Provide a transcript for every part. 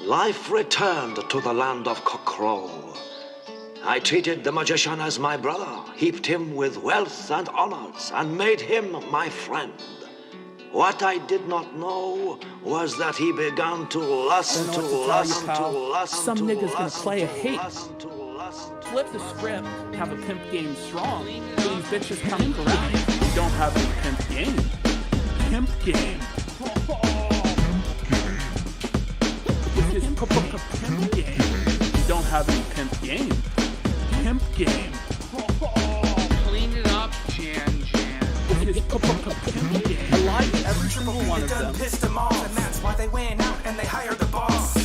life returned to the land of Cockcrow. I treated the magician as my brother, heaped him with wealth and honors, and made him my friend. What I did not know was that he began to lust. Some nigga's gonna play a hate. Flip the script, have a pimp game strong, so these bitches come correct. We don't have any pimp game. Pimp game. This is pimp game. We don't have any pimp game. Pimp game. Clean it up, Jan. This is pimp game. I like every single one of them. Pissed them off, and that's why they went out and they hired the boss.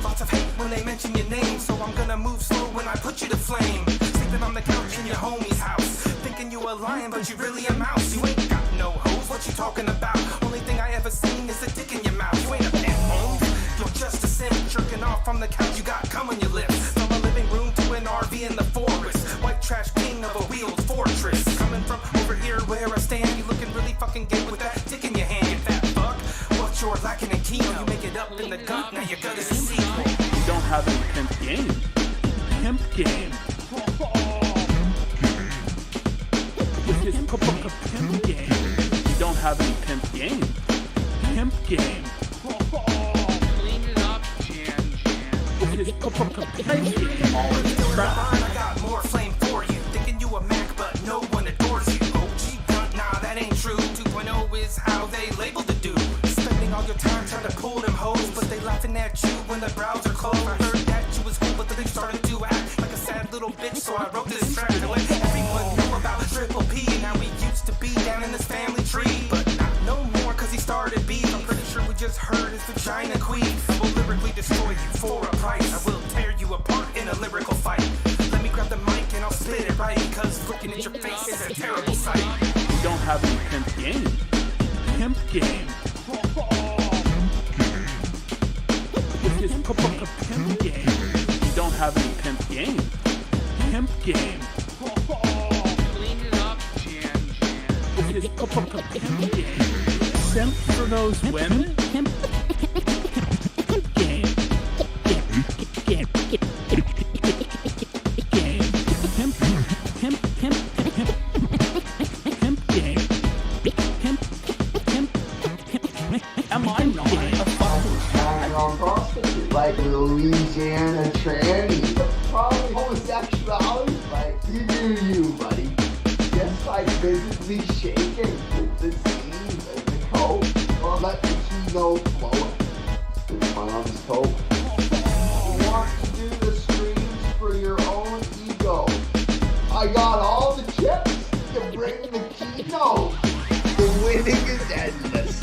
Lots of hate when they mention your name, so I'm gonna move slow when I put you to flame. Sleeping on the couch in your homie's house, thinking you a lion, but you really a mouse. You ain't got no hose, what you talking about? Only thing I ever seen is a dick in your mouth. You ain't a pimp, home. You're just a simp, jerking off from the couch. You got cum on your lips. From a living room to an RV in the forest. White trash king of a wheeled fortress. Coming from over here where I stand, you looking really fucking gay with that dick in your hand. You fat fuck, what you're lacking in Kino. You make it up in the gut, now your gut is a sequel. We don't have any pimp game. Pimp game. This is pimp game. We don't have any pimp game. Pimp game. Clean it up, Jan. This is pimp game. All in the trap. I got more flame for you. Thinking you a Mac, but no one adores you. OG gun, nah, that ain't true. 2.0 is how they label the dude. Spending all your time trying to pull them hoes, but they laughing at you when the browser closed. I heard that you was cool, but then they started to act like a sad little bitch, so I wrote this track to let everyone know about Triple P and how we used to be down in this family tree. But not no more, cause he started beef. I'm pretty sure we just heard his vagina queef. I will lyrically destroy you for a price. I will tear you apart in a lyrical fight. Let me grab the mic and I'll spit it right, cause looking at your face is a terrible sight. We don't have any pimp game. Pimp game. This is pimp game. We don't have any pimp game. Pimp game. Clean it up, Jan. This is pimp game. Simp for those women. Pimp game. Game. Am I not a fucking prostitute? Like Louisiana tranny. Probably homosexuality. Like, you do you, buddy. Just like visibly shaking with the seams and the coat. Or let the Kino flow. With mom's coat. You want to do the screams for your own ego. I got all the chips to bring the Kino. The winning is endless.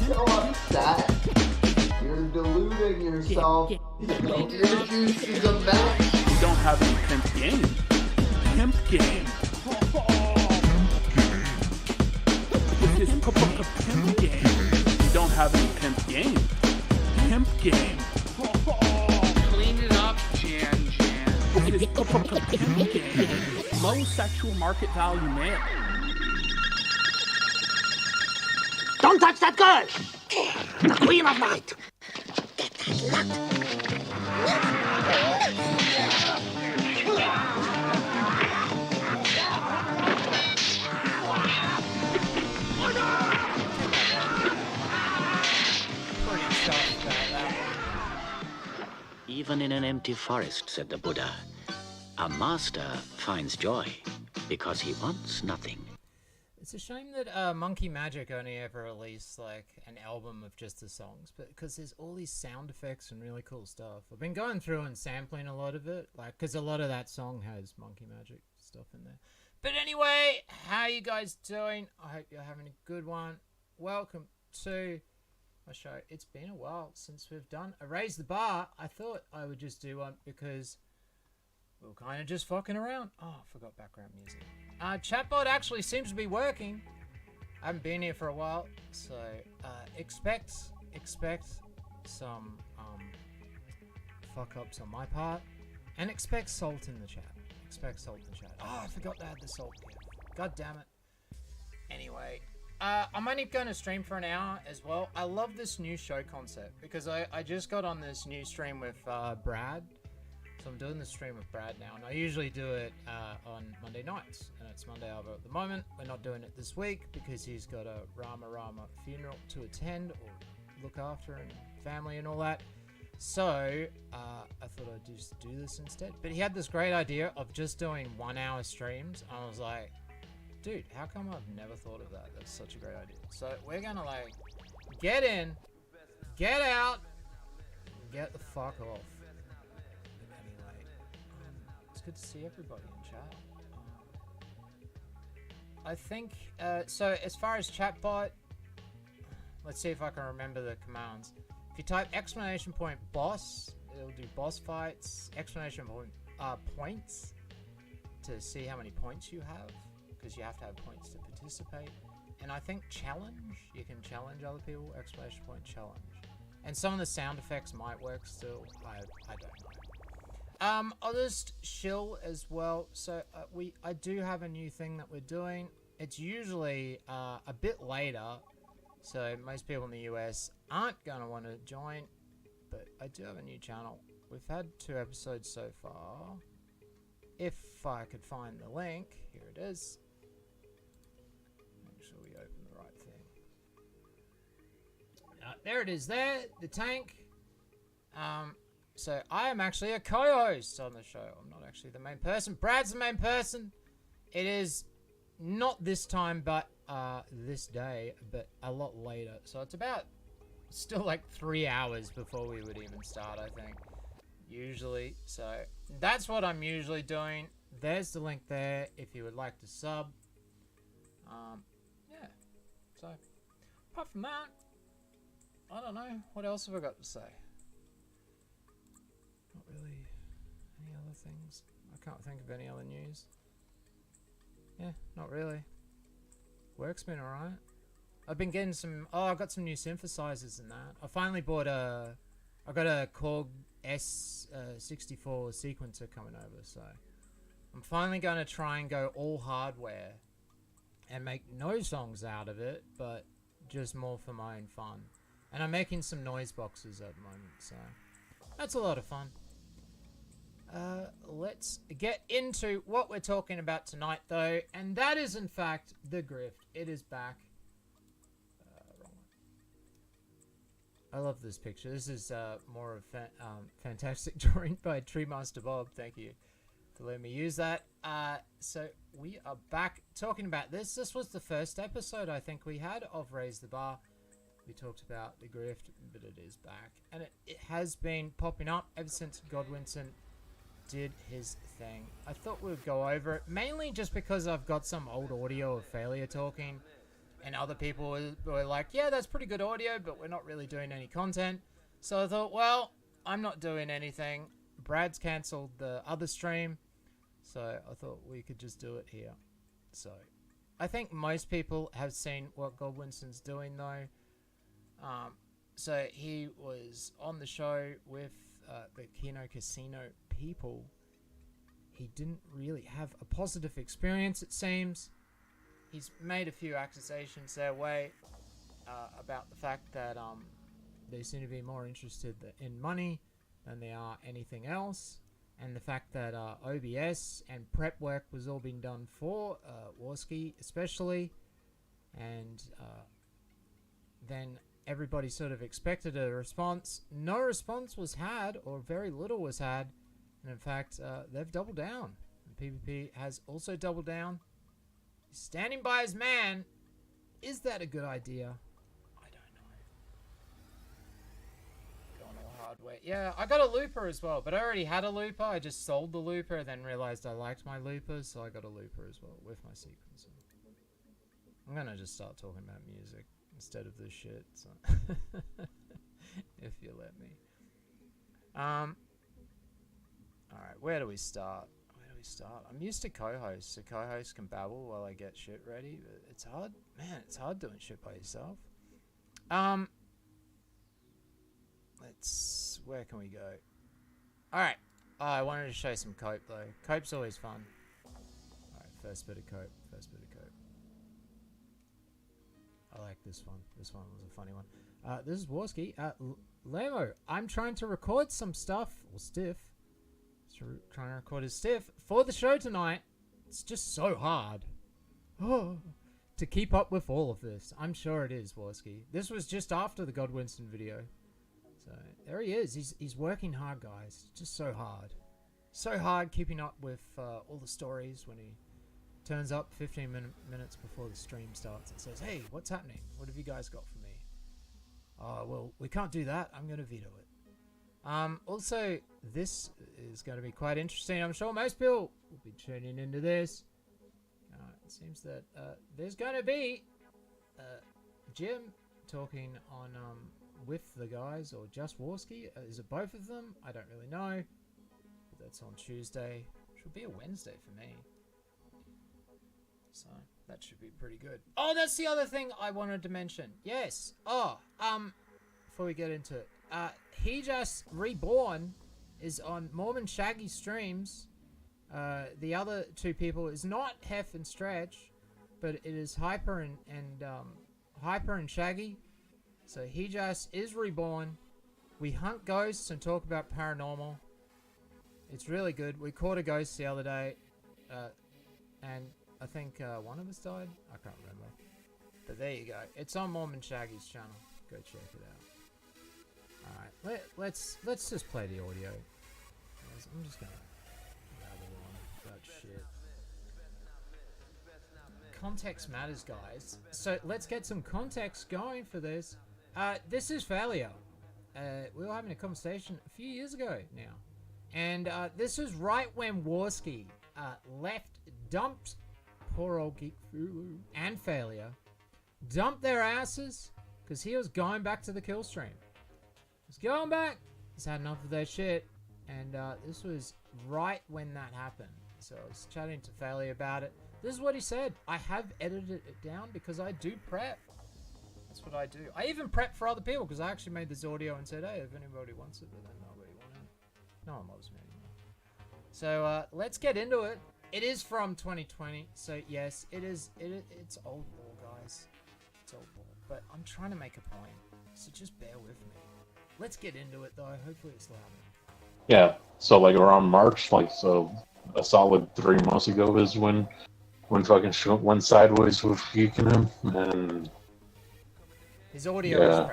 So upset. You're deluding yourself. EarJuice is a match. We don't have any pimp game. Pimp game. This is pimp game. We don't have any pimp game. Pimp game. Clean it up, Jan. This is pimp game. Low sexual market value male. Don't touch that girl! The Queen of Night! Get that Even in an empty forest, said the Buddha, a master finds joy because he wants nothing. It's a shame that Monkey Magic only ever released like an album of just the songs, but because there's all these sound effects and really cool stuff. I've been going through and sampling a lot of it, like because a lot of that song has Monkey Magic stuff in there. But anyway, how you guys doing? I hope you're having a good one. Welcome to my show. It's been a while since we've done a Raise the Bar. I thought I would just do one because we were kind of just fucking around. Oh, I forgot background music. Chatbot actually seems to be working. I haven't been here for a while, so expect some fuck ups on my part, and expect salt in the chat. Oh, I forgot to add the salt here. God damn it. Anyway, I'm only going to stream for an hour as well. I love this new show concept because I just got on this new stream with Brad. So I'm doing the stream with Brad now, and I usually do it on Monday nights, and it's Monday over at the moment. We're not doing it this week because he's got a Rama funeral to attend or look after, and family and all that. So I thought I'd just do this instead. But he had this great idea of just doing 1 hour streams. I was like, dude, how come I've never thought of that? That's such a great idea. So we're gonna like get in, get out, get the fuck off. It's good to see everybody in chat. I think, so as far as chatbot, let's see if I can remember the commands. If you type !boss, it'll do boss fights, points to see how many points you have, because you have to have points to participate. And I think challenge, you can challenge other people, !challenge. And some of the sound effects might work still, I don't know. I'll just shill as well. So I do have a new thing that we're doing. It's usually a bit later, so most people in the US aren't going to want to join, but I do have a new channel. We've had 2 episodes so far. If I could find the link, here it is. Make sure we open the right thing. There it is there, the tank. So I am actually a co-host on the show. I'm not actually the main person. Brad's the main person. It is not this time, but this day, but a lot later. So it's about still like 3 hours before we would even start, I think. Usually. So that's what I'm usually doing. There's the link there if you would like to sub. Yeah. So apart from that, I don't know. What else have I got to say? Not really any other things. I can't think of any other news. Yeah, not really. Work's been alright. I've been getting some... Oh, I got some new synthesizers and that. I finally bought a... I got a Korg S64 sequencer coming over, so... I'm finally going to try and go all hardware and make no songs out of it, but just more for my own fun. And I'm making some noise boxes at the moment, so... That's a lot of fun. Let's get into what we're talking about tonight, though, and that is, in fact, the Grift. It is back. Wrong one. I love this picture. This is more of fantastic drawing by Treemaster Bob. Thank you for letting me use that. So we are back talking about this. This was the first episode I think we had of Raise the Bar. We talked about the Grift, but it is back, and it has been popping up ever since Godwinson did his thing. I thought we would go over it, mainly just because I've got some old audio of Failure talking, and other people were like, yeah, that's pretty good audio, but we're not really doing any content. So I thought, well, I'm not doing anything. Brad's cancelled the other stream, so I thought we could just do it here. So I think most people have seen what Godwinson's doing, though. So he was on the show with the Kino Casino people. He didn't really have a positive experience, it seems. He's made a few accusations their way about the fact that they seem to be more interested in money than they are anything else, and the fact that OBS and prep work was all being done for Warski especially, and then everybody sort of expected a response. No response was had, or very little was had, and in fact they've doubled down. And PPP has also doubled down. He's standing by his man. Is that a good idea? I don't know. Going all hardware. Yeah, I got a looper as well, but I already had a looper. I just sold the looper, then realized I liked my looper, so I got a looper as well with my sequencer. I'm gonna just start talking about music instead of this shit, so if you let me. Alright, where do we start? I'm used to co-hosts, so co-hosts can babble while I get shit ready, but it's hard. Man, it's hard doing shit by yourself. Where can we go? Alright, I wanted to show some cope, though. Cope's always fun. Alright, first bit of cope. I like this one. This one was a funny one. This is Warski. Lamo, I'm trying to record some stuff, or stiff. Trying to record his stiff for the show tonight. It's just so hard. Oh, to keep up with all of this. I'm sure it is, Warski. This was just after the God Winston video. So, there he is. He's working hard, guys. Just so hard. So hard keeping up with all the stories when he turns up 15 minutes before the stream starts and says, hey, what's happening? What have you guys got for me? Oh, well, we can't do that. I'm going to veto it. Also, this is going to be quite interesting. I'm sure most people will be tuning into this. It seems that there's going to be Jim talking on with the guys, or just Warski. Is it both of them? I don't really know. But that's on Tuesday. Should be a Wednesday for me. So that should be pretty good. Oh, that's the other thing I wanted to mention. Yes. Oh, before we get into it, He Just Reborn is on Mormon Shaggy streams. The other two people is not Hef and Stretch, but it is Hyper and Shaggy. So He Just is reborn. We hunt ghosts and talk about paranormal. It's really good. We caught a ghost the other day, and I think one of us died. I can't remember. But there you go. It's on Mormon Shaggy's channel. Go check it out. Alright, let's just play the audio. I'm just gonna babble on about shit. Context matters, guys. So let's get some context going for this. This is Failure. We were having a conversation a few years ago now. And this is right when Warski dumped poor old Geek and Failure, dumped their asses because he was going back to the kill stream. He's going back. He's had enough of their shit. And this was right when that happened. So I was chatting to Failure about it. This is what he said. I have edited it down because I do prep. That's what I do. I even prep for other people because I actually made this audio and said, hey, if anybody wants it, but then nobody wanted it. No one loves me anymore. So let's get into it. It is from 2020. So yes, it's old ball, guys. It's old ball. But I'm trying to make a point. So just bear with me. Let's get into it though. Hopefully it's loud. Yeah. So like around March, so a solid 3 months ago is when fucking shit went sideways with Geek and him, and his audio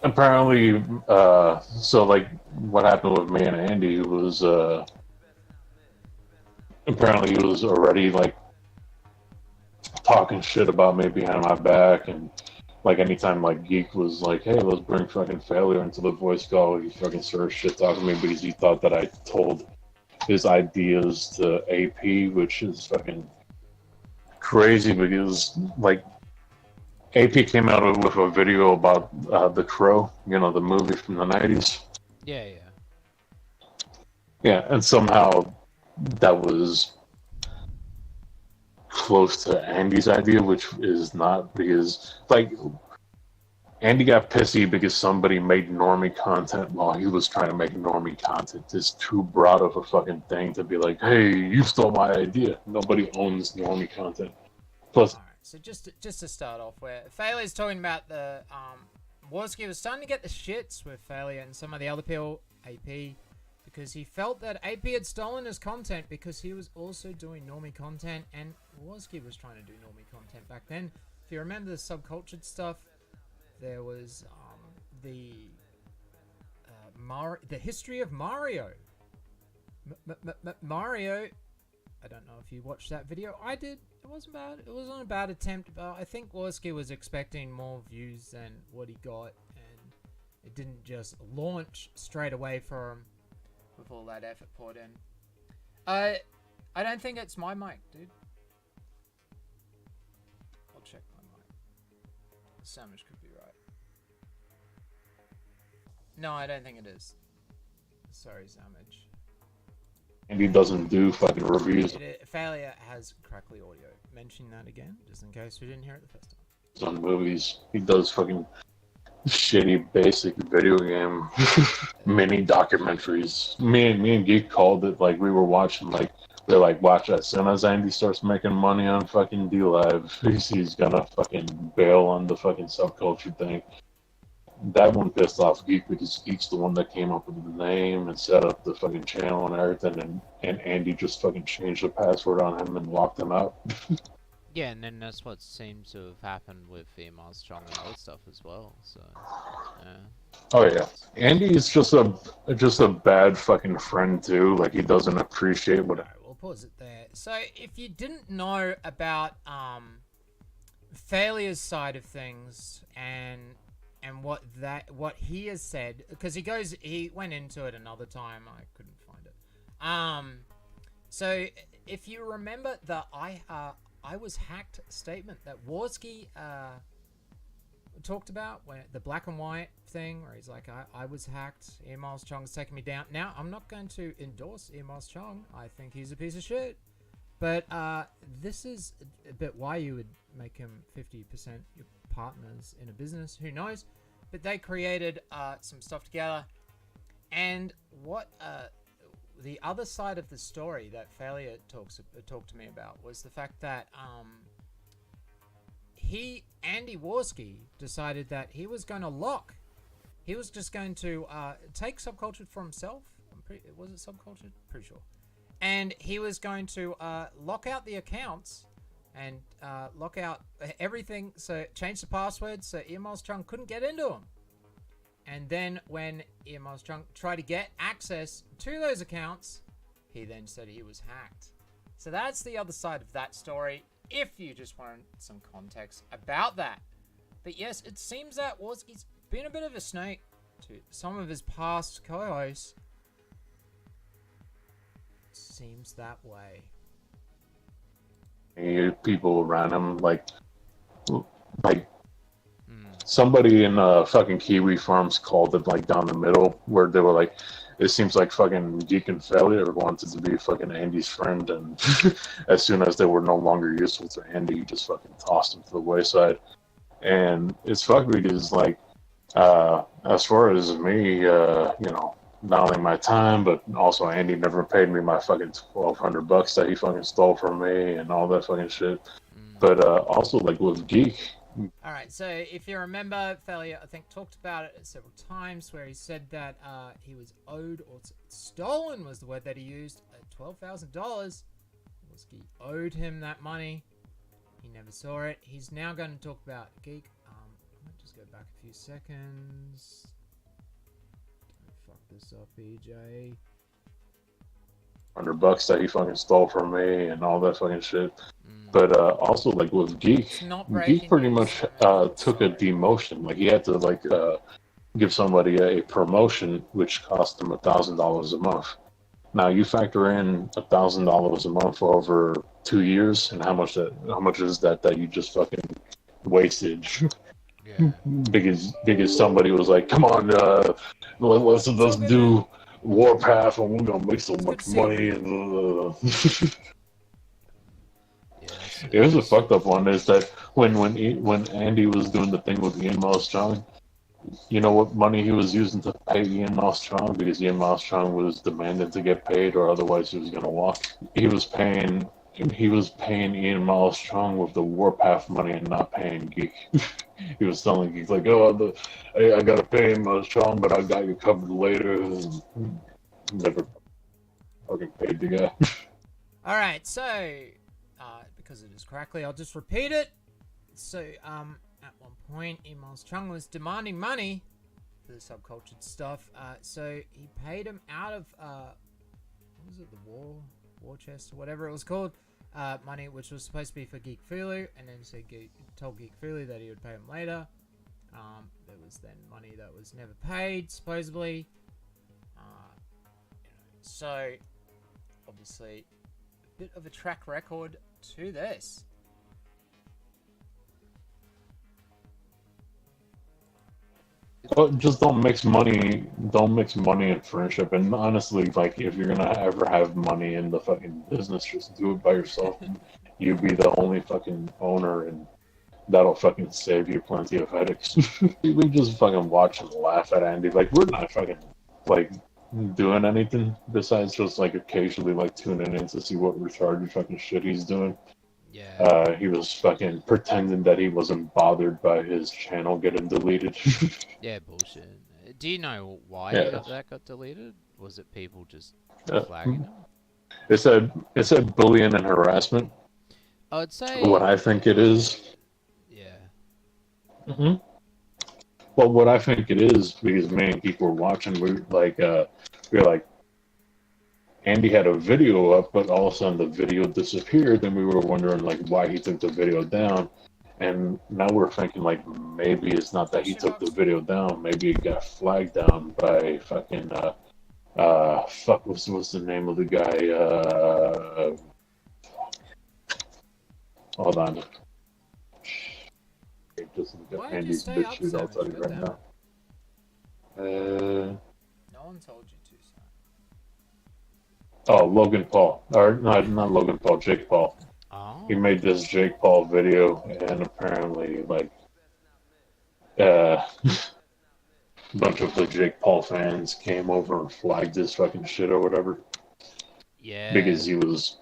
apparently so like what happened with me and Andy was apparently he was already like talking shit about me behind my back, and like anytime like Geek was like, hey, let's bring fucking Failure into the voice call, he fucking started shit talking to me because he thought that I told his ideas to AP, which is fucking crazy because like AP came out with a video about The Crow, the movie from the 90s. Yeah. Yeah, and somehow that was close to Andy's idea, which is not, because like Andy got pissy because somebody made normie content while he was trying to make normie content. It's too broad of a fucking thing to be like, hey, you stole my idea. Nobody owns normie content. Plus, all right, so just to start off, where Failure's talking about the Warski was starting to get the shits with Failure and some of the other people, AP, because he felt that AP had stolen his content because he was also doing normie content, and Warski was trying to do normie content back then. If you remember the subcultured stuff, there was the history of Mario. Mario. I don't know if you watched that video. I did. It wasn't bad. It wasn't a bad attempt, but I think Warski was expecting more views than what he got, and it didn't just launch straight away for him with all that effort poured in. I don't think it's my mic, dude. I'll check my mic. The sandwich could be right. No, I don't think it is. Sorry, Sandwich. And he doesn't do fucking reviews. Failure has crackly audio. Mention that again, just in case we didn't hear it the first time. On movies, he does fucking shitty basic video game mini documentaries. Me and Geek called it, like we were watching like They're like, watch, as soon as Andy starts making money on fucking D-Live, he's gonna fucking bail on the fucking subculture thing. That one pissed off Geek because Geek's the one that came up with the name and set up the fucking channel and everything, and Andy just fucking changed the password on him and locked him out. Yeah, and then that's what seems to have happened with Email Strong and other stuff as well, so, yeah. Oh yeah, Andy is just a bad fucking friend too. Like, he doesn't appreciate what. Alright, we'll pause it there. So, if you didn't know about Failure's side of things and what he has said, because he went into it another time. I couldn't find it. So if you remember the I was hacked statement that Warski talked about, where the black and white thing, where he's like, I was hacked, Miles Chong's taking me down. Now, I'm not going to endorse Miles Chong. I think he's a piece of shit. But this is a bit why you would make him 50% your partners in a business. Who knows? But they created some stuff together. And what the other side of the story that Failure talked to me about was the fact that Andy Warski, decided that he was going to lock. He was just going to take Subcultured for himself. Was it Subcultured? Pretty sure. And he was going to lock out the accounts and lock out everything. So change the password so Miles Chung couldn't get into them. And then when Miles Chung tried to get access to those accounts, he then said he was hacked. So that's the other side of that story, if you just want some context about that. But yes, it seems that Warski's been a bit of a snake to some of his past co-hosts. Seems that way. People around him, like somebody in fucking Kiwi Farms called it like down the middle, where they were like, it seems like fucking Geek and Failure wanted to be fucking Andy's friend, and as soon as they were no longer useful to Andy, he just fucking tossed them to the wayside. And it's fucked because, like, as far as me, not only my time, but also Andy never paid me my fucking $1,200 that he fucking stole from me and all that fucking shit. But also, like, with Geek. Alright, so if you remember, Failure, I think, talked about it several times, where he said that he was owed, or stolen was the word that he used, $12,000. Warski owed him that money. He never saw it. He's now going to talk about Geek. I might just go back a few seconds. Don't fuck this up, EJ. $100 that he fucking stole from me and all that fucking shit. But also, like, with Geek pretty much took a demotion. Like, he had to, like, give somebody a promotion, which cost him $1,000 a month. Now, you factor in $1,000 a month for over 2 years, and how much is that you just fucking wasted? Yeah. Because somebody was like, come on, let's do Warpath, and we're gonna make so much money. And it was a fucked up one. Is that when Andy was doing the thing with Ian Malstrong, you know what money he was using to pay Ian Malstrong, because Ian Malstrong was demanding to get paid, or otherwise he was gonna walk. He was paying Ian Malstrong with the Warpath money and not paying Geek. He was telling Geek, like, oh, I gotta pay him Malstrong, but I got you covered later. Never fucking paid the guy. All right, so because it is crackly, I'll just repeat it. So at one point, Miles Chung was demanding money for the subcultured stuff. So he paid him out of what was it, the war chest or whatever it was called, money which was supposed to be for Geek Fulu, and then so told Geek Fulu that he would pay him later. There was then money that was never paid, supposedly. So obviously a bit of a track record to this. Just don't mix money and friendship. And honestly, like, if you're gonna ever have money in the fucking business, just do it by yourself. You be the only fucking owner, and that'll fucking save you plenty of headaches. We just fucking watch and laugh at Andy. Like, we're not fucking, like, doing anything besides just like occasionally like tuning in to see what retarded fucking shit he's doing. Yeah. He was fucking pretending that he wasn't bothered by his channel getting deleted. Yeah, bullshit. Do you know why that got deleted? Was it people just flagging him? It said bullying and harassment. I'd say what I think it is. Yeah. Well, what I think it is, because me and people were watching, we were like, Andy had a video up, but all of a sudden the video disappeared, and we were wondering like why he took the video down. And now we're thinking like maybe it's not that he took the video down, maybe it got flagged down by fucking what's the name of the guy? Hold on. Andy's Bitchute, I'll tell you right now. No one told you to, son. Oh, Logan Paul. Or not Logan Paul, Jake Paul. Oh. He made this Jake Paul video, and apparently, like, a bunch of the Jake Paul fans came over and flagged his fucking shit or whatever. Yeah. Because he was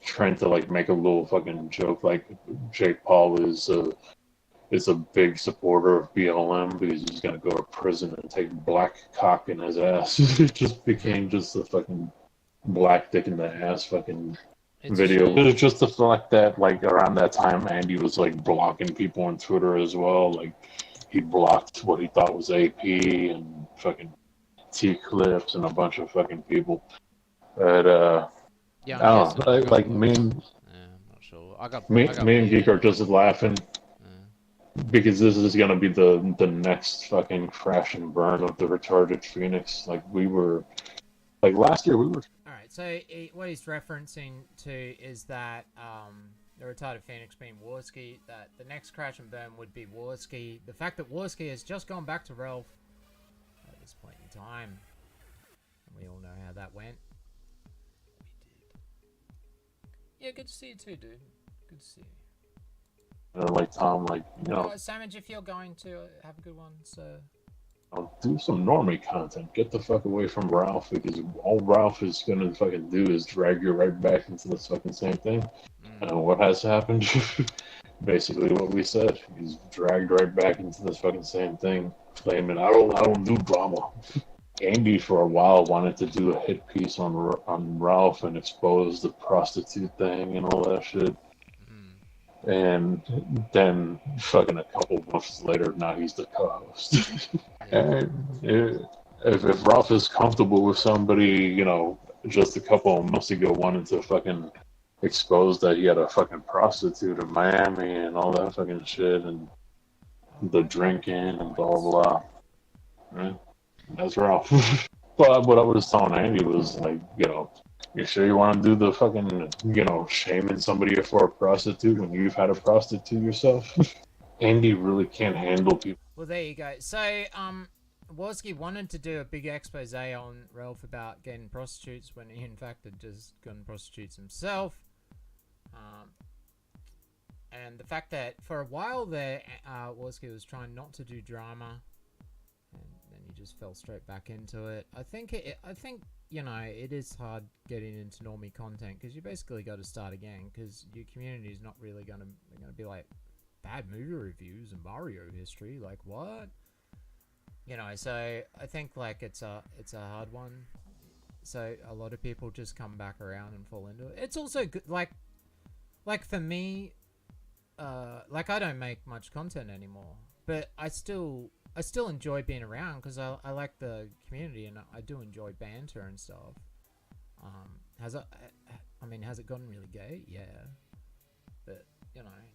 trying to like make a little fucking joke like Jake Paul is a big supporter of BLM because he's gonna go to prison and take black cock in his ass. It just became just a fucking black dick in the ass fucking video. It was just the fact that like around that time Andy was like blocking people on Twitter as well. Like he blocked what he thought was AP and fucking T-Clips and a bunch of fucking people. But yeah, I don't know, like me and I'm not sure. me and Geek are just laughing because this is gonna be the next fucking crash and burn of the retarded Phoenix. Like we were, like last year we were. All right, so what he's referencing to is that the retarded Phoenix being Warski, that the next crash and burn would be Warski. The fact that Warski has just gone back to Ralph at this point in time, and we all know how that went. Yeah, good to see you too, dude. Good to see you. Like Tom, like Savage, if you're going to have a good one, so. I'll do some normie content. Get the fuck away from Ralph because all Ralph is gonna fucking do is drag you right back into this fucking same thing. And what has happened? Basically, what we said. He's dragged right back into this fucking same thing, claiming I don't do drama. Andy for a while wanted to do a hit piece on Ralph and expose the prostitute thing and all that shit. And then fucking a couple months later, now he's the co-host. And if Ralph is comfortable with somebody, just a couple of months ago wanted to fucking expose that he had a fucking prostitute in Miami and all that fucking shit and the drinking and blah, blah, blah. Right? That's Ralph. But what I was telling Andy was like, you sure you want to do the fucking, shaming somebody for a prostitute when you've had a prostitute yourself? Andy really can't handle people. Well, there you go. So, Warski wanted to do a big expose on Ralph about getting prostitutes when he, in fact, had just gotten prostitutes himself. And the fact that for a while there, Warski was trying not to do drama, and then he just fell straight back into it. I think it is hard getting into normie content because you basically got to start again because your community is not really gonna be like bad movie reviews and Mario history. Like what? So I think like it's a hard one. So a lot of people just come back around and fall into it. It's also good, like for me, like I don't make much content anymore, but I still enjoy being around because I like the community and I do enjoy banter and stuff. Has it gotten really gay? Yeah, but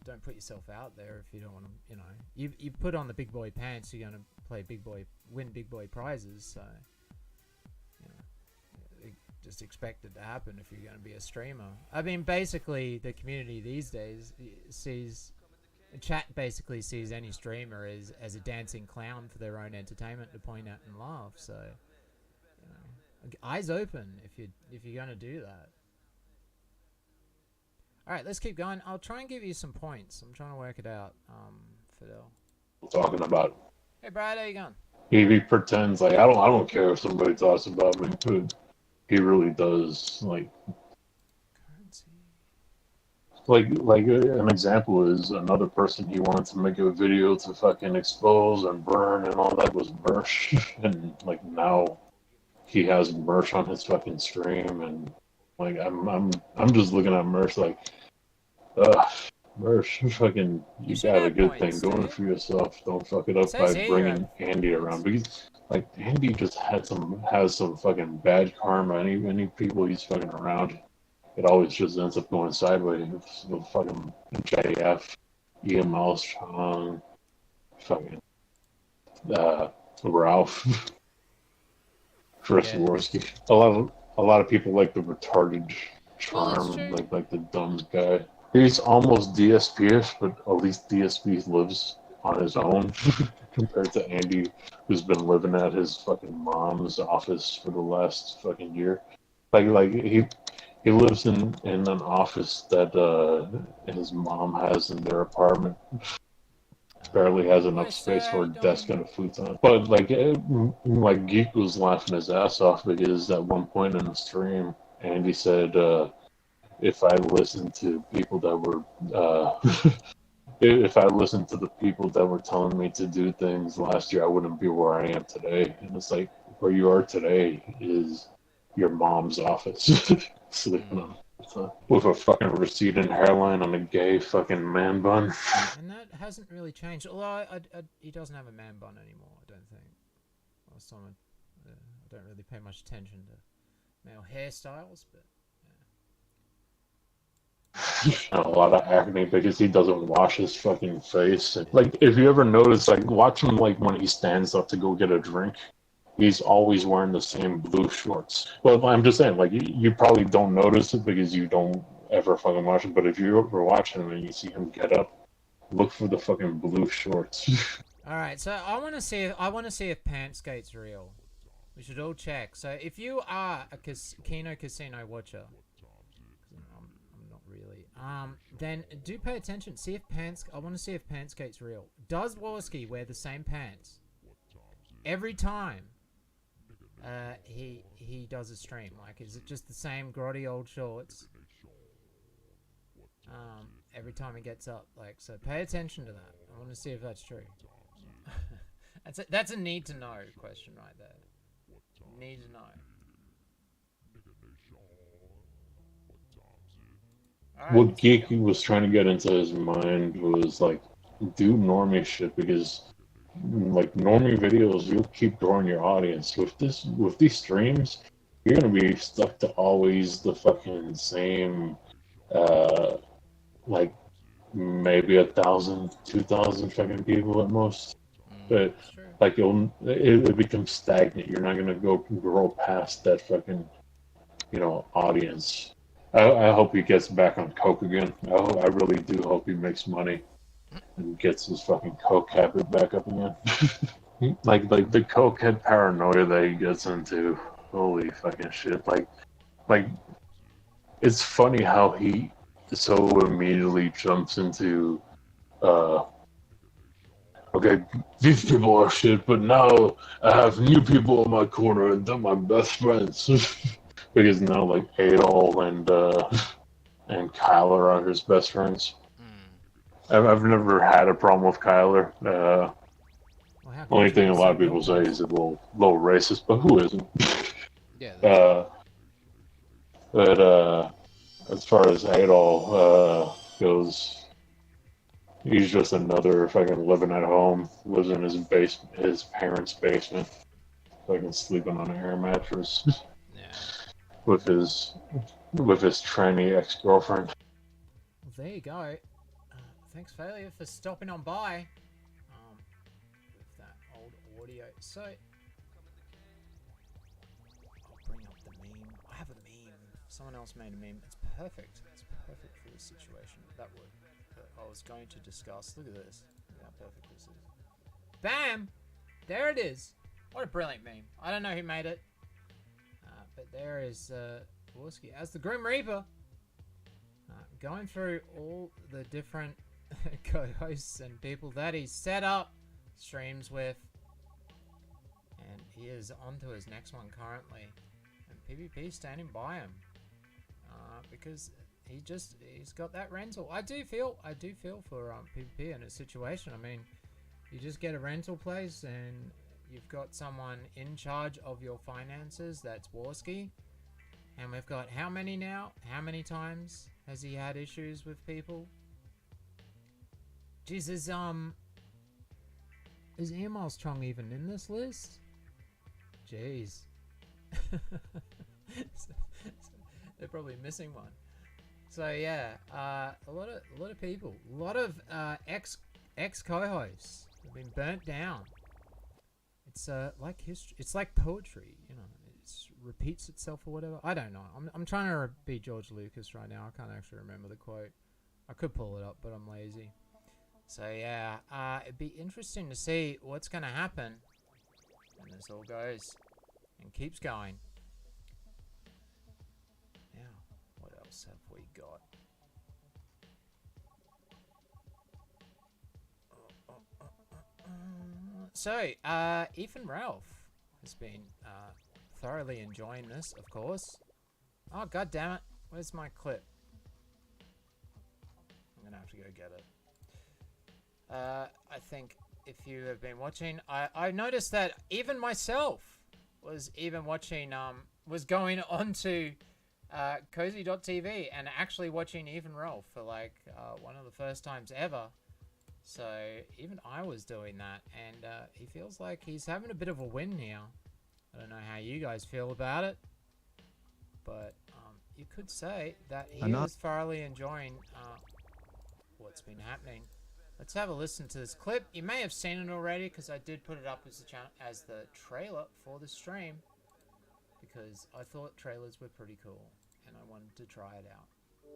don't put yourself out there if you don't want to. You put on the big boy pants, you're gonna win big boy prizes. So just expect it to happen if you're gonna be a streamer. I mean, basically, the community these days chat basically sees any streamer as a dancing clown for their own entertainment to point at and laugh. So, eyes open if you're gonna do that. All right, let's keep going. I'll try and give you some points. I'm trying to work it out. Fidel. Talking about. Hey, Brad, how you going? he pretends like I don't care if somebody talks about me, but he really does. Like an example is another person he wanted to make a video to fucking expose and burn and all that was Mersh, and like now he has Mersh on his fucking stream, and like I'm just looking at Mersh like, Mersh, fucking, you got a good thing going for yourself. Don't fuck it up by bringing Andy around, because like Andy just has some fucking bad karma. Any people he's fucking around, it always just ends up going sideways. With fucking JF, EML Strong, fucking Ralph, Chris Warski. A lot of people like the retarded charm, like the dumb guy. He's almost DSP-ish, but at least DSP lives on his own compared to Andy, who's been living at his fucking mom's office for the last fucking year. Like he lives in an office that his mom has in their apartment. Barely has enough space for a desk and a futon. But like Geek was laughing his ass off because at one point in the stream, Andy said, if I listened to people that were if I listened to the people that were telling me to do things last year, I wouldn't be where I am today. And it's like, where you are today is your mom's office. Sleeping on with a fucking receding hairline on a gay fucking man bun. And that hasn't really changed. Although he doesn't have a man bun anymore, I don't think. Last time I don't really pay much attention to male hairstyles, but a lot of acne because he doesn't wash his fucking face. Like, if you ever notice, like, watch him, like, when he stands up to go get a drink, he's always wearing the same blue shorts. Well, I'm just saying, like, you probably don't notice it because you don't ever fucking watch it, but if you ever watch him and you see him get up, look for the fucking blue shorts. Alright, so I want to see if Pantskate's real. We should all check. So if you are a Kino Casino watcher, really. Then do pay attention. See if I want to see if Pantskate's real. Does Warski wear the same pants every time he does a stream? Like, is it just the same grotty old shorts every time he gets up? Like, so pay attention to that. I want to see if that's true. That's a need to know question right there. Need to know. What Geek was trying to get into his mind was like, do normie shit, because like normie videos, you'll keep growing your audience. With these streams, you're gonna be stuck to always the fucking same, like maybe 1,000, 2,000 fucking people at most. But like it becomes stagnant. You're not gonna grow past that fucking, audience. I hope he gets back on coke again. I really do hope he makes money and gets his fucking coke habit back up again. like the cokehead paranoia that he gets into. Holy fucking shit! Like it's funny how he so immediately jumps into, okay, these people are shit, but now I have new people in my corner and they're my best friends. Because now, like, Adol and Kyler are his best friends. I've never had a problem with Kyler. Only thing a lot of people say is a little racist, but who isn't? Yeah. But as far as Adol goes, he's just another fucking living at home, lives in his parents' basement, fucking sleeping on an air mattress. With his tranny ex-girlfriend. Well, there you go. Thanks, Failure, for stopping on by. With that old audio. So, I'll bring up the meme. I have a meme. Someone else made a meme. It's perfect. It's perfect for this situation. That would. But I was going to discuss. Look at this. Look how perfect this is. Bam! There it is. What a brilliant meme. I don't know who made it. But there is Warski as the Grim Reaper, going through all the different co-hosts and people that he's set up streams with. and he is on to his next one currently, and PPP standing by him, because he's got that rental. I do feel for PPP in a situation. I mean, you just get a rental place and you've got someone in charge of your finances. That's Warski, and we've got how many now? How many times has he had issues with people? Jesus, is Email Strong even in this list? Jeez. They're probably missing one. So yeah, a lot of people, a lot of ex co-hosts have been burnt down. It's like history. It's like poetry, you know. It repeats itself or whatever. I don't know. I'm trying to be George Lucas right now. I can't actually remember the quote. I could pull it up, but I'm lazy. So yeah, it'd be interesting to see what's going to happen when this all goes and keeps going. Now, what else have we got? So, Ethan Ralph has been thoroughly enjoying this, of course. Oh, god damn it. Where's my clip? I'm going to have to go get it. I think if you have been watching, I noticed that even myself was even watching, was going on to cozy.tv and actually watching Even Ralph for like one of the first times ever. So even I was doing that, and he feels like he's having a bit of a win now. I don't know how you guys feel about it, but you could say that he was thoroughly enjoying what's been happening. Let's have a listen to this clip. You may have seen it already because I did put it up as the trailer for the stream, because I thought trailers were pretty cool and I wanted to try it out.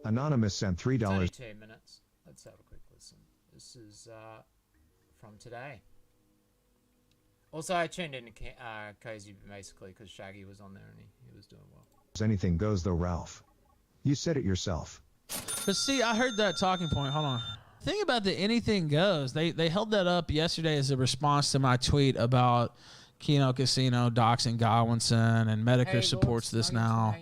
Anonymous sent $3. It's only 2 minutes. Let's have a quick listen. This is from today. Also, I tuned into Cozy basically because Shaggy was on there and he was doing well. Anything goes though, Ralph. You said it yourself. But see, I heard that talking point. Hold on. Thing about the anything goes, they held that up yesterday as a response to my tweet about Kino Casino doxing Godwinson, and Medicare supports this now.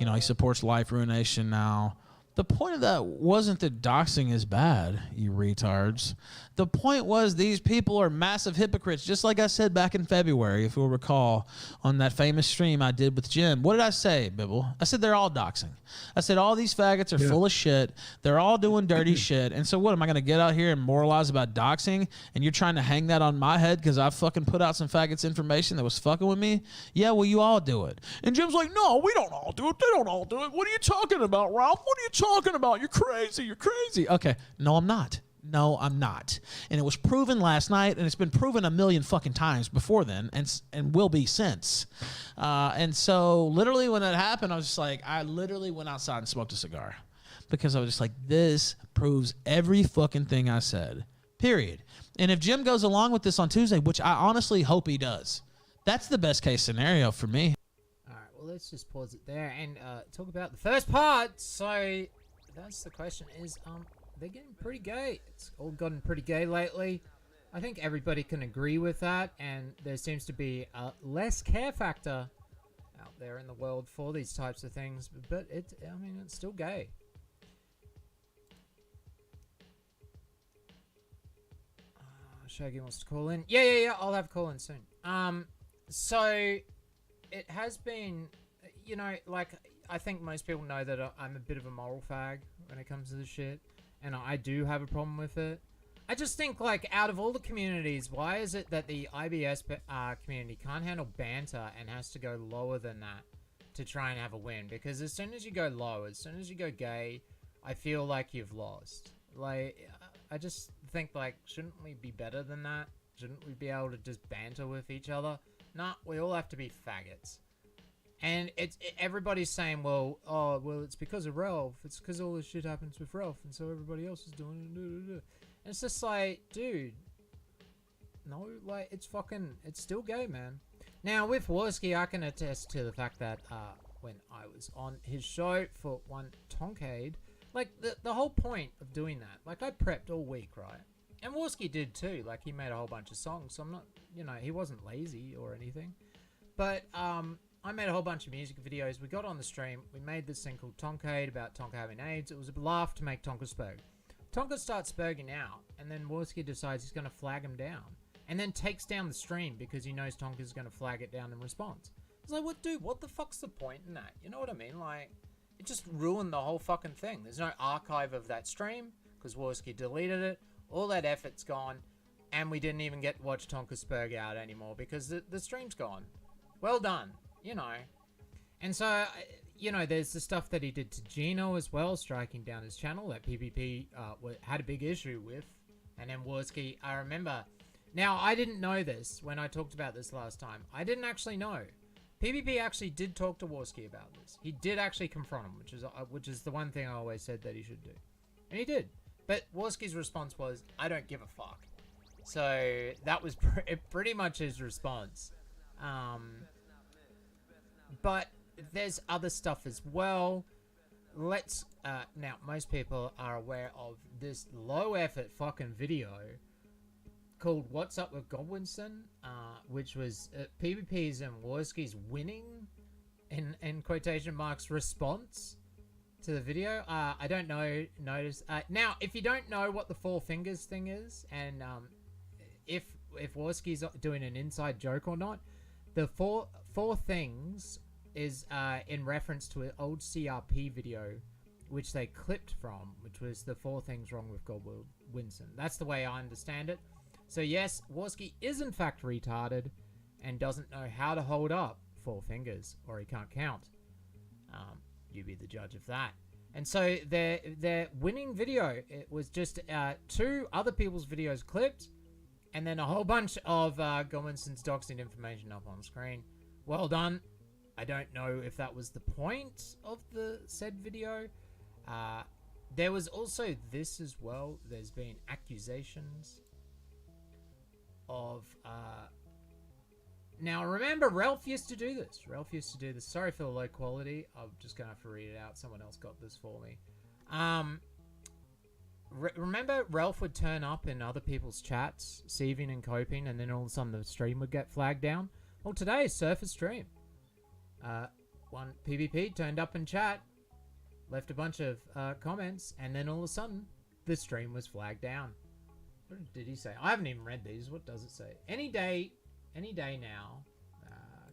You know, he supports life ruination now. The point of that wasn't that doxing is bad, you retards. The point was these people are massive hypocrites, just like I said back in February, if you'll recall, on that famous stream I did with Jim. What did I say, Bibble? I said they're all doxing. I said all these faggots are full of shit. They're all doing dirty shit. And so what, am I going to get out here and moralize about doxing, and you're trying to hang that on my head because I fucking put out some faggots information that was fucking with me? Yeah, well, you all do it. And Jim's like, no, we don't all do it. They don't all do it. What are you talking about, Ralph? What are you talking about? You're crazy. You're crazy. Okay. No, I'm not. No, I'm not. And it was proven last night, and it's been proven a million fucking times before then, and will be since. And so literally when that happened, I was just like, I literally went outside and smoked a cigar, because I was just like, this proves every fucking thing I said, period. And if Jim goes along with this on Tuesday, which I honestly hope he does, that's the best case scenario for me. All right, well, let's just pause it there and talk about the first part. So that's the question is, they're getting pretty gay. It's all gotten pretty gay lately. I think everybody can agree with that, and there seems to be a less care factor out there in the world for these types of things, but it's still gay. Shaggy wants to call in. Yeah, I'll have a call in soon. So it has been, you know, like, I think most people know that I'm a bit of a moral fag when it comes to this shit. And I do have a problem with it. I just think, like, out of all the communities, why is it that the IBS community can't handle banter and has to go lower than that to try and have a win? Because as soon as you go low, as soon as you go gay, I feel like you've lost. Like, I just think, like, shouldn't we be better than that? Shouldn't we be able to just banter with each other? Nah, we all have to be faggots. And everybody's saying, well, it's because of Ralph. It's because all this shit happens with Ralph, and so everybody else is doing it. And it's just like, dude, no, like, it's still gay, man. Now, with Warski, I can attest to the fact that when I was on his show for one Tonkade, like, the whole point of doing that, like, I prepped all week, right? And Warski did too. Like, he made a whole bunch of songs. So I'm not, he wasn't lazy or anything. But I made a whole bunch of music videos. We got on the stream. We made this thing called Tonkade about Tonka having AIDS. It was a laugh to make Tonka spurg. Tonka starts spurging out, and then Warski decides he's going to flag him down. And then takes down the stream because he knows Tonka's going to flag it down in response. It's like, what the fuck's the point in that? You know what I mean? Like, it just ruined the whole fucking thing. There's no archive of that stream because Warski deleted it. All that effort's gone, and we didn't even get to watch Tonka spurg out anymore because the stream's gone. Well done, And so, there's the stuff that he did to Gino as well, striking down his channel that PPP had a big issue with. And then Warski, I remember. Now, I didn't know this when I talked about this last time. I didn't actually know. PPP actually did talk to Warski about this. He did actually confront him, which is the one thing I always said that he should do. And he did. But Warski's response was, I don't give a fuck. So that was pretty much his response. But there's other stuff as well. Now, most people are aware of this low-effort fucking video called What's Up with Godwinson, which was PvP's and Warski's winning, in quotation marks, response to the video. I don't notice. Now, if you don't know what the Four Fingers thing is, and if Warski's doing an inside joke or not, the four things is in reference to an old CRP video which they clipped from, which was the 4 things wrong with Godwinson. That's the way I understand it. So yes, Warski is in fact retarded and doesn't know how to hold up 4 fingers, or he can't count. You be the judge of that. And so their winning video, it was just 2 other people's videos clipped, and then a whole bunch of Godwinson's doxing information up on screen. Well done. I don't know if that was the point of the said video. There was also this as well. There's been accusations of... Now, remember, Ralph used to do this. Sorry for the low quality. I'm just going to have to read it out. Someone else got this for me. Remember, Ralph would turn up in other people's chats, sieving and coping, and then all of a sudden the stream would get flagged down? Well, today, Surface stream. One PvP turned up in chat, left a bunch of comments, and then all of a sudden, the stream was flagged down. What did he say? I haven't even read these. What does it say? Any day now.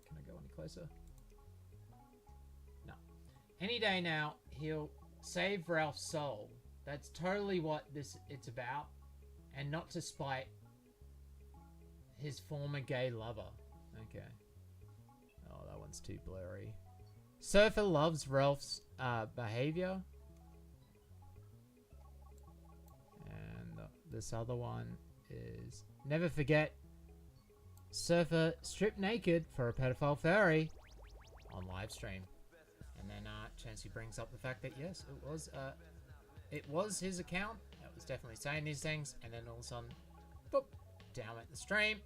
Can I go any closer? No. Any day now, he'll save Ralph's soul. That's totally what it's about, and not to spite his former gay lover. Okay. Oh, that one's too blurry. Surfer loves Ralph's behavior. And this other one is... Never forget, Surfer stripped naked for a pedophile furry on live stream. And then Chancey brings up the fact that, yes, it was his account. That was definitely saying these things. And then all of a sudden, boop, down went the stream.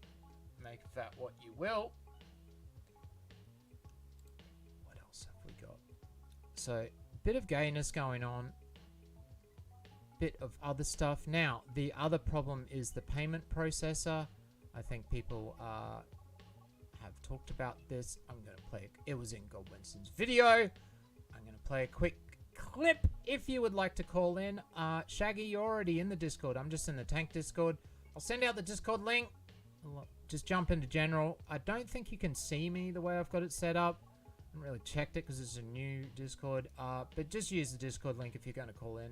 Make of that what you will. So, bit of gayness going on. Bit of other stuff. Now, the other problem is the payment processor. I think people have talked about this. I'm going to play it. It was in Godwinson's video. I'm going to play a quick clip if you would like to call in. Shaggy, you're already in the Discord. I'm just in the Tank Discord. I'll send out the Discord link. Just jump into general. I don't think you can see me the way I've got it set up. I haven't really checked it because it's a new Discord, but just use the Discord link if you're going to call in.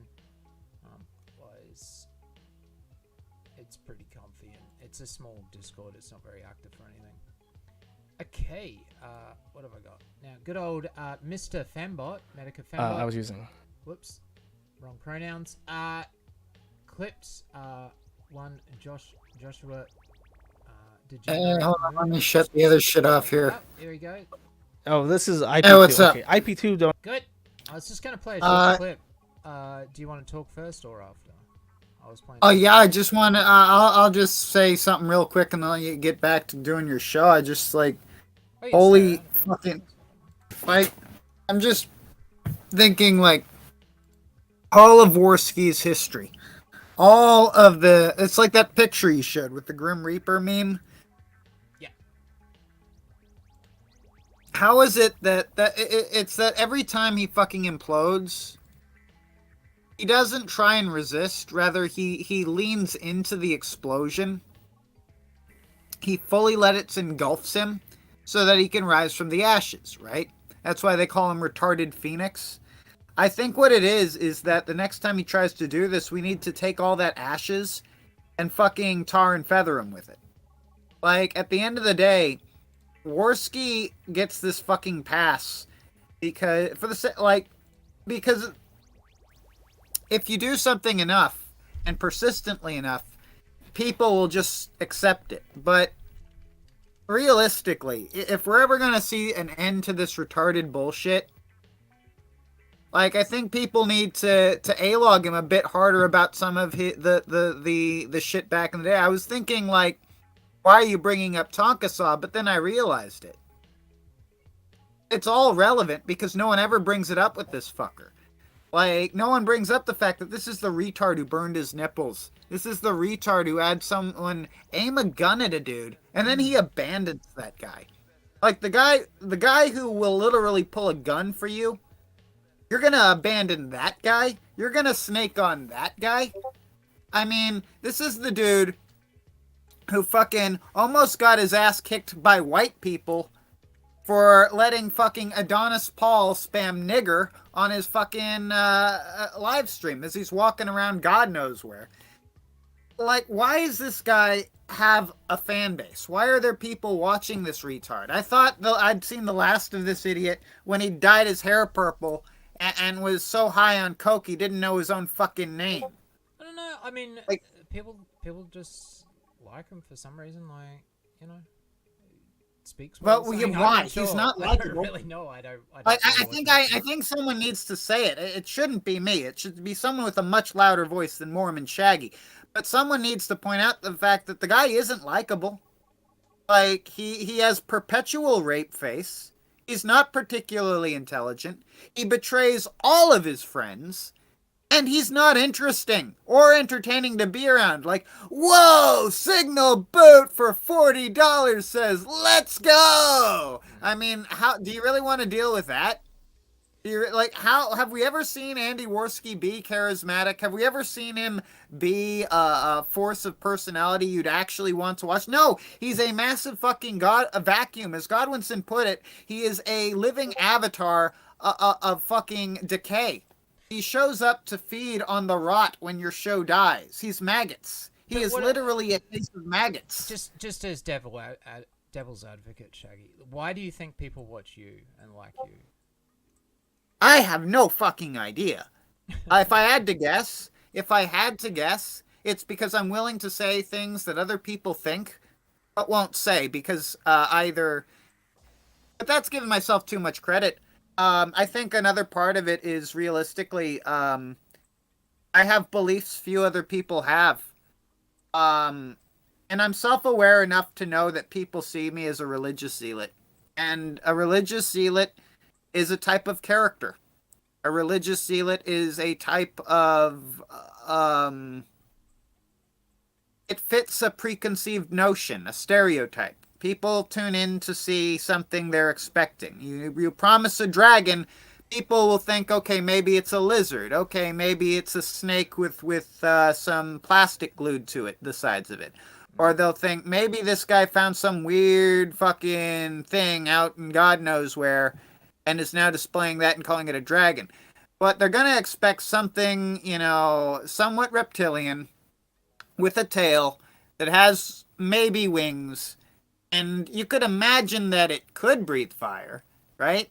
It's pretty comfy, and it's a small Discord. It's not very active or anything. Okay, what have I got now? Good old Mr. Fembot, Medica Fembot. I was using. Whoops, wrong pronouns. Clips. One Joshua. Hold on, let me shut the other shit off here. Oh, here we go. Oh, this is IP2. Hey, what's up? Okay, IP2 don't... Good. I was just going to play a short clip. Do you want to talk first or after? I was playing. Oh, yeah, I just want to... I'll just say something real quick and then you get back to doing your show. I just, like... holy fucking... Like, I'm just thinking, like... all of Warski's history. all of the, it's like that picture you showed with the Grim Reaper meme. Yeah. How is it that it's that every time he fucking implodes, he doesn't try and resist, rather he leans into the explosion. He fully let it engulfs him so that he can rise from the ashes, right? That's why they call him Retarded Phoenix. I think what it is that the next time he tries to do this, we need to take all that ashes and fucking tar and feather him with it. Like, at the end of the day, Warski gets this fucking pass because, because if you do something enough and persistently enough, people will just accept it. But realistically, if we're ever going to see an end to this retarded bullshit, like, I think people need to A-log him a bit harder about some of the shit back in the day. I was thinking, like, why are you bringing up Tonka Saw? But then I realized it. It's all relevant because no one ever brings it up with this fucker. Like, no one brings up the fact that this is the retard who burned his nipples. This is the retard who had someone aim a gun at a dude, and then he abandons that guy. Like, the guy who will literally pull a gun for you, you're gonna abandon that guy? You're gonna snake on that guy? I mean, this is the dude who fucking almost got his ass kicked by white people for letting fucking Adonis Paul spam nigger on his fucking live stream as he's walking around God knows where. Like, why does this guy have a fan base? Why are there people watching this retard? I thought I'd seen the last of this idiot when he dyed his hair purple and was so high on coke he didn't know his own fucking name. I don't know. I mean, like, people just like him for some reason. Like, you know, speaks well. But why? He's not likable. I don't really know. I think someone needs to say it. It shouldn't be me. It should be someone with a much louder voice than Mormon Shaggy. But someone needs to point out the fact that the guy isn't likable. Like, he has perpetual rape face. He's not particularly intelligent. He betrays all of his friends. And he's not interesting or entertaining to be around. Like, whoa, Signal Boot for $40 says, let's go. I mean, how do you really want to deal with that? How have we ever seen Andy Warski be charismatic? Have we ever seen him be a force of personality you'd actually want to watch? No, he's a massive fucking a vacuum. As Godwinson put it, he is a living avatar of fucking decay. He shows up to feed on the rot when your show dies. He's maggots. He is literally a case of maggots. Just as devil's advocate, Shaggy, why do you think people watch you and like you? I have no fucking idea. If I had to guess, it's because I'm willing to say things that other people think, but won't say because either. But that's giving myself too much credit. I think another part of it is realistically, I have beliefs few other people have. And I'm self-aware enough to know that people see me as a religious zealot. And a religious zealot is a type of character. A religious zealot is a type of, it fits a preconceived notion, a stereotype. People tune in to see something they're expecting. You promise a dragon, people will think, okay, maybe it's a lizard. Okay, maybe it's a snake with some plastic glued to it, the sides of it. Or they'll think, maybe this guy found some weird fucking thing out in God knows where and is now displaying that and calling it a dragon. But they're going to expect something, somewhat reptilian with a tail that has maybe wings. And you could imagine that it could breathe fire, right?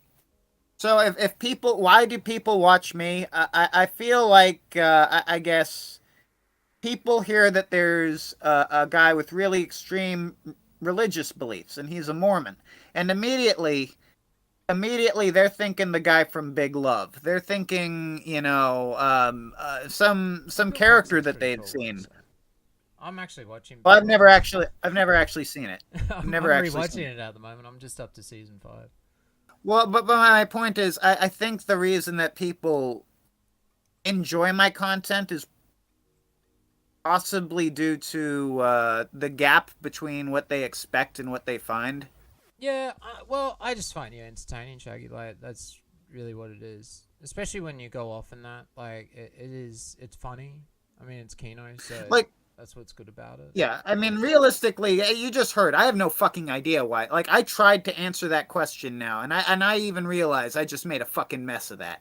So if people, why do people watch me? I feel like, I guess, people hear that there's a guy with really extreme religious beliefs, and he's a Mormon. And immediately they're thinking the guy from Big Love. They're thinking, some character that they'd seen. I'm actually watching. Well, I've never actually seen it. I'm rewatching it at the moment. I'm just up to season 5. Well, but my point is, I think the reason that people enjoy my content is possibly due to the gap between what they expect and what they find. Yeah, well, I just find you entertaining, Shaggy. Like, that's really what it is. Especially when you go off in that. Like, it's funny. I mean, it's Kino, so Like, that's what's good about it. yeah, I mean, realistically, you just heard. I have no fucking idea why. Like, I tried to answer that question now, and I even realized I just made a fucking mess of that.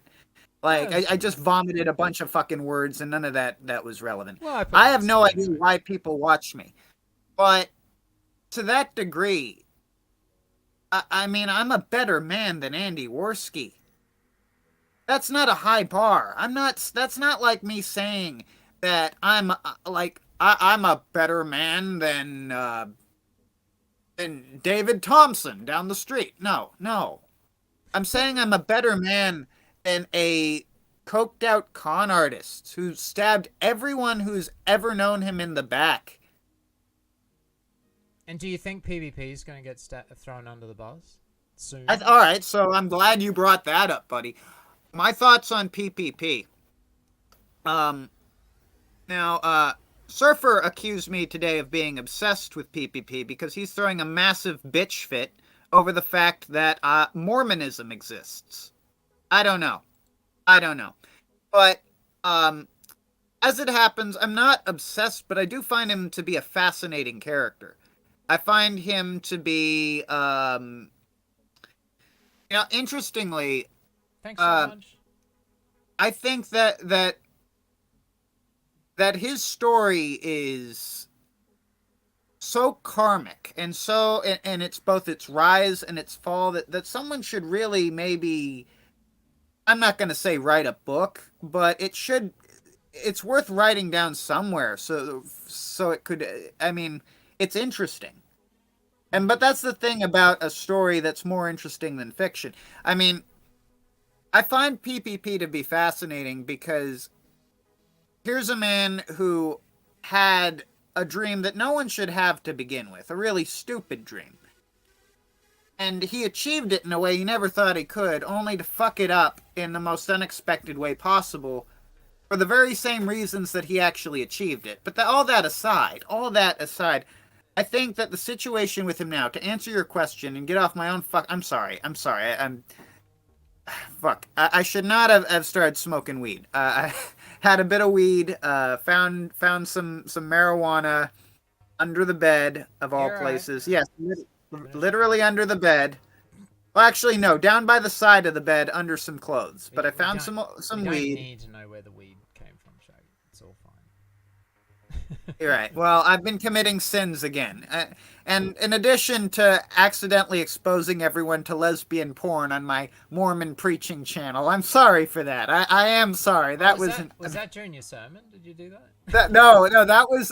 Like, I just vomited a bunch of fucking words, and none of that was relevant. Well, I have no idea why people watch me. But to that degree, I mean, I'm a better man than Andy Warski. That's not a high bar. That's not like me saying that I'm I'm a better man than David Thompson down the street. No. I'm saying I'm a better man than a coked out con artist who stabbed everyone who's ever known him in the back. And do you think PvP is going to get thrown under the bus soon? All right, so I'm glad you brought that up, buddy. My thoughts on PPP. Now, Surfer accused me today of being obsessed with PPP because he's throwing a massive bitch fit over the fact that Mormonism exists. I don't know. But, as it happens, I'm not obsessed, but I do find him to be a fascinating character. I find him to be, interestingly, thanks so much. I think that his story is so karmic and and it's both its rise and its fall that someone should really maybe, I'm not going to say write a book, but it's worth writing down somewhere so it could, I mean, it's interesting. But that's the thing about a story that's more interesting than fiction. I mean, I find PPP to be fascinating because here's a man who had a dream that no one should have to begin with, a really stupid dream. And he achieved it in a way he never thought he could, only to fuck it up in the most unexpected way possible for the very same reasons that he actually achieved it. But all that aside, I think that the situation with him now, to answer your question and get off my own I'm sorry. I should not have started smoking weed. I had a bit of weed, found some marijuana under the bed, of all places. Right. Yes, literally under the bed. Well, actually, no, down by the side of the bed under some clothes. But I found some weed. We don't need to know where the weed came from, Shaggy. It's all fine. You're right. Well, I've been committing sins again. And in addition to accidentally exposing everyone to lesbian porn on my Mormon preaching channel, I'm sorry for that. I am sorry. Was that during your sermon? Did you do that? No, that was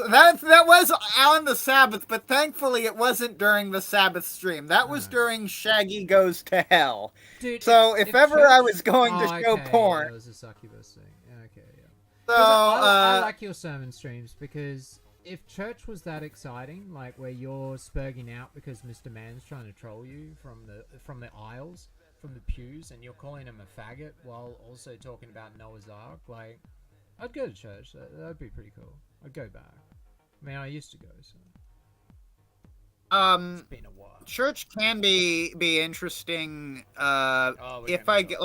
on the Sabbath, but thankfully it wasn't during the Sabbath stream. That was during Shaggy Goes to Hell. Dude, so if ever I was going to show porn, it was a succubus thing. Okay, yeah. So I like your sermon streams because if church was that exciting, like where you're spurging out because Mr. Man's trying to troll you from the aisles, from the pews, and you're calling him a faggot while also talking about Noah's Ark, like, I'd go to church. That'd be pretty cool. I'd go back. I mean, I used to go. So. It's been a while. Church can be interesting. If I get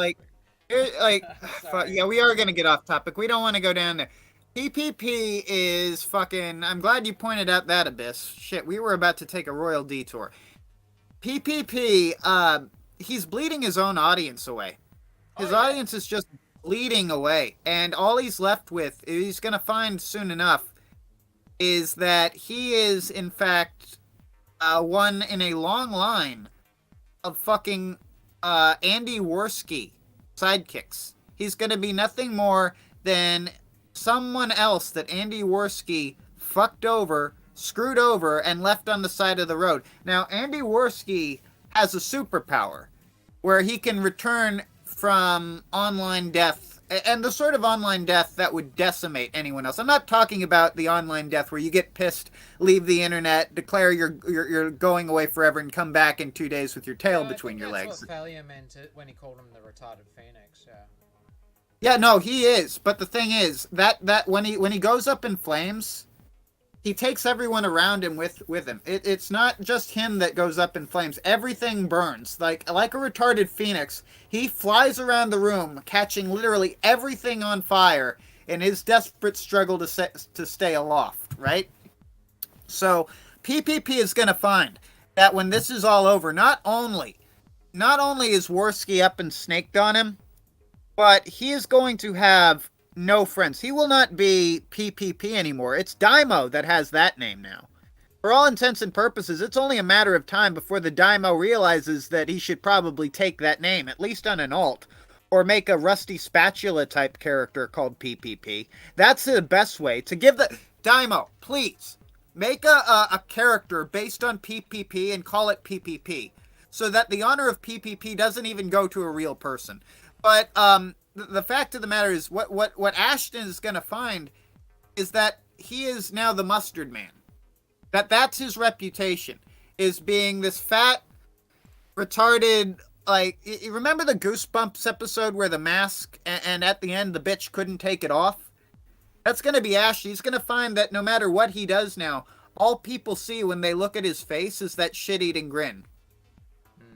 yeah, we are gonna get off topic. We don't want to go down there. PPP is fucking. I'm glad you pointed out that abyss. Shit, we were about to take a royal detour. PPP, he's bleeding his own audience away. His audience is just bleeding away, and all he's left with, he's gonna find soon enough, is that he is in fact one in a long line of fucking Andy Warski sidekicks. He's gonna be nothing more than someone else that Andy Warski fucked over, screwed over, and left on the side of the road. Now, Andy Warski has a superpower where he can return from online death, and the sort of online death that would decimate anyone else. I'm not talking about the online death where you get pissed, leave the internet, declare you're going away forever, and come back in 2 days with your tail between your legs. That's what Failure meant when he called him the retarded phoenix. Yeah. Yeah, no, he is. But the thing is that when he goes up in flames, he takes everyone around him with him. It's not just him that goes up in flames. Everything burns. Like a retarded phoenix, he flies around the room, catching literally everything on fire in his desperate struggle to stay aloft, right? So PPP is going to find that when this is all over, not only is Warski up and snaked on him, but he is going to have no friends. He will not be PPP anymore. It's Dymo that has that name now. For all intents and purposes, it's only a matter of time before the Dymo realizes that he should probably take that name, at least on an alt, or make a Rusty Spatula type character called PPP. That's the best way to give the... Dymo, please, make a character based on PPP and call it PPP, so that the honor of PPP doesn't even go to a real person. But, the fact of the matter is, what Ashton is going to find is that he is now the mustard man. That's his reputation, is being this fat, retarded, like, you remember the Goosebumps episode where the mask, and at the end the bitch couldn't take it off? That's going to be Ashton. He's going to find that no matter what he does now, all people see when they look at his face is that shit-eating grin.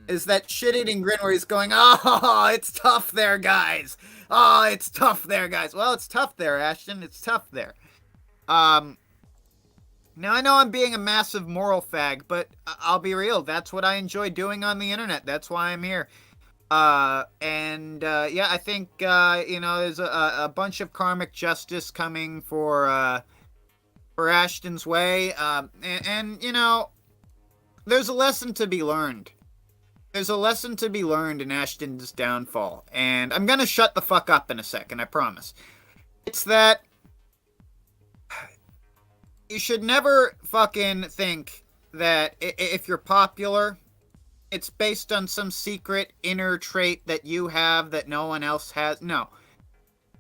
Is that shit-eating grin where he's going, oh, it's tough there, guys. Oh, it's tough there, guys. Well, it's tough there, Ashton. It's tough there. Now, I know I'm being a massive moral fag, but I'll be real. That's what I enjoy doing on the internet. That's why I'm here. Yeah, I think, there's a bunch of karmic justice coming for Ashton's way. And, there's a lesson to be learned. There's a lesson to be learned in Ashton's downfall, and I'm gonna shut the fuck up in a second, I promise. It's that you should never fucking think that if you're popular, it's based on some secret inner trait that you have that no one else has. No.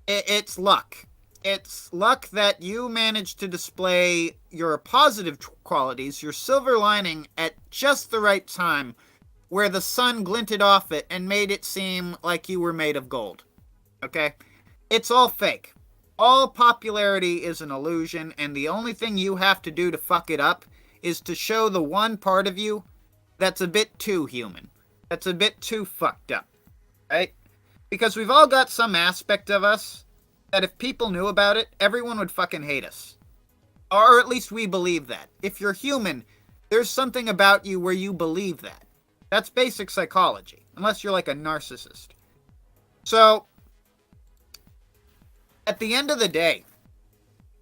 It's luck. It's luck that you managed to display your positive qualities, your silver lining, at just the right time, where the sun glinted off it and made it seem like you were made of gold. Okay? It's all fake. All popularity is an illusion, and the only thing you have to do to fuck it up is to show the one part of you that's a bit too human. That's a bit too fucked up. Right? Because we've all got some aspect of us that if people knew about it, everyone would fucking hate us. Or at least we believe that. If you're human, there's something about you where you believe that. That's basic psychology, unless you're like a narcissist. So, at the end of the day,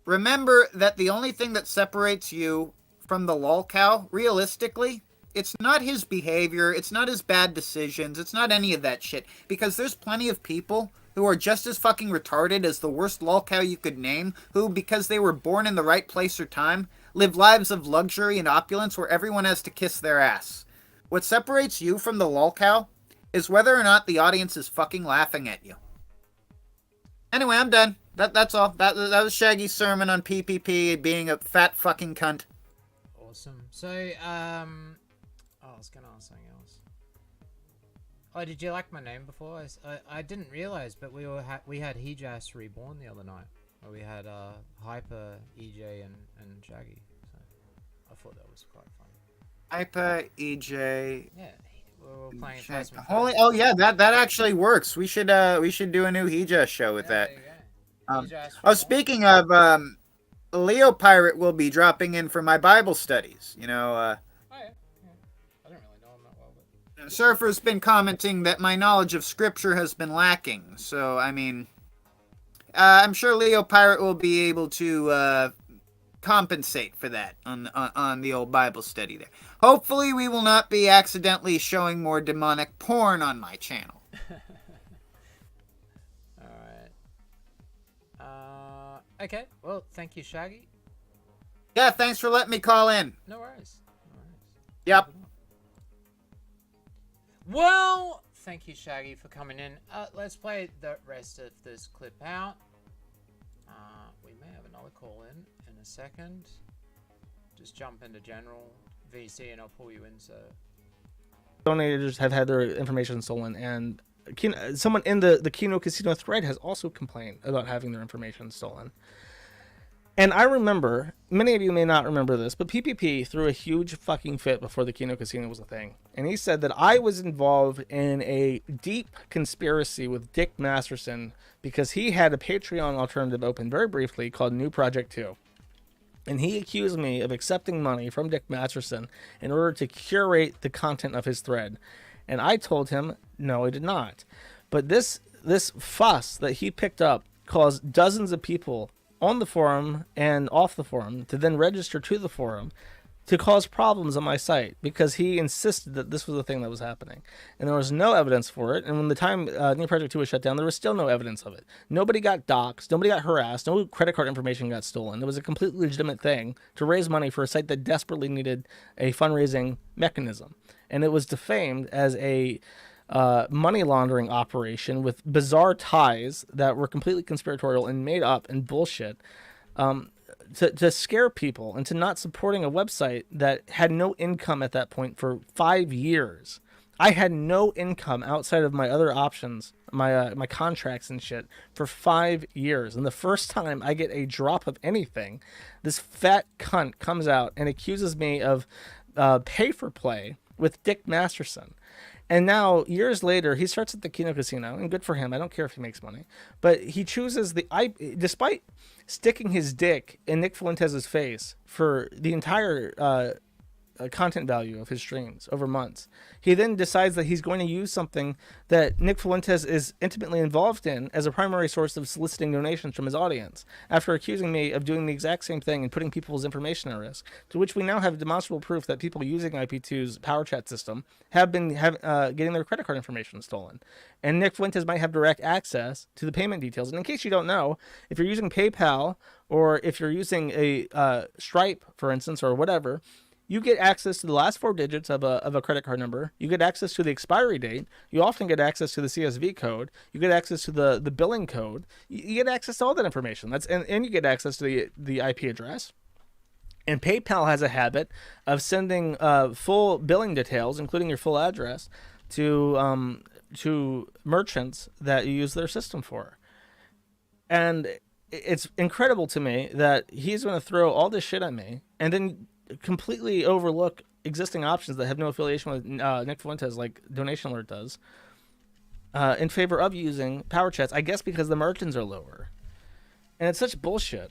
remember that the only thing that separates you from the lolcow, realistically, it's not his behavior, it's not his bad decisions, it's not any of that shit. Because there's plenty of people who are just as fucking retarded as the worst lolcow you could name, who, because they were born in the right place or time, live lives of luxury and opulence where everyone has to kiss their ass. What separates you from the lolcow is whether or not the audience is fucking laughing at you. Anyway, I'm done. That's all. That was Shaggy's sermon on PPP being a fat fucking cunt. Awesome. So, I was gonna ask something else. Oh, did you like my name before? I didn't realize, but we had EarJuice Reborn the other night. Where we had Hyper, EJ, and Shaggy. So I thought that was quite fun. Hyper, EJ. Yeah, we were playing Plasma. Holy, oh yeah, that actually works. We should do a new EJ show with that. Speaking of, Leo Pirate will be dropping in for my Bible studies. I don't really know him that well, but Surfer's been commenting that my knowledge of scripture has been lacking. So I mean, I'm sure Leo Pirate will be able to compensate for that on the old Bible study there. Hopefully we will not be accidentally showing more demonic porn on my channel. Alright. Okay, well, thank you, Shaggy. Yeah, thanks for letting me call in. No worries. Yep. Well, thank you, Shaggy, for coming in. Let's play the rest of this clip out. We may have another call in a second. Just jump into general VC and I'll pull you in. So donators have had their information stolen, and someone in the Kino Casino thread has also complained about having their information stolen. And I remember, many of you may not remember this, but PPP threw a huge fucking fit before the Kino Casino was a thing. And he said that I was involved in a deep conspiracy with Dick Masterson because he had a Patreon alternative open very briefly called New Project 2. And he accused me of accepting money from Dick Masterson in order to curate the content of his thread. And I told him, no, I did not. But this fuss that he picked up caused dozens of people on the forum and off the forum to then register to the forum to cause problems on my site because he insisted that this was the thing that was happening. And there was no evidence for it. And when the time New Project 2 was shut down, there was still no evidence of it. Nobody got doxxed. Nobody got harassed. No credit card information got stolen. It was a completely legitimate thing to raise money for a site that desperately needed a fundraising mechanism. And it was defamed as a money laundering operation with bizarre ties that were completely conspiratorial and made up and bullshit to scare people into not supporting a website that had no income at that point for 5 years. I had no income outside of my other options, my contracts and shit for 5 years. And the first time I get a drop of anything, this fat cunt comes out and accuses me of pay for play with Dick Masterson. And now, years later, he starts at the Kino Casino, and good for him. I don't care if he makes money. But he chooses despite sticking his dick in Nick Fuentes' face for the entire content value of his streams over months, he then decides that he's going to use something that Nick Fuentes is intimately involved in as a primary source of soliciting donations from his audience, after accusing me of doing the exact same thing and putting people's information at risk, to which we now have demonstrable proof that people using IP2's power chat system have been getting their credit card information stolen. And Nick Fuentes might have direct access to the payment details. And in case you don't know, if you're using PayPal or if you're using a Stripe, for instance, or whatever, you get access to the last 4 digits of a credit card number. You get access to the expiry date. You often get access to the CSV code. You get access to the billing code. You get access to all that information. And you get access to the IP address. And PayPal has a habit of sending full billing details, including your full address, to merchants that you use their system for. And it's incredible to me that he's going to throw all this shit at me and then completely overlook existing options that have no affiliation with Nick Fuentes, like Donation Alert does, in favor of using power chats, I guess because the margins are lower. And it's such bullshit.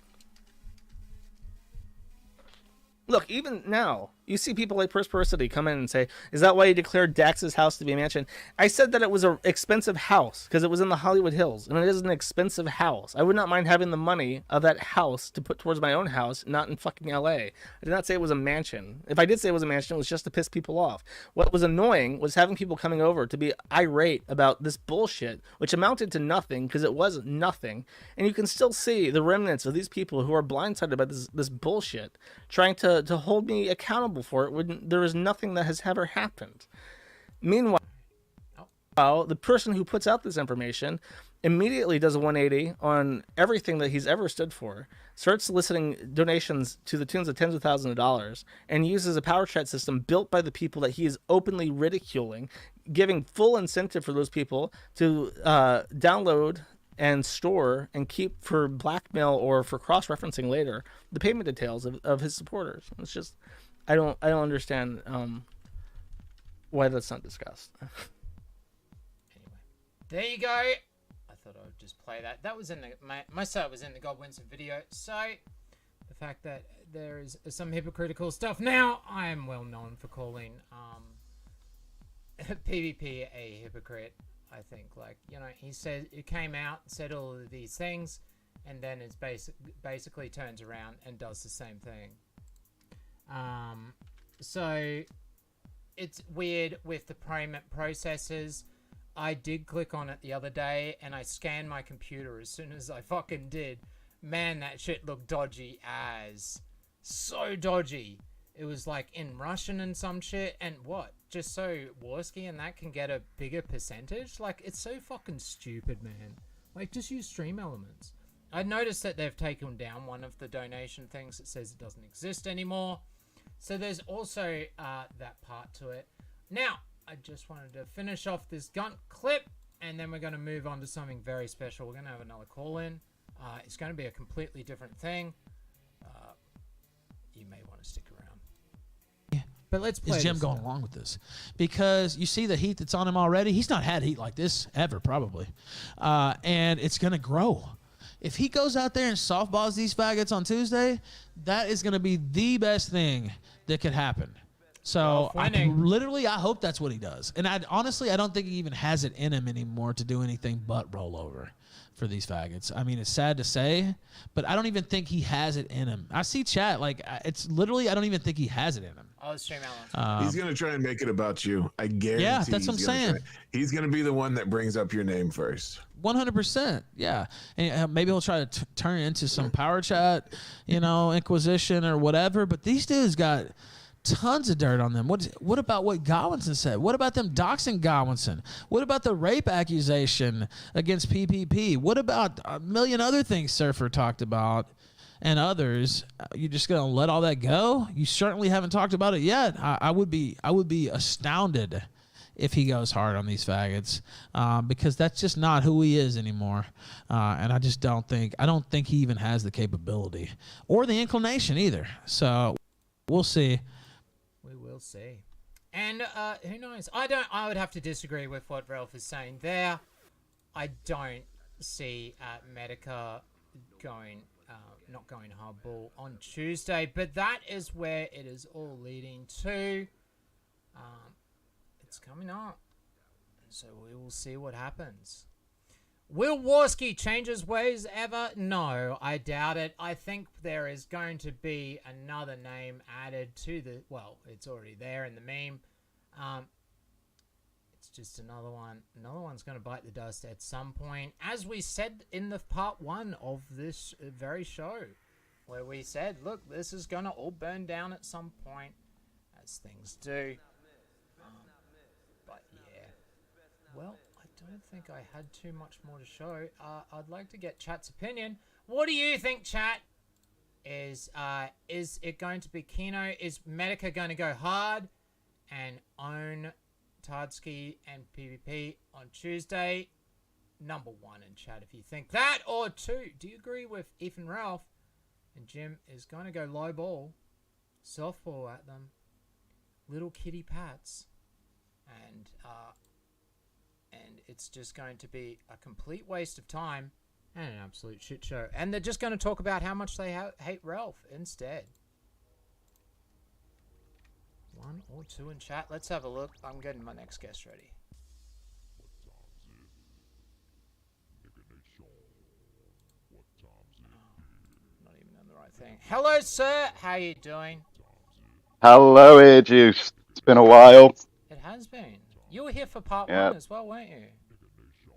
Look, even now, you see people like Prosperity come in and say, is that why you declared Dax's house to be a mansion? I said that it was an expensive house because it was in the Hollywood Hills, and it is an expensive house. I would not mind having the money of that house to put towards my own house, not in fucking LA. I did not say it was a mansion. If I did say it was a mansion, it was just to piss people off. What was annoying was having people coming over to be irate about this bullshit, which amounted to nothing because it was nothing. And you can still see the remnants of these people who are blindsided by this bullshit, trying to hold me accountable for it when there is nothing that has ever happened. Meanwhile, the person who puts out this information immediately does a 180 on everything that he's ever stood for, starts soliciting donations to the tunes of tens of thousands of dollars, and uses a power chat system built by the people that he is openly ridiculing, giving full incentive for those people to download and store and keep for blackmail or for cross-referencing later the payment details of his supporters. It's just, I don't understand why that's not discussed. Anyway, there you go. I thought I would just play that. That was in my site was in the God Winston video. So the fact that there is some hypocritical stuff now, I am well known for calling PvP a hypocrite. I think, like, you know, he said it came out, said all of these things, and then it's basically turns around and does the same thing. So it's weird with the payment processes. I did click on it the other day, and I scanned my computer as soon as I fucking did. Man, that shit looked dodgy as. So dodgy. It was like in Russian and some shit, and what? Just so Warski and that can get a bigger percentage? Like, it's so fucking stupid, man. Like, just use stream elements. I noticed that they've taken down one of the donation things that says it doesn't exist anymore. So there's also that part to it. Now, I just wanted to finish off this gun clip, and then we're going to move on to something very special. We're going to have another call-in. It's going to be a completely different thing. you may want to stick around. But let's play Is Jim this going along with this? Because you see the heat that's on him already. He's not had heat like this ever, probably. And it's going to grow. If he goes out there and softballs these faggots on Tuesday, that is going to be the best thing that could happen. So I hope that's what he does. And honestly, I don't think he even has it in him anymore to do anything but roll over for these faggots. I mean, it's sad to say, but I don't even think he has it in him. I see chat, like, it's literally, I don't even think he has it in him. Oh, stream out. He's going to try and make it about you. I guarantee. Yeah, that's what I'm saying. He's going to be the one that brings up your name first. 100%. Yeah. And maybe he'll try to turn it into some power chat, Inquisition or whatever. But these dudes got tons of dirt on them. What about what Godwinson said? What about them doxing Godwinson? What about the rape accusation against PPP? What about a million other things Surfer talked about and others? You just gonna let all that go? You certainly haven't talked about it yet. I would be astounded if he goes hard on these faggots, because that's just not who he is anymore. And I just don't think he even has the capability or the inclination either. So we'll see. We will see. And who knows? I would have to disagree with what Ralph is saying there. I don't see Medica not going hardball on Tuesday, but that is where it is all leading to. It's coming up, so we will see what happens. Will Warski change his ways ever? No, I doubt it. I think there is going to be another name added to the... Well, it's already there in the meme. It's just another one. Another one's going to bite the dust at some point. As we said in the part 1 of this very show, where we said, look, this is going to all burn down at some point, as things do. But yeah, well... I don't think I had too much more to show. I'd like to get chat's opinion. What do you think, chat? Is it going to be Kino? Is Medica going to go hard and own Tardsky and PvP on Tuesday? Number 1 in chat if you think that. Or 2, do you agree with Ethan Ralph and Jim is going to go low ball, softball at them, little kitty pats, and it's just going to be a complete waste of time and an absolute shit show. And they're just going to talk about how much they hate Ralph instead. 1 or 2 in chat. Let's have a look. I'm getting my next guest ready. Not even on the right thing. Hello, sir. How you doing? Hello, EarJuice. It's been a while. It has been. You were here for part 1 as well, weren't you?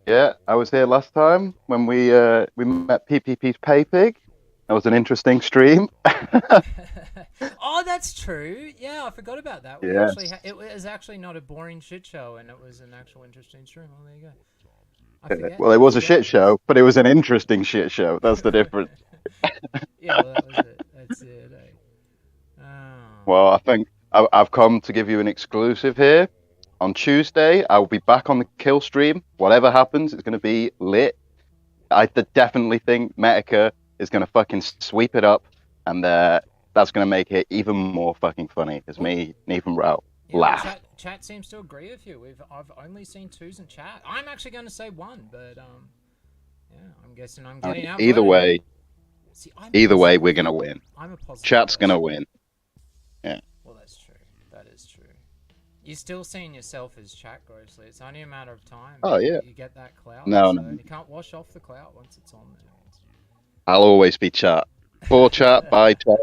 Yeah, I was here last time when we met PPP's Pay Pig. That was an interesting stream. Oh, that's true. Yeah, I forgot about that. Yeah. It was actually not a boring shit show, and it was an actual interesting stream. Oh, there you go. Well, it was a shit show, but it was an interesting shit show. That's the difference. Yeah, well, that was it. That's it. Eh? Oh. Well, I think I've come to give you an exclusive here. On Tuesday, I will be back on the kill stream. Whatever happens, it's going to be lit. I definitely think Medica is going to fucking sweep it up, and that's going to make it even more fucking funny, because me and Ethan Rao laugh. Chat seems to agree with you. I've only seen 2s in chat. I'm actually going to say 1, but yeah, I'm guessing I'm getting out. Either way, we're going to win. I'm a positive. Chat's going to win. Yeah. Well, that's true. That is true. You're still seeing yourself as chat, grossly. It's only a matter of time. Oh, yeah. You get that clout. No. You can't wash off the clout once it's on there. I'll always be chat. For chat, by chat.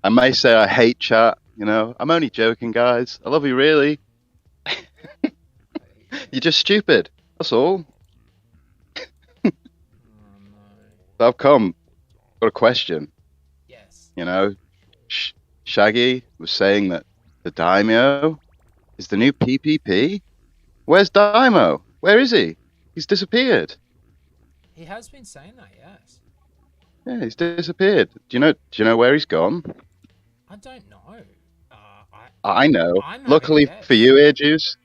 I may say I hate chat. I'm only joking, guys. I love you, really. You're just stupid. That's all. I've come. Got a question. Yes. Shaggy was saying that the Dymo is the new PPP. Where's Dymo? Where is he? He's disappeared. He has been saying that, yes. Yeah, he's disappeared. Do you know where he's gone? I don't know. I know. Luckily for you, EarJuice,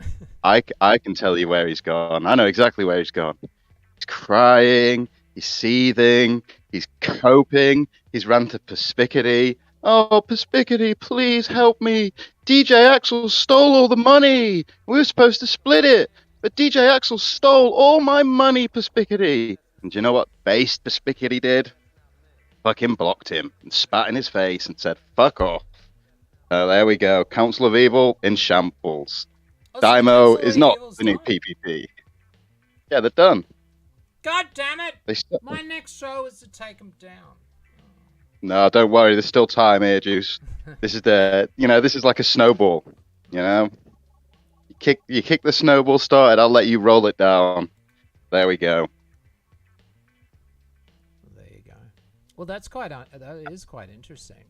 I can tell you where he's gone. I know exactly where he's gone. He's crying. He's seething. He's coping. He's ran to Perspicity. Oh, Perspicity, please help me. DJ Axel stole all the money. We were supposed to split it, but DJ Axel stole all my money, Perspicity. And do you know what base Perspicity did? Fucking blocked him and spat in his face and said, fuck off. There we go. Council of Evil in shambles. Dymo is not the new PPP. Yeah, they're done. God damn it! They My next show is to take them down. No, don't worry. There's still time, EarJuice. This is this is like a snowball. You know, you kick the snowball started. I'll let you roll it down. There we go. There you go. Well, that is quite interesting.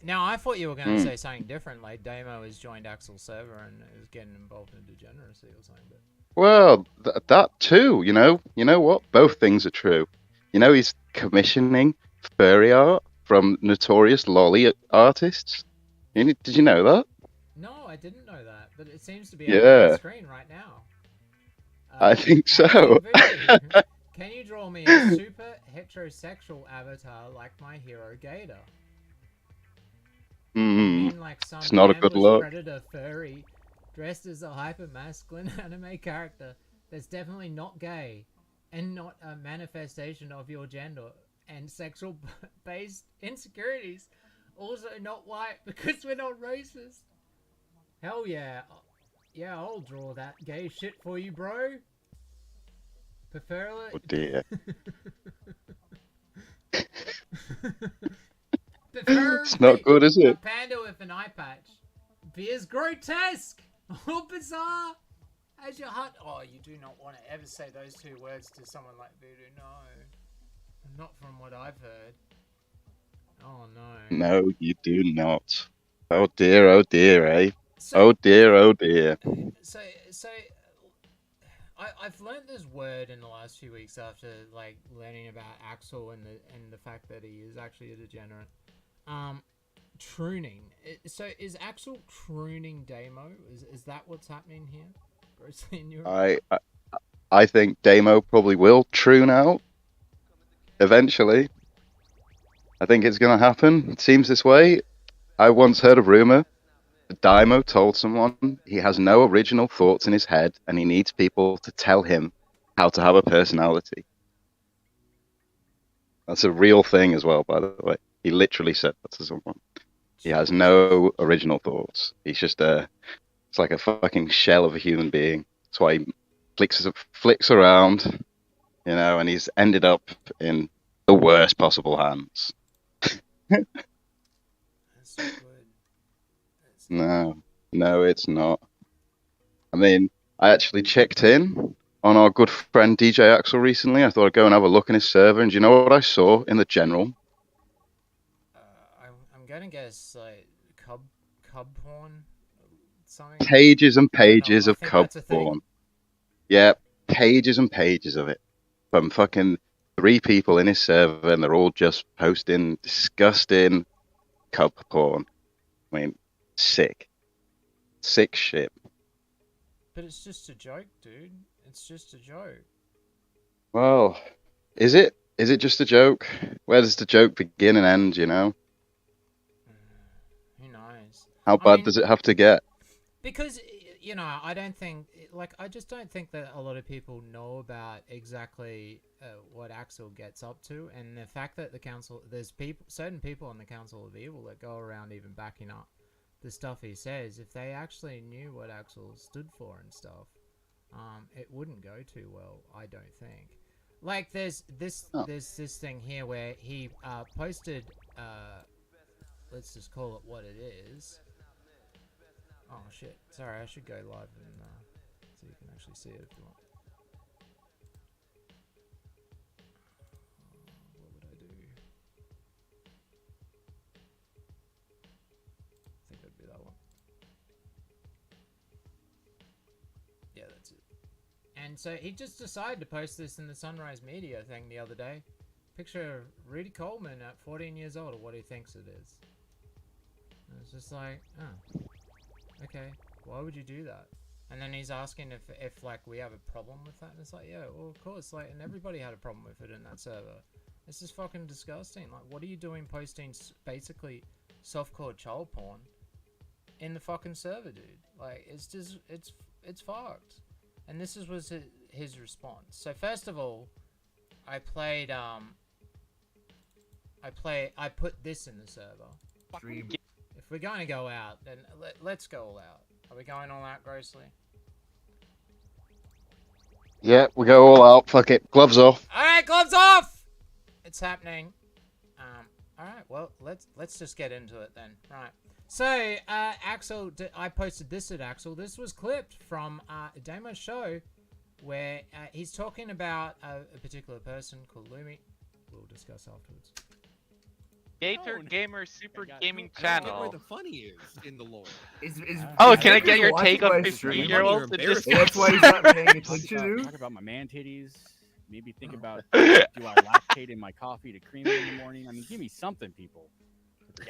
Now, I thought you were going to say something different, like Dymo has joined Axel's server and is getting involved in degeneracy or something. But... Well, that too. You know what? Both things are true. You know, he's commissioning furry art from notorious lolly artists. Did you know that? No, I didn't know that, but it seems to be on the screen right now. I think so. Can you draw me a super heterosexual avatar like my hero Gator? Like some it's not a good look. Predator furry dressed as a hyper-masculine anime character that's definitely not gay and not a manifestation of your gender and sexual-based insecurities. Also not white because we're not racist. Hell yeah. Yeah, I'll draw that gay shit for you, bro. Preferably... Oh dear. It's not good, is it? A panda with an eye patch. Be as grotesque or bizarre as your heart. Oh, you do not want to ever say those two words to someone like Voodoo. No. Not from what I've heard. Oh, no. No, you do not. Oh dear, eh? Oh dear. So I've learned this word in the last few weeks after like learning about Axel and the fact that he is actually a degenerate. Trooning. So is Axel trooning Dymo? Is that what's happening here? Grossly in your I think Dymo probably will troon out eventually. I think it's going to happen. It seems this way. I once heard a rumor that Dymo told someone he has no original thoughts in his head and he needs people to tell him how to have a personality. That's a real thing as well, by the way. He literally said that to someone. He has no original thoughts. He's just it's like a fucking shell of a human being. That's why he flicks around, and he's ended up in the worst possible hands. That's so good. No, it's not. I mean, I actually checked in on our good friend DJ Axel recently. I thought I'd go and have a look in his server, and do you know what I saw in the general? I'm gonna guess like cub porn, something. Pages and pages of cub porn. Yeah, pages and pages of it from fucking 3 people in his server, and they're all just posting disgusting cub porn. I mean, sick shit. But it's just a joke, dude. It's just a joke. Well, is it? Is it just a joke? Where does the joke begin and end, Who knows? How bad does it have to get? Because, I don't think, I just don't think that a lot of people know about exactly what Axel gets up to, and the fact that there's certain people on the Council of Evil that go around even backing up the stuff he says. If they actually knew what Axel stood for and stuff, it wouldn't go too well, I don't think. Like, there's this thing here where he posted, let's just call it what it is. Oh shit! Sorry, I should go live and so you can actually see it if you want. What would I do? I think that'd be that one. Yeah, that's it. And so he just decided to post this in the Sunrise Media thing the other day. Picture of Rudy Coleman at 14 years old, or what he thinks it is. And it's just like, oh. Okay, why would you do that? And then he's asking if like we have a problem with that, and it's like, yeah, well of course, like, and everybody had a problem with it in that server. This is fucking disgusting. Like, what are you doing posting basically softcore child porn in the fucking server, dude? Like, it's just, it's fucked. And this was his response. So first of all, I put this in the server. If we're going to go out, then let's go all out. Are we going all out, Grossly? Yeah, we go all out. Fuck it. Gloves off. All right, gloves off. It's happening. All right. Well, let's just get into it then. Right. So, Axel, I posted this at Axel. This was clipped from a demo show where he's talking about a particular person called Lumi. We'll discuss afterwards. Gamer Super Gaming Channel. Where the funny is in the lore. Can I get your take on 15-year-olds? That's why he's not paying attention. Talk about my man titties. Maybe think about do I lactate in my coffee to cream it in the morning? I mean, give me something, people.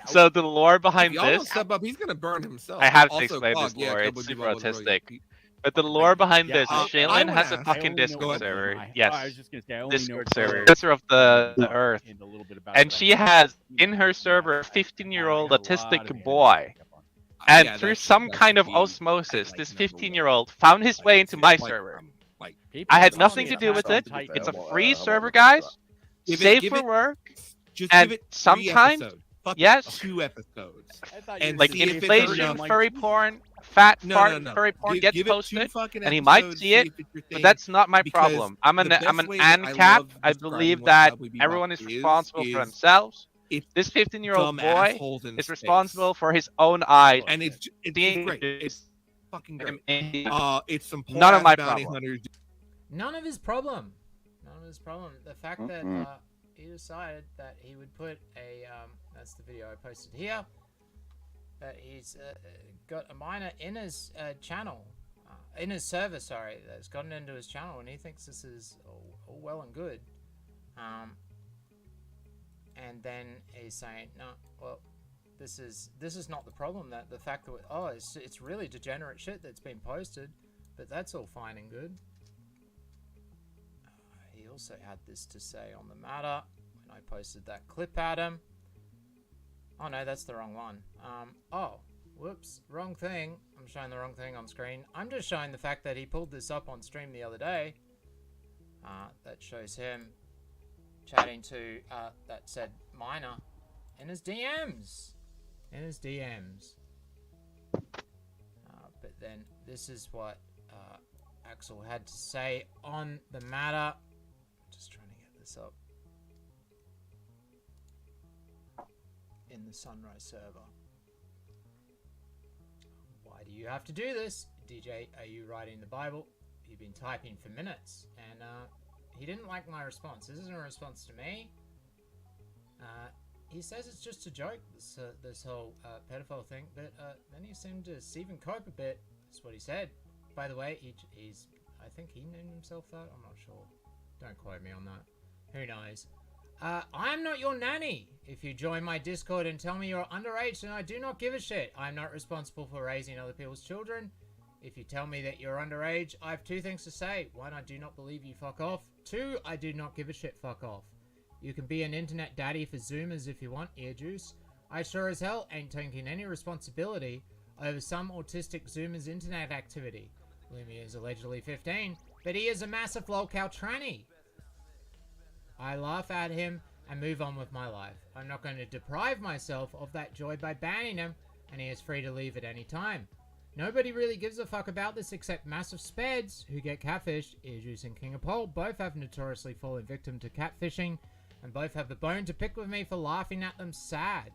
So the lore behind if y'all this. Step up, he's gonna burn himself. I have to Also, explain this Clog, lore. yeah, It's super double autistic. But the lore behind this, I Shaylin has a wanna fucking ask- Discord server. I Yes. was just gonna say, I only know Discord Clog server. Sister of the Earth. and a little bit about And it. she has in her server a 15-year-old autistic boy. And Yeah, through that's- some that's kind of the, osmosis, this 15-year-old found his way into my server. I had nothing to do with it. It's a free server, guys. Safe for work. Just And give it 3 sometimes, episodes. Fuck it, yes, 2 episodes. And like see if it's inflation, enough. furry porn, fat No, fart, no, no. furry porn Give- gets give it 2 posted, fucking and he might episodes, see it, see if it's your but thing, that's not my because problem. I'm an the best way that I ANCAP. love I describing believe what that Cowboy Bebop everyone is responsible for themselves. This 15-year-old dumb boy assholes in is responsible for his own eyes. And it's great. It's fucking great. It's some poor none of my bounty problem. hunters. None of his problem. None of his problem. The fact that Mm-mm. he decided that he would put a that's the video I posted here. That he's got a minor in his channel, in his server. Sorry, that's gotten into his channel, and he thinks this is all well and good. And then he's saying, no, well, this is not the problem. That the fact that it's really degenerate shit that's been posted, but that's all fine and good. He also had this to say on the matter when I posted that clip at him. Oh no, that's the wrong one. Oh, whoops, wrong thing. I'm showing the wrong thing on screen. I'm just showing the fact that he pulled this up on stream the other day. That shows him chatting to that said minor in his DMs. In his DMs. But then this is what Axel had to say on the matter. Just trying to get this up. In the Sunrise server. Why do you have to do this? DJ, are you writing the Bible? You've been typing for minutes. And he didn't like my response. This isn't a response to me. He says it's just a joke, this whole pedophile thing. But then he seemed to even cope a bit. That's what he said. By the way, he's I think he named himself that. I'm not sure. Don't quote me on that. Who knows? I'm not your nanny. If you join my Discord and tell me you're underage, then I do not give a shit. I'm not responsible for raising other people's children. If you tell me that you're underage, I have 2 things to say. 1, I do not believe you, fuck off. 2, I do not give a shit, fuck off. You can be an internet daddy for Zoomers if you want, EarJuice. I sure as hell ain't taking any responsibility over some autistic Zoomer's internet activity. Lumi is allegedly 15, but he is a massive lolcow tranny. I laugh at him and move on with my life. I'm not going to deprive myself of that joy by banning him, and he is free to leave at any time. Nobody really gives a fuck about this except massive speds who get catfished. EarJuice and King of Pole both have notoriously fallen victim to catfishing, and both have the bone to pick with me for laughing at them sad.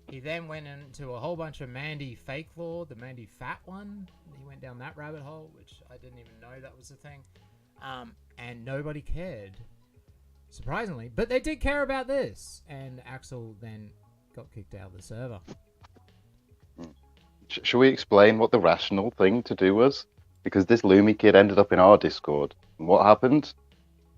He then went into a whole bunch of Mandy fake lore, the Mandy fat one. He went down that rabbit hole, which I didn't even know that was a thing. And nobody cared. Surprisingly. But they did care about this. And Axel then got kicked out of the server. Should we explain what the rational thing to do was? Because this Lumi kid ended up in our Discord. And what happened?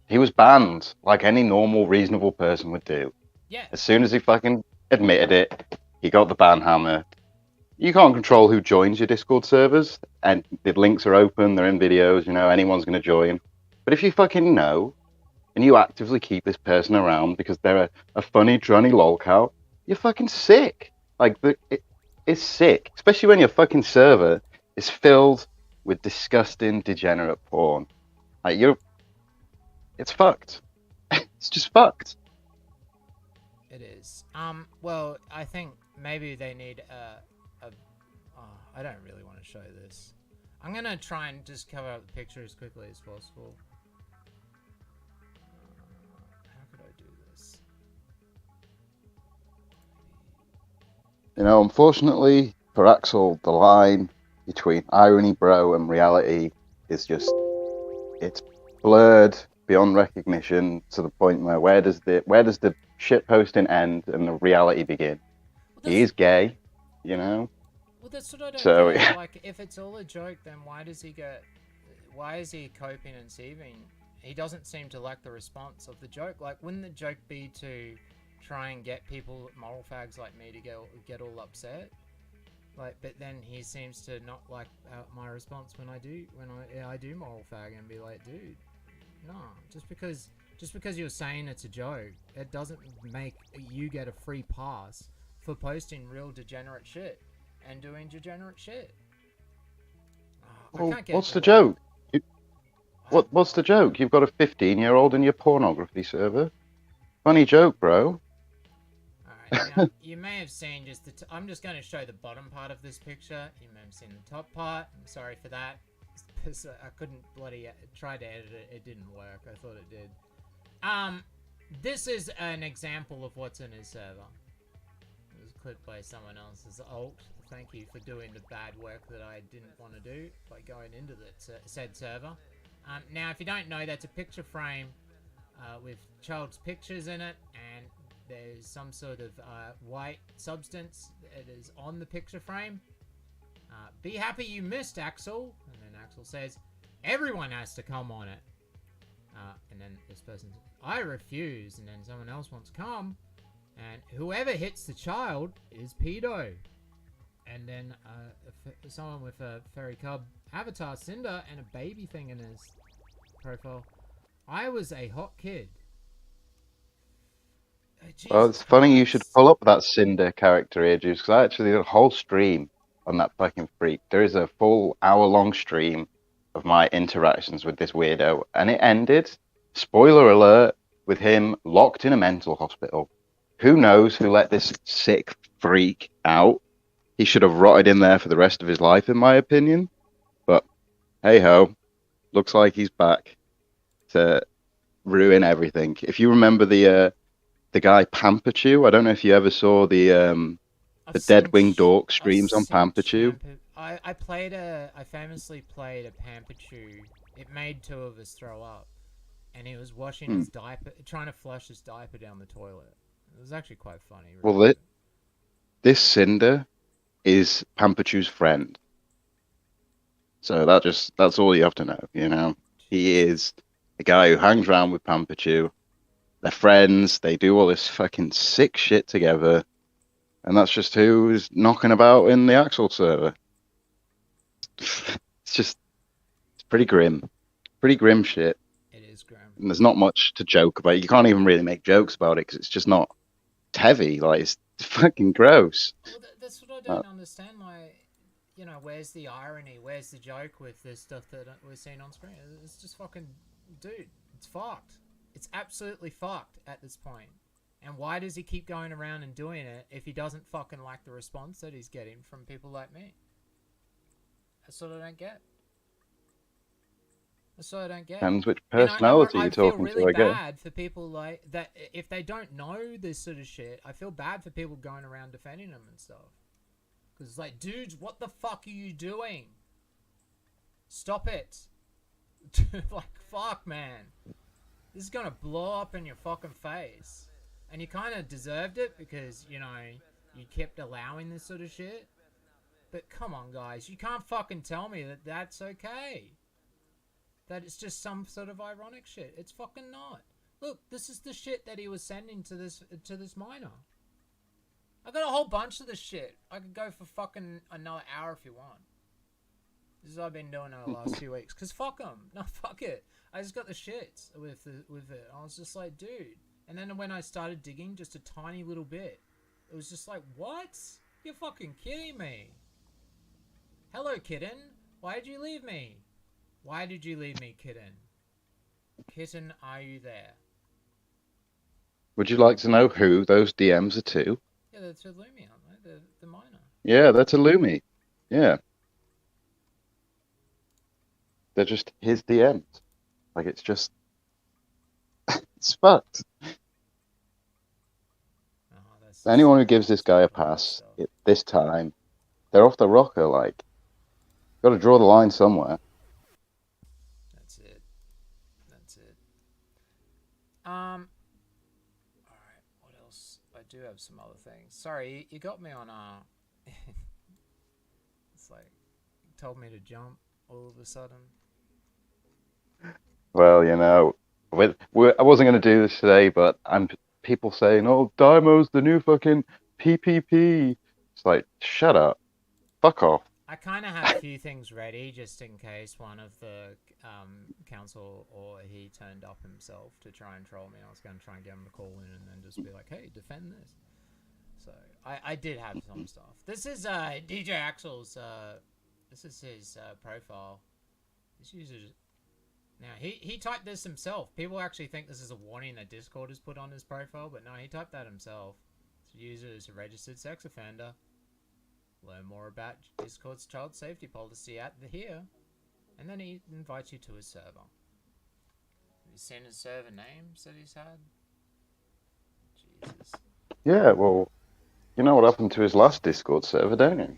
He was banned, like any normal, reasonable person would do. Yeah. As soon as he fucking admitted it, he got the ban hammer. You can't control who joins your Discord servers, and the links are open, they're in videos, you know, anyone's going to join. But if you fucking know and you actively keep this person around because they're a funny, drunny lolcow, you're fucking sick. Like, it's sick, especially when your fucking server is filled with disgusting, degenerate porn. Like, it's fucked. It's just fucked. It is. Well, I think maybe they need I don't really want to show this. I'm gonna try and just cover up the picture as quickly as possible. How could I do this? You know, unfortunately for Axel, the line between irony, bro, and reality is just, it's blurred beyond recognition to the point where does the shit posting end and the reality begin? He is gay, you know. Well, that's what I don't So, get. yeah. Like, if it's all a joke, then why is he coping and seething? He doesn't seem to like the response of the joke. Like, wouldn't the joke be to try and get people, moral fags like me, to get all upset? Like, but then he seems to not like my response when I do moral fag and be like, dude, no, just because you're saying it's a joke, it doesn't make you get a free pass for posting real degenerate shit and doing degenerate shit. Well, what's the joke? What's the joke? You've got a 15-year-old in your pornography server. Funny joke, bro. Alright, now, you may have seen just I'm just going to show the bottom part of this picture. You may have seen the top part. I'm sorry for that. I couldn't bloody try to edit it. It didn't work. I thought it did. This is an example of what's in his server. It was clipped by someone else's alt. Thank you for doing the bad work that I didn't want to do by going into the said server. Now, if you don't know, that's a picture frame with child's pictures in it, and there's some sort of white substance that is on the picture frame. Be happy you missed, Axel. And then Axel says, everyone has to come on it. And then this person says, I refuse. And then someone else wants to come. And whoever hits the child is pedo. And then someone with a fairy cub avatar, Cinder, and a baby thing in his profile. I was a hot kid. Well, it's funny you should pull up that Cinder character, EarJuice, because I actually did a whole stream on that fucking freak. There is a full hour-long stream of my interactions with this weirdo, and it ended, spoiler alert, with him locked in a mental hospital. Who knows who let this sick freak out? He should have rotted in there for the rest of his life, in my opinion. But hey-ho, looks like he's back to ruin everything. If you remember the guy Pampachew, I don't know if you ever saw the Deadwing Dork streams on Pampachew. I famously played a Pampachew. It made two of us throw up, and he was washing his diaper, trying to flush his diaper down the toilet. It was actually quite funny. Really. Well, this Cinder is Pampachew's friend. So that's all you have to know, you know. He is a guy who hangs around with Pampachew. They're friends, they do all this fucking sick shit together, and that's just who's knocking about in the Axel server. It's pretty grim. Pretty grim shit. It is grim. And there's not much to joke about. You can't even really make jokes about it because it's just not heavy. Like, it's fucking gross. Well, that's what I don't understand. Like, you know, where's the irony? Where's the joke with this stuff that we're seeing on screen? It's just fucking, dude, it's fucked. It's absolutely fucked at this point. And why does he keep going around and doing it if he doesn't fucking like the response that he's getting from people like me? That's what I don't get. That's what I don't get. Depends which personality you're talking to, I guess. I feel really bad for people like that. If they don't know this sort of shit, I feel bad for people going around defending them and stuff. Because it's like, dudes, what the fuck are you doing? Stop it. Like, fuck, man. This is gonna blow up in your fucking face. And you kind of deserved it because, you know, you kept allowing this sort of shit. But come on, guys. You can't fucking tell me that that's okay. That it's just some sort of ironic shit. It's fucking not. Look, this is the shit that he was sending to this minor. I got a whole bunch of this shit. I could go for fucking another hour if you want. This as I've been doing over the last 2 weeks. Cause fuck them. No, fuck it. I just got the shits with it. I was just like, dude. And then when I started digging just a tiny little bit, it was just like, what? You're fucking kidding me. Hello, kitten. Why did you leave me? Why did you leave me, kitten? Kitten, are you there? Would you like to know who those DMs are to? Yeah, they're to Lumi, aren't they? The minor. Yeah, they're to Lumi. Yeah. They're just his DMs. Like, it's just... it's fucked. Anyone who gives this guy a pass at this time, they're off the rocker, like. Got to draw the line somewhere. That's it. Alright, what else? I do have some other things. Sorry, you got me on, it's like, you told me to jump all of a sudden. Well, you know, I wasn't going to do this today, but people saying, oh, Dymo's the new fucking PPP. It's like, shut up. Fuck off. I kind of had a few things ready just in case one of the council or he turned up himself to try and troll me. I was going to try and get him to call in and then just be like, hey, defend this. So I did have some stuff. This is DJ Axel's, this is his profile. This user, now he typed this himself. People actually think this is a warning that Discord has put on his profile, but no, he typed that himself. This user is a registered sex offender. Learn more about Discord's child safety policy at here. And then he invites you to his server. Have you seen his server names that he's had? Jesus. Yeah, well, you know what happened to his last Discord server, don't you?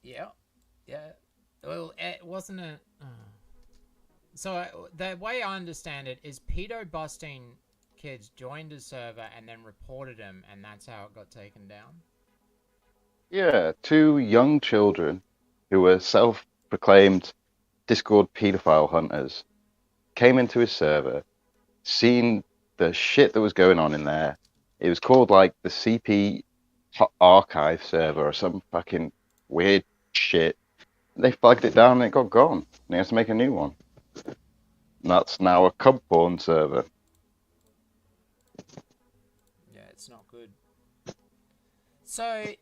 Yeah. Well, it wasn't a... So the way I understand it is pedo busting kids joined his server and then reported him, and that's how it got taken down. Yeah, 2 young children who were self-proclaimed Discord paedophile hunters came into his server, seen the shit that was going on in there. It was called like the CP archive server or some fucking weird shit. They flagged it down and it got gone. And he has to make a new one. And that's now a cub porn server. Yeah, it's not good. So...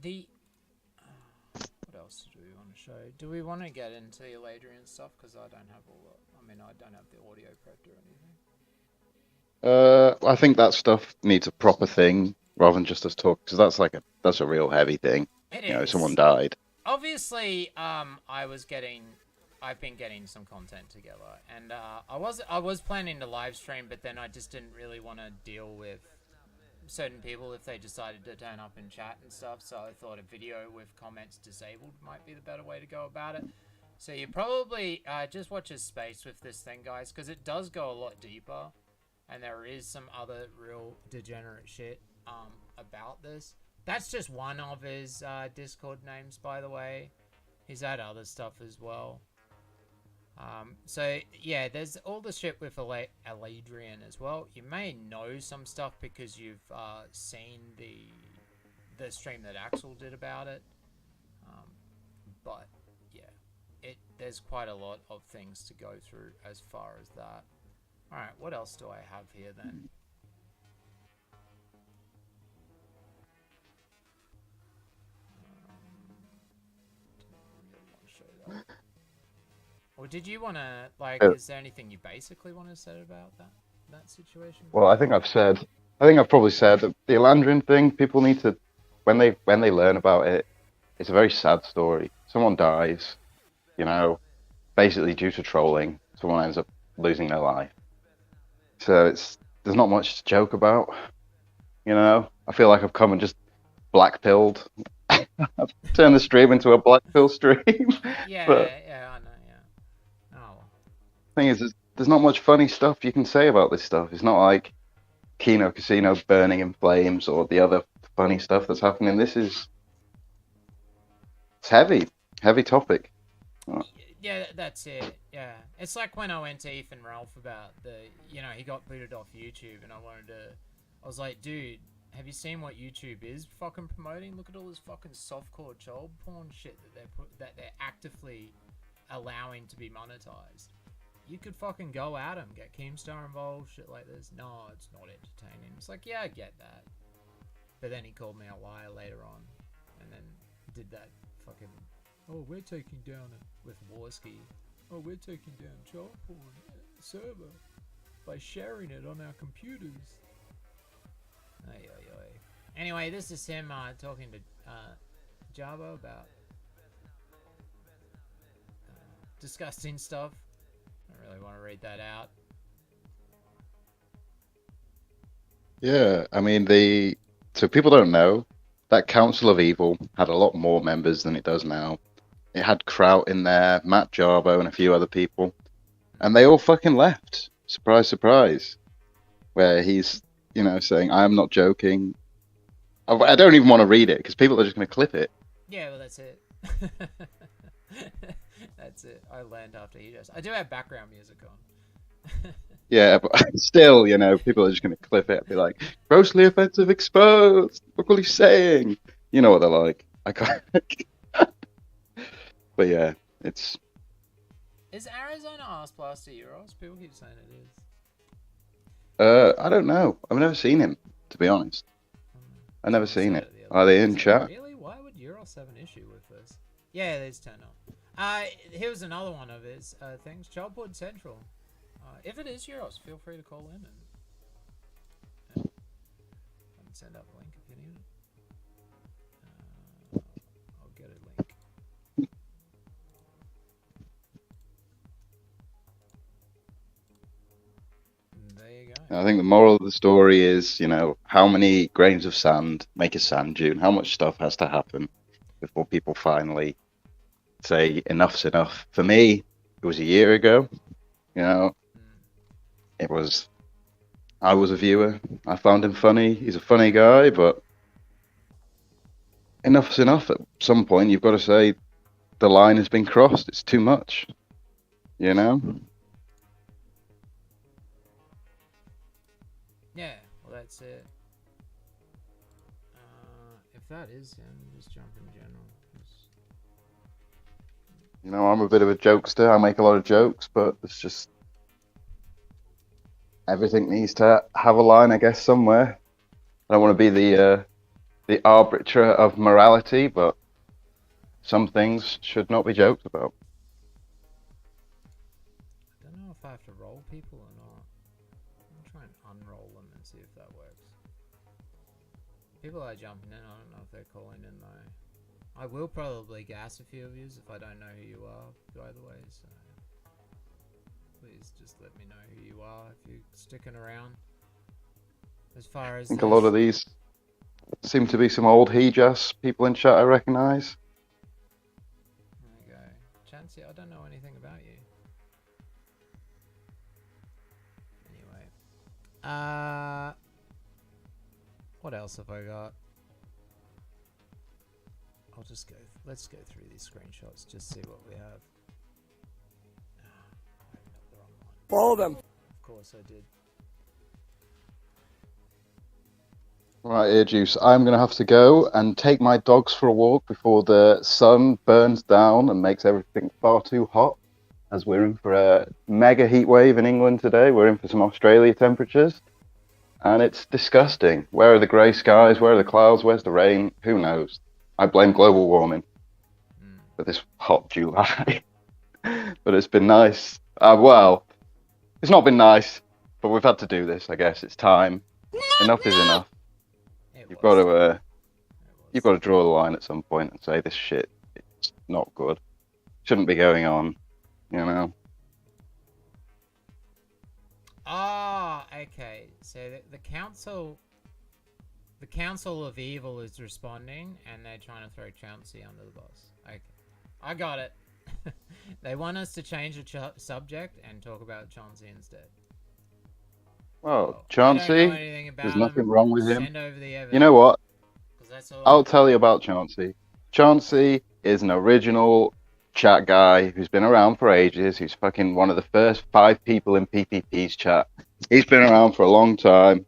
what else do we want to show? Do we want to get into the Adrian stuff? Because I don't have all that. I mean, I don't have the audio prepped or anything. I think that stuff needs a proper thing rather than just us talk, because that's a real heavy thing. It you know, is. Someone died. Obviously, I've been getting some content together, and I was planning to live stream, but then I just didn't really want to deal with certain people if they decided to turn up and chat and stuff, so I thought a video with comments disabled might be the better way to go about it. So you probably just watch his space with this thing, guys, because it does go a lot deeper, and there is some other real degenerate shit about this. That's just one of his Discord names, by the way. He's had other stuff as well. So yeah, there's all the shit with Eladrian as well. You may know some stuff because you've seen the stream that Axel did about it. But yeah, there's quite a lot of things to go through as far as that. All right, what else do I have here then? Or did you want to, like, is there anything you basically want to say about that situation? Well, I think I've probably said that the Elandrin thing, people need to, when they learn about it, it's a very sad story. Someone dies, you know, basically due to trolling. Someone ends up losing their life. So there's not much to joke about, you know. I feel like I've come and just blackpilled. I've turned the stream into a blackpill stream. Yeah, but yeah, I know, yeah. Oh. Thing is, there's not much funny stuff you can say about this stuff. It's not like Kino Casino burning in flames or the other funny stuff that's happening. It's heavy topic. Yeah, that's it. Yeah, it's like when I went to Ethan Ralph about he got booted off YouTube, and I was like, dude, have you seen what YouTube is fucking promoting? Look at all this fucking softcore child porn shit that they're actually allowing to be monetized. You could fucking go at him, get Keemstar involved, shit like this. No, it's not entertaining. It's like, yeah, I get that. But then he called me a liar later on, and then did that fucking, oh, we're taking down it with Warski. Oh, we're taking down child porn server by sharing it on our computers. Ay, ay, ay. Anyway, this is him talking to Jabba about disgusting stuff. I don't really want to read that out. Yeah, I mean, so people don't know, that Council of Evil had a lot more members than it does now. It had Kraut in there, Matt Jarbo, and a few other people. And they all fucking left. Surprise, surprise. Where he's, saying, I'm not joking. I don't even want to read it, because people are just going to clip it. Yeah, well, that's it. That's it. I learned after he does. I do have background music on. Yeah, but still, people are just going to clip it and be like, grossly offensive exposed. Look what he's saying. You know what they're like. I can't. But yeah, it's... Is Arizona Arse Blaster Euros? People keep saying it is. I don't know. I've never seen him, to be honest. I've never seen it. Are they in chat? Really? Why would Euros have an issue with this? Yeah, it is turned on. Here's another one of his things. Childport Central. If it is Euros, feel free to call in and I can send up a link if you need it. I'll get a link. There you go. I think the moral of the story is, how many grains of sand make a sand dune? How much stuff has to happen before people finally say enough's enough? For me, it was a year ago. I was a viewer. I found him funny. He's a funny guy, but enough's enough. At some point, you've got to say the line has been crossed. It's too much. Yeah, well, that's it. If that is him, just jump in general. I'm a bit of a jokester. I make a lot of jokes, but it's just everything needs to have a line, I guess, somewhere. I don't want to be the arbiter of morality, but some things should not be joked about. I don't know if I have to roll people or not. I'll try and unroll them and see if that works. People are jumping in. I don't know if they're calling in though. I will probably gas a few of you if I don't know who you are, by the way, so please just let me know who you are if you're sticking around. As far as I think a lot of these seem to be some old Hejas people in chat I recognise. There you go. Chansey, I don't know anything about you. Anyway. What else have I got? Let's go through these screenshots, just see what we have. I opened up the wrong one. Follow them. Of course I did. Right, EarJuice, I'm going to have to go and take my dogs for a walk before the sun burns down and makes everything far too hot, as we're in for a mega heat wave in England today. We're in for some Australia temperatures, and it's disgusting. Where are the grey skies? Where are the clouds? Where's the rain? Who knows? I blame global warming for this hot July. But it's been nice. Well, it's not been nice, but we've had to do this, I guess. It's time. Enough is enough. You've got to draw the line at some point and say this shit is not good. Shouldn't be going on, Ah, okay. So the council of evil is responding, and they're trying to throw Chauncey under the bus. Okay, I got it. They want us to change the subject and talk about Chauncey instead. Well, Chauncey, there's nothing wrong with him. You know what? I'll tell you about Chauncey. Chauncey is an original chat guy who's been around for ages. He's fucking one of the first 5 people in PPP's chat. He's been around for a long time.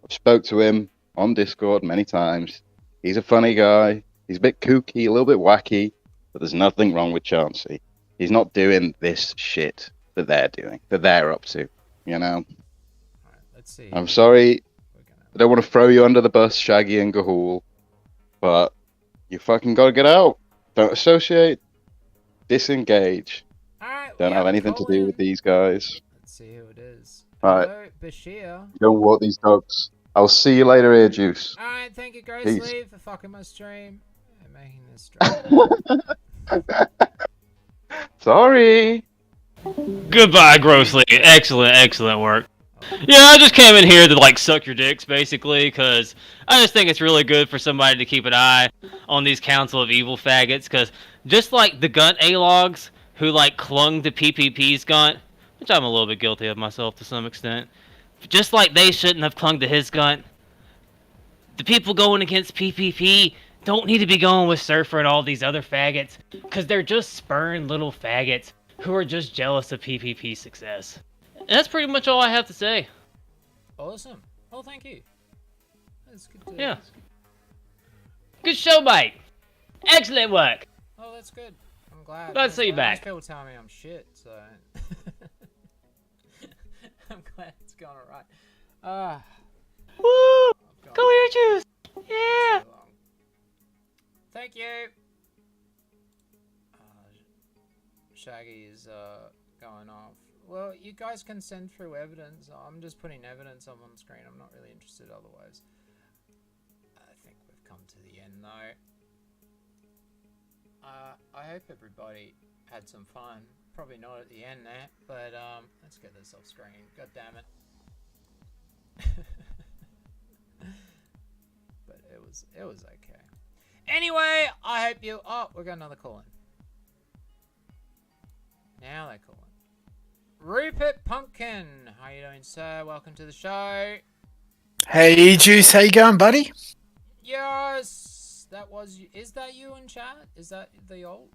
I've spoke to him on Discord many times. He's a funny guy. He's a bit kooky, a little bit wacky, but there's nothing wrong with Chauncey. He's not doing this shit that they're doing, that they're up to, you know? Let's see. I'm sorry, I don't want to throw you under the bus, Shaggy and Gahul, but you fucking gotta get out. Don't associate. Disengage. Don't have anything to do with these guys. Let's see who it is. Alright. Hello, Bashir. Go walk these dogs. I'll see you later, EarJuice. Alright, thank you, Gross Peace. Lee, for fucking my stream and making this stream. Sorry. Goodbye, Grossly. Excellent work. Yeah, I just came in here to like suck your dicks, basically, because I just think it's really good for somebody to keep an eye on these Council of Evil faggots, because just like the Gunt A-logs who like clung to PPP's Gunt, which I'm a little bit guilty of myself to some extent, just like they shouldn't have clung to his Gunt, the people going against PPP don't need to be going with Surfer and all these other faggots, because they're just spurned little faggots who are just jealous of PPP's success. And that's pretty much all I have to say. Awesome. Oh, thank you. That's good. Yeah. Good show, mate. Excellent work. Oh, that's good. I'm glad. Glad to see you back. People tell me I'm shit, so I'm glad it's going alright. Woo! Go EarJuice! Yeah! Thank you. Shaggy is going off. Well, you guys can send through evidence. I'm just putting evidence up on screen. I'm not really interested otherwise. I think we've come to the end though. I hope everybody had some fun. Probably not at the end there, but let's get this off screen. God damn it. But it was okay. Anyway, I hope you. Oh, we got another call in. Now they call in. Rupert Pumpkin, how you doing, sir? Welcome to the show. Hey, Juice, how you going, buddy? Yes, that was. Is that you in chat? Is that the old?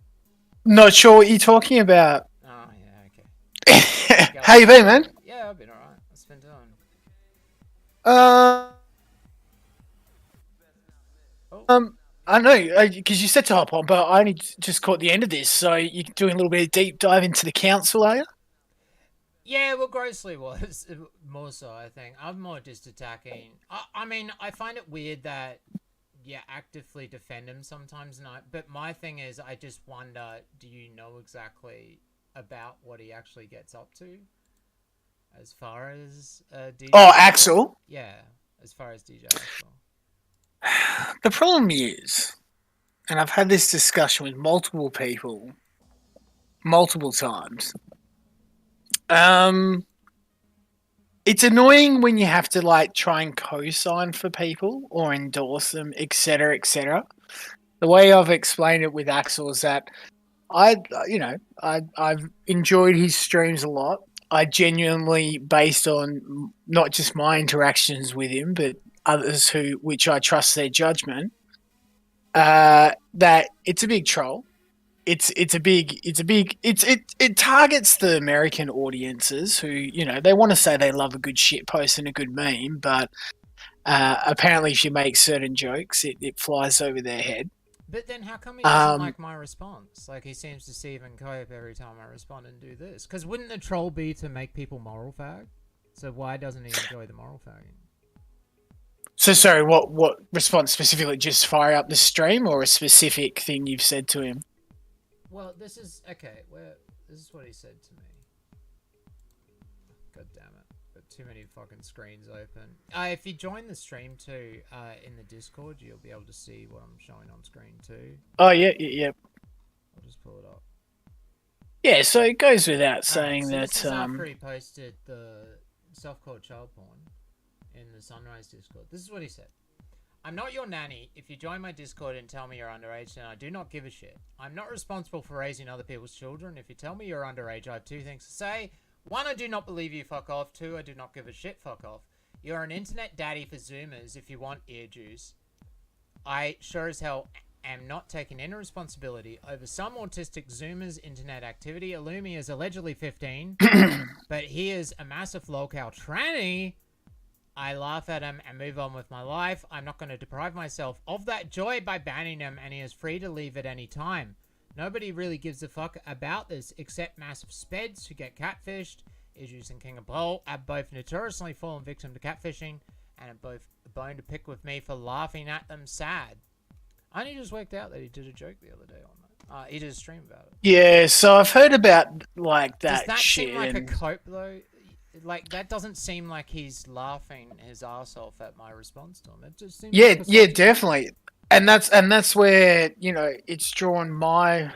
Not sure what you're talking about. Oh yeah, okay. How you been, man? Yeah, I've been alright. What's been doing? I know, because you said to hop on, but I only just caught the end of this, so you're doing a little bit of deep dive into the council, are you? Yeah, well, Grossly was more so, I think. I'm more just attacking. I mean, I find it weird that you actively defend him sometimes, but my thing is, I just wonder, do you know exactly about what he actually gets up to? As far as DJ Axel? Yeah, as far as DJ Axel. The problem is, and I've had this discussion with multiple people, multiple times, it's annoying when you have to like try and co-sign for people or endorse them, etc., etc. The way I've explained it with Axel is that I've enjoyed his streams a lot. I genuinely, based on not just my interactions with him, but others which I trust their judgment, that it's a big troll. It targets the American audiences who, they want to say they love a good shit post and a good meme, but apparently if you make certain jokes, it flies over their head. But then how come he doesn't like my response? Like, he seems to see and cope every time I respond and do this. Because wouldn't the troll be to make people moral fag? So why doesn't he enjoy the moral fagging? So sorry, what response specifically? Just fire up the stream or a specific thing you've said to him? Well, this is... Okay, this is what he said to me. God damn it. Got too many fucking screens open. If you join the stream too, in the Discord, you'll be able to see what I'm showing on screen too. Oh, yeah. I'll just pull it up. Yeah, so it goes without saying so that... This is after he posted the self-called child porn in the Sunrise Discord. This is what he said. I'm not your nanny. If you join my Discord and tell me you're underage, then I do not give a shit. I'm not responsible for raising other people's children. If you tell me you're underage, I have two things to say. One, I do not believe you, fuck off. Two, I do not give a shit, fuck off. You're an internet daddy for Zoomers if you want EarJuice. I sure as hell am not taking any responsibility over some autistic Zoomer's internet activity. Illumi is allegedly 15, but he is a massive lolcow tranny. I laugh at him and move on with my life. I'm not going to deprive myself of that joy by banning him, and he is free to leave at any time. Nobody really gives a fuck about this except massive speds who get catfished. EarJuice and King of Bowl have both notoriously fallen victim to catfishing and have both a bone to pick with me for laughing at them sad. I only just worked out that he did a joke the other day on that. He did a stream about it. Yeah, so I've heard about like that. Does that shit seem like a and- cope though? Like that doesn't seem like he's laughing his ass off at my response to him. It just seems Yeah, like a yeah, sort of- definitely. And that's where, you know, it's drawn my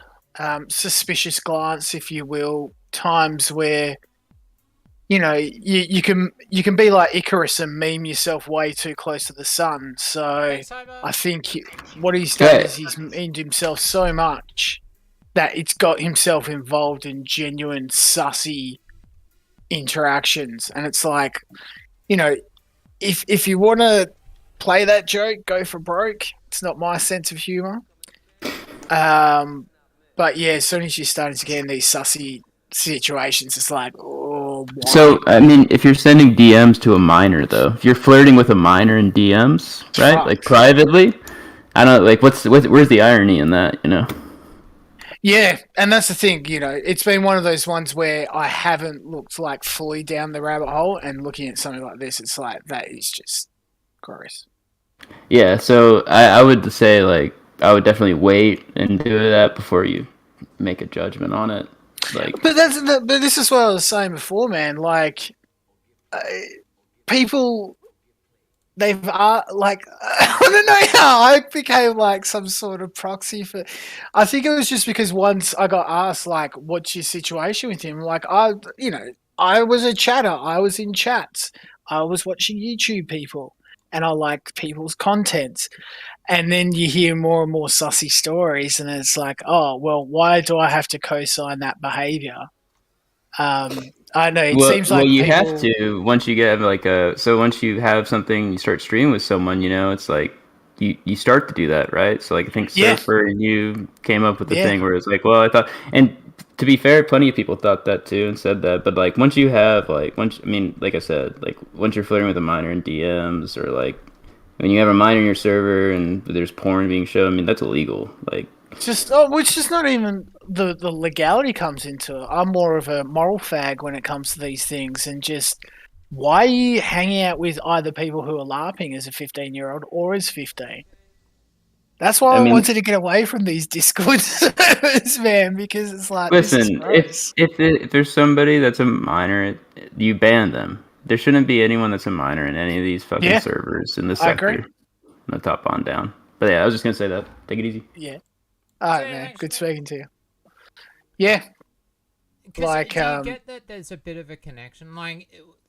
suspicious glance, if you will, times where, you know, you can be like Icarus and meme yourself way too close to the sun. So I think what he's done is he's memed himself so much that it's got himself involved in genuine sussy interactions. And it's like, you know, if you want to play that joke, go for broke. It's not my sense of humor. But yeah, as soon as you're starting to get in these sussy situations, it's like, oh, why? So, I mean, if you're sending DMs to a minor, though, if you're flirting with a minor in DMs, right, Fuck. like privately, I don't like where's the irony in that, you know? Yeah, and that's the thing, you know, it's been one of those ones where I haven't looked like fully down the rabbit hole, and looking at something like this, it's like, that is just gross. Yeah, so I would say, like, I would definitely wait and do that before you make a judgment on it. Like, But this is what I was saying before, man. Like, people, they've like, I don't know how I became like some sort of proxy for. I think it was just because once I got asked, like, what's your situation with him? Like, I was a chatter. I was in chats. I was watching YouTube people, and I liked people's content. And then you hear more and more sussy stories, and it's like, oh, well, why do I have to co-sign that behavior? I know it seems like you people... have to once you get like once you have something, you start streaming with someone, you know, it's like you start to do that, right? So like I think Surfer and you came up with the thing where it's like, well, I thought, and to be fair, plenty of people thought that too and said that, but like once you have like I mean, like I said, like once you're flirting with a minor in DMs or like when you have a minor in your server and there's porn being shown, I mean that's illegal. Like which is not even the legality comes into it. I'm more of a moral fag when it comes to these things, and just why are you hanging out with either people who are LARPing as a 15-year-old or as 15? That's why I wanted to get away from these Discord servers, man, because it's like, listen, if there's somebody that's a minor, you ban them. There shouldn't be anyone that's a minor in any of these fucking servers in the sector. I agree. From the top on down. But yeah, I was just gonna say that. Take it easy. Yeah. All right, man. Good speaking to you. Yeah. Like, do you get that there's a bit of a connection,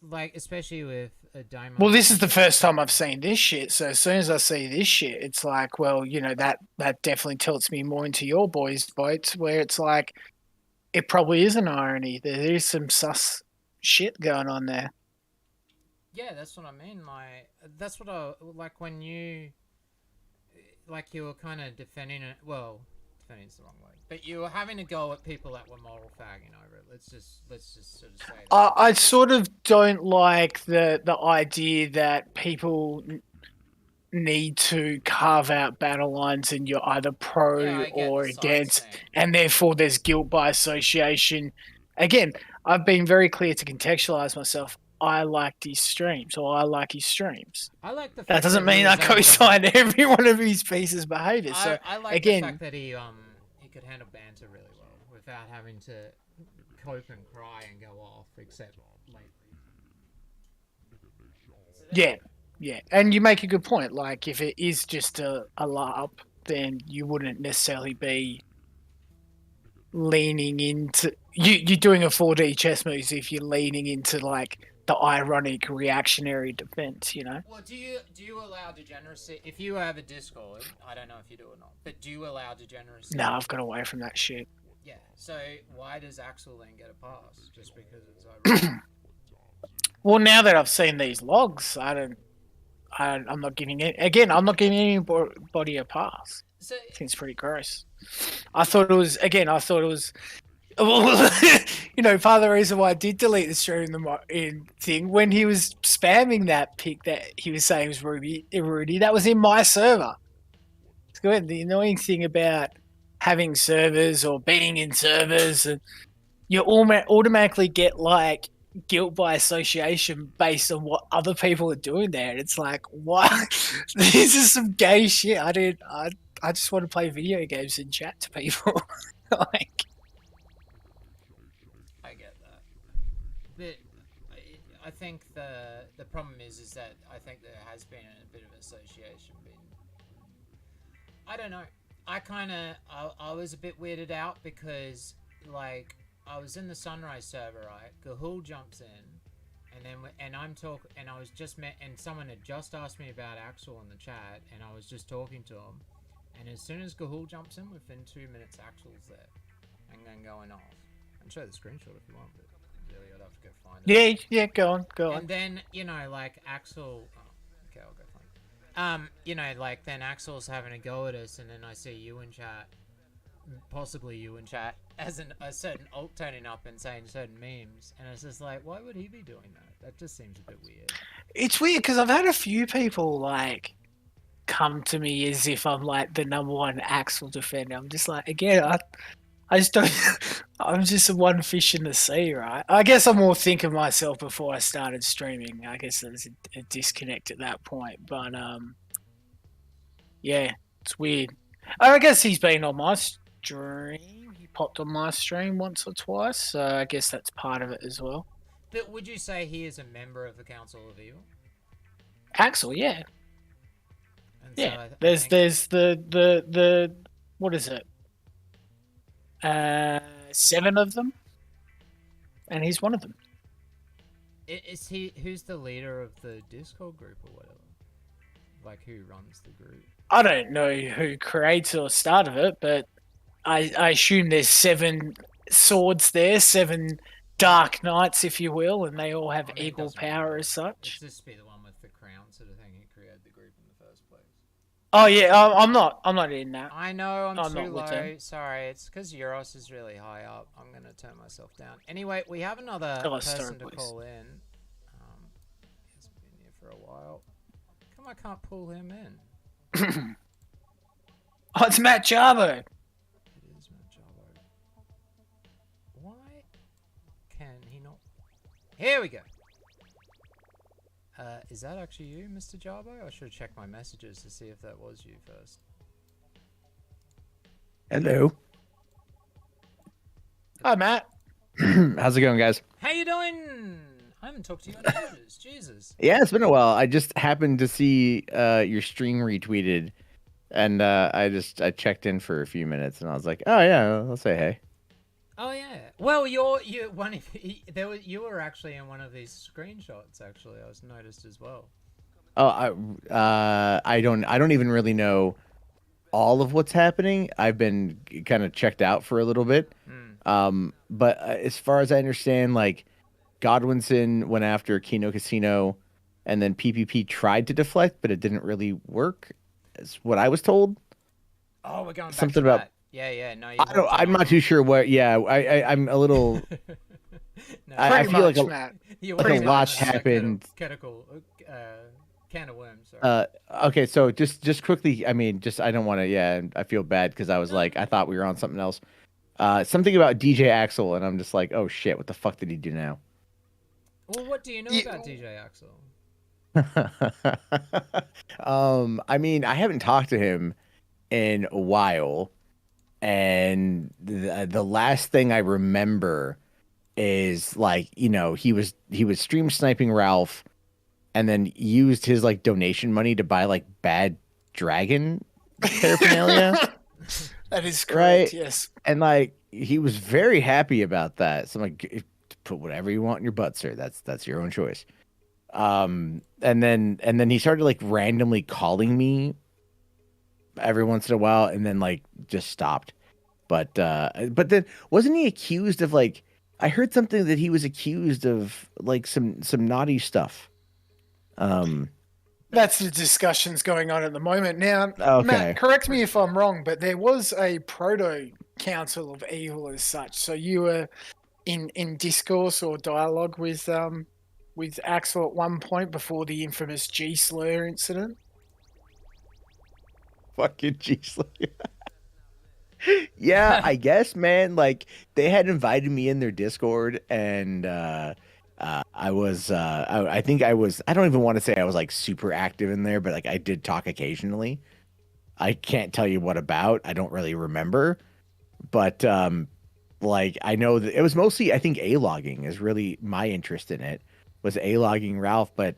like especially with a Dymo? Well, this is the first time I've seen this shit. So as soon as I see this shit, it's like, well, you know, that definitely tilts me more into your boys' boats, where it's like, it probably is an irony. There is some sus shit going on there. Yeah, that's what I mean. Like, that's what I like when you, like, you were kind of defending it. Well, defending's the wrong way, but you were having a go at people that were moral fagging over it. Let's just sort of say that. I sort of don't like the idea that people need to carve out battle lines and you're either pro or against, and therefore there's guilt by association. Again, I've been very clear to contextualize myself. I liked his streams, or I like his streams. I like the fact that doesn't that he mean I was able to- co-sign every one of his pieces' behavior. So I like again, the fact that he could handle banter really well without having to cope and cry and go off, except lately. yeah, and you make a good point. Like, if it is just a LARP, then you wouldn't necessarily be leaning into you're doing a 4D chess move if you're leaning into like the ironic reactionary defense, you know. Well, do you allow degeneracy if you have a Discord? I don't know if you do or not, but do you allow degeneracy? No, I've got away from that shit. Yeah. So why does Axel then get a pass? Just because it's ironic? Well, now that I've seen these logs, I'm not giving it again. I'm not giving anybody a pass. So, I think it's pretty gross. I thought it was. You know, part of the reason why I did delete the stream in thing when he was spamming that pic that he was saying was Rudy, that was in my server. It's good. The annoying thing about having servers or being in servers, and you automatically get like guilt by association based on what other people are doing there. And it's like, what? This is some gay shit. I just want to play video games and chat to people. Like, I get that. But I think the problem is that I think there has been a bit of association. I don't know. I was a bit weirded out because, like, I was in the Sunrise server, right? Gahul jumps in, and I was just and someone had just asked me about Axel in the chat, and I was just talking to him, and as soon as Gahul jumps in, within 2 minutes, Axel's there, and then going off. I can show the screenshot if you want, but really, I'd have to go find it. Yeah, go on. And then, you know, like, Axel... Oh, okay, I'll go find it. You know, like, then Axel's having a go at us, and then I see you in chat, possibly you in chat, as a certain alt turning up and saying certain memes, and it's just like, why would he be doing that? That just seems a bit weird. It's weird because I've had a few people, like, come to me as if I'm, like, the #1 Axel defender. I'm just like, again, I just don't... I'm just one fish in the sea, right? I guess I'm more thinking of myself before I started streaming. I guess there's a disconnect at that point. But, yeah, it's weird. I guess he's been on my stream. He popped on my stream once or twice, so I guess that's part of it as well. But would you say he is a member of the Council of Evil? Axel, yeah. And Yeah, so there's the what is it? 7 of them, and he's one of them. Is he? Who's the leader of the Discord group or whatever? Like, who runs the group? I don't know who creates or started it, but I assume there's 7 swords there, 7 dark knights, if you will, and they all have equal power as such. Let's just be the one with the crown sort of thing who created the group in the first place. Oh yeah, I'm not in that. I know, I'm too not with low. them. Sorry, it's because Euros is really high up. I'm gonna turn myself down. Anyway, we have another Tell us, person Star, to please. call in. He's been here for a while. Come, I can't pull him in. Oh, it's Matt Jarbo. It is Matt Jarbo. Why can he not? Here we go. Is that actually you, Mr. Jarbo? I should have checked my messages to see if that was you first. Hello. Hi, Matt. How's it going, guys? How you doing? I haven't talked to you in ages. Jesus. Yeah, it's been a while. I just happened to see your stream retweeted, and I checked in for a few minutes, and I was like, oh yeah, I'll say hey. Oh yeah. Well, you were actually in one of these screenshots. Actually, I was noticed as well. Oh, I don't even really know all of what's happening. I've been kind of checked out for a little bit. But as far as I understand, like, Godwinson went after Kino Casino, and then PPP tried to deflect, but it didn't really work. Is what I was told. Oh, we're going back Something to about. that. Yeah. No, I'm not too sure what. Yeah, I'm a little. I feel like a lot's happened. Can of worms. Sorry. Okay, so just quickly. I mean, I don't want to. Yeah, I feel bad because I was like, I thought we were on something else. Something about DJ Axel, and I'm just like, oh shit, what the fuck did he do now? Well, what do you know about DJ Axel? I mean, I haven't talked to him in a while, and the last thing I remember is, like, you know, he was stream sniping Ralph, and then used his, like, donation money to buy, like, bad dragon paraphernalia. That is correct, right? yes. And, like, he was very happy about that. So I'm like, put whatever you want in your butt, sir. That's your own choice. And then he started, like, randomly calling me every once in a while, and then, like, just stopped. But then wasn't he accused of, like, I heard something that he was accused of, like, some naughty stuff. That's the discussions going on at the moment. Now, Okay. Matt, correct me if I'm wrong, but there was a proto council of evil as such. So you were in discourse or dialogue with Axel at one point before the infamous G slur incident. Fucking G slur. Yeah, I guess, man. Like they had invited me in their Discord, and I was, I think I was. I don't even want to say I was like super active in there, but like I did talk occasionally. I can't tell you what about. I don't really remember, but like I know that it was mostly. I think A-logging is really my interest in it. Was A-logging Ralph, but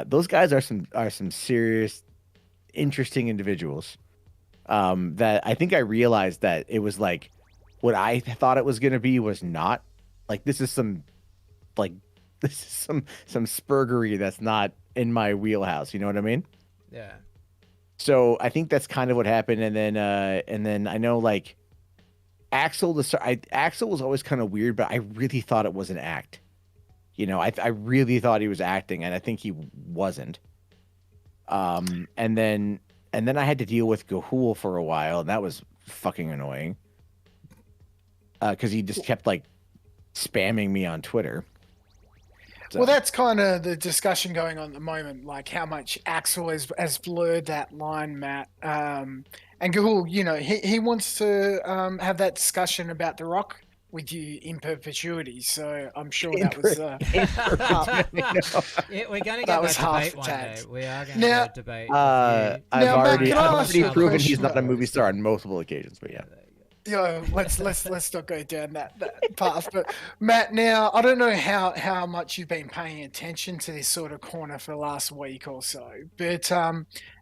those guys are some serious, interesting individuals. That I think I realized that it was like what I thought it was gonna be was not. Like this is some like this is some spurgery that's not in my wheelhouse. You know what I mean? Yeah. So I think that's kind of what happened, and then I know like Axel Axel was always kind of weird, but I really thought it was an act. You know, I really thought he was acting, and I think he wasn't. And then I had to deal with Gahul for a while, and that was fucking annoying. Because he just kept like spamming me on Twitter. So. Well, that's kind of the discussion going on at the moment, like how much Axel has blurred that line, Matt. And Gahul, you know, he wants to have that discussion about The Rock with you in perpetuity. So I'm sure that was. We're going to get that debate one day. We are going to get a debate. I've already proven he's not a movie star on multiple occasions, but yeah. Yeah, let's not go down that path. But Matt, now I don't know how much you've been paying attention to this sort of corner for the last week or so, but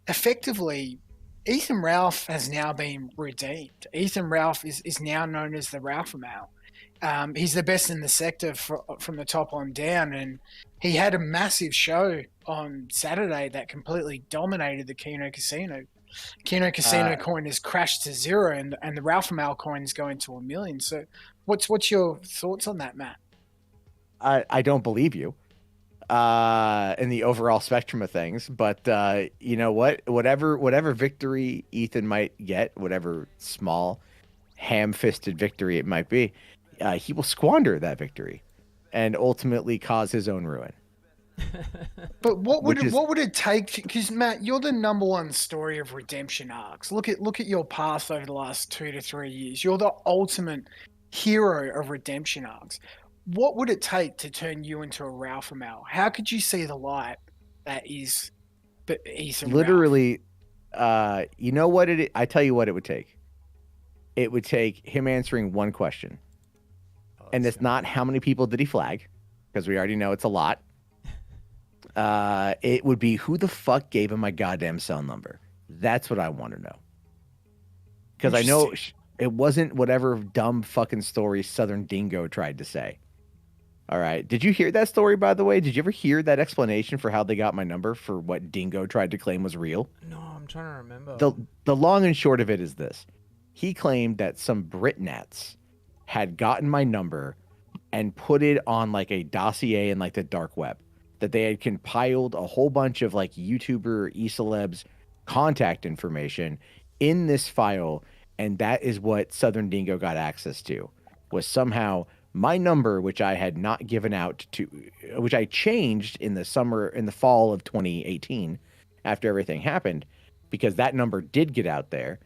effectively, Ethan Ralph has now been redeemed. Ethan Ralph is now known as the Ralphamal. He's the best in the sector from the top on down, and he had a massive show on Saturday that completely dominated the Kino Casino. Kino Casino coin has crashed to 0, and the Ralphamal coin is going to 1 million. So, what's your thoughts on that, Matt? I don't believe you in the overall spectrum of things, but you know what? Whatever victory Ethan might get, whatever small, ham-fisted victory it might be, he will squander that victory, and ultimately cause his own ruin. But what would it take? Because Matt, you're the number one story of redemption arcs. Look at your path over the last 2 to 3 years. You're the ultimate hero of redemption arcs. What would it take to turn you into a Ralphamal? How could you see the light that is Ethan? Literally, you know what it? I tell you what it would take. It would take him answering one question, and it's not how many people did he flag, because we already know it's a lot. It would be who the fuck gave him my goddamn cell number. That's what I want to know. Because I know it wasn't whatever dumb fucking story Southern Dingo tried to say. All right. Did you hear that story, by the way? Did you ever hear that explanation for how they got my number for what Dingo tried to claim was real? No, I'm trying to remember. The long and short of it is this. He claimed that some Britnats had gotten my number and put it on like a dossier in like the dark web. That they had compiled a whole bunch of like YouTuber e-celebs contact information in this file, and that is what Southern Dingo got access to, was somehow my number, which I had not given out to, which I changed in the fall of 2018 after everything happened, because that number did get out there.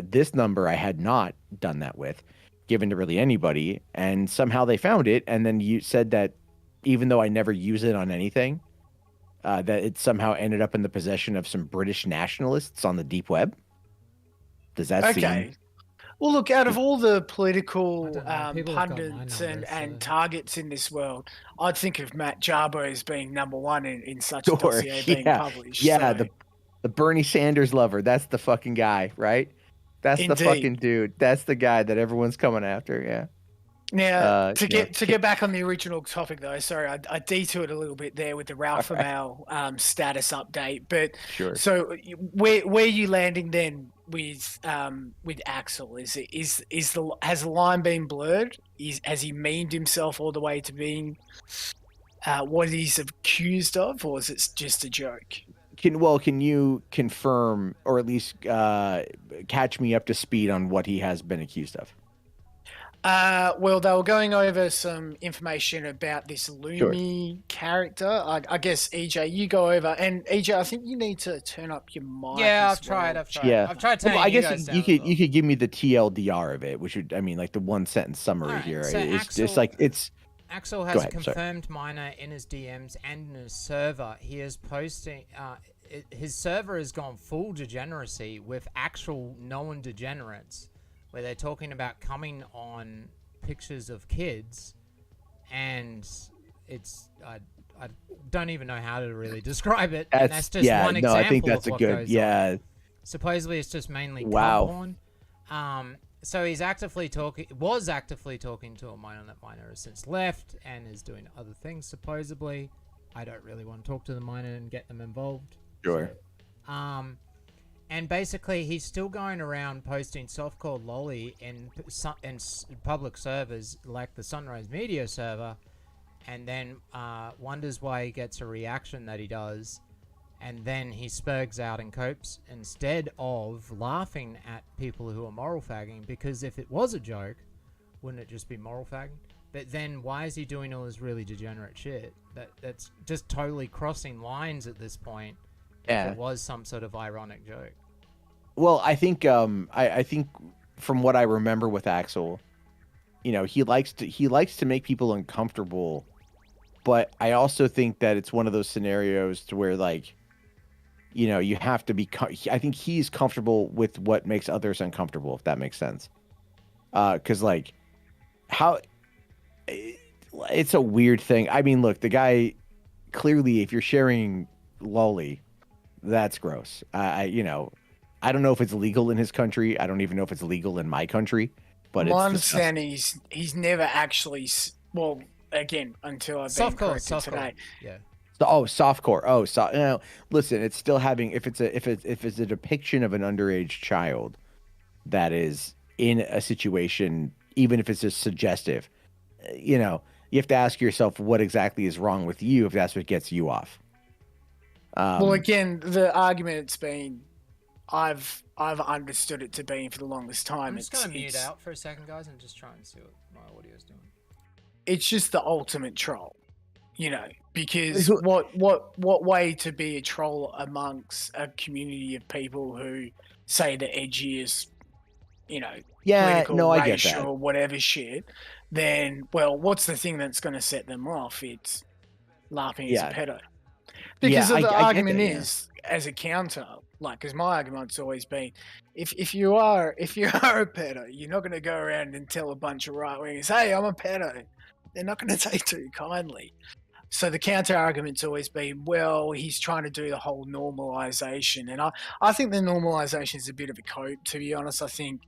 This number I had not done that with, given to really anybody, and somehow they found it, and then you said that even though I never use it on anything, that it somehow ended up in the possession of some British nationalists on the deep web. Does that seem... Well, look, out of all the political pundits and targets in this world, I'd think of Matt Jarbo as being number one in such a dossier being published. Yeah, so. The Bernie Sanders lover. That's the fucking guy, right? That's the fucking dude. That's the guy that everyone's coming after, yeah. Now, to get back on the original topic, though, sorry, I detoured a little bit there with the Ralphamal status update. But sure. So, where are you landing then with Axel? Has the line been blurred? Has he meaned himself all the way to being what he's accused of, or is it just a joke? Can you confirm, or at least catch me up to speed on what he has been accused of? Well, they were going over some information about this Lumi character. I guess EJ, you go over, and EJ, I think you need to turn up your mic. Yeah, as I've tried. well. I've tried. Yeah. I've tried Well, turning I you guess guys down. you could give me the TLDR of it, which would, I mean, like the one sentence summary here. so It's just like it's. Axel Go has ahead, sorry. confirmed Miner in his DMs and in his server. He is posting. His server has gone full degeneracy with actual known degenerates, where they're talking about coming on pictures of kids, and it's I don't even know how to really describe it. And that's just one example. I think that's of a what good. goes Yeah. on. Supposedly, it's just mainly Wow. porn. So he's was actively talking to a miner. That miner has since left and is doing other things, supposedly. I don't really want to talk to the miner and get them involved. Sure. And basically, he's still going around posting softcore lolly in public servers like the Sunrise Media server, and then wonders why he gets a reaction that he does. And then he spurgs out and copes instead of laughing at people who are moral fagging, because if it was a joke, wouldn't it just be moral fagging? But then why is he doing all this really degenerate shit? That's just totally crossing lines at this point. Yeah. If it was some sort of ironic joke. Well, I think I think from what I remember with Axel, you know, he likes to make people uncomfortable, but I also think that it's one of those scenarios to where, like, you know, you have to be. I think he's comfortable with what makes others uncomfortable, if that makes sense. Because like, how it's a weird thing. I mean, look, the guy clearly, if you're sharing lolly, that's gross. You know, I don't know if it's legal in his country. I don't even know if it's legal in my country. But my it's understanding he's never actually. Well, again, until I've been corrected today. Yeah. Softcore. You know, listen, it's still having, if it's a depiction of an underage child that is in a situation, even if it's just suggestive, you know, you have to ask yourself what exactly is wrong with you if that's what gets you off. Well, again, the argument it's been, I've understood it to be for the longest time. I'm just gonna mute out for a second, guys, and just try and see what my audio is doing. It's just the ultimate troll. You know, because what way to be a troll amongst a community of people who say the edgiest, you know, political, I get racial, that. whatever shit, then, well, what's the thing that's going to set them off? It's laughing as a pedo. Because the argument is, as a counter, like, because my argument's always been, if you are a pedo, you're not going to go around and tell a bunch of right-wingers, hey, I'm a pedo. They're not going to take too kindly. So the counter argument's always been, well, he's trying to do the whole normalization. And I think the normalization is a bit of a cope, to be honest. I think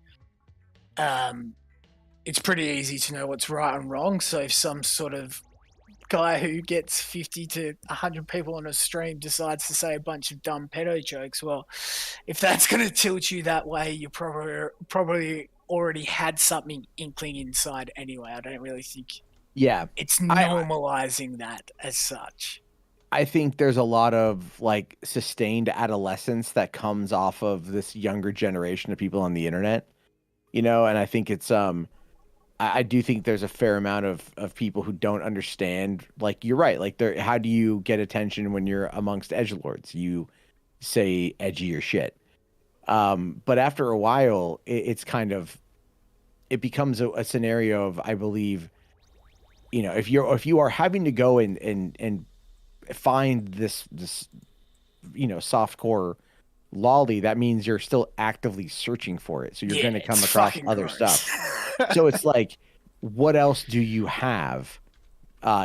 it's pretty easy to know what's right and wrong. So if some sort of guy who gets 50 to 100 people on a stream decides to say a bunch of dumb pedo jokes, well, if that's going to tilt you that way, you probably already had something inkling inside anyway. I don't really think... Yeah, it's normalizing that as such. I think there's a lot of like sustained adolescence that comes off of this younger generation of people on the internet, you know, and I think it's I do think there's a fair amount of people who don't understand, like, you're right, like, how do you get attention when you're amongst edgelords? You say edgier shit. But after a while, it's kind of, it becomes a scenario of, I believe, you know, if you are having to go and find this you know, softcore lolly, that means you're still actively searching for it. So you're going to come across other stuff. So it's like, what else do you have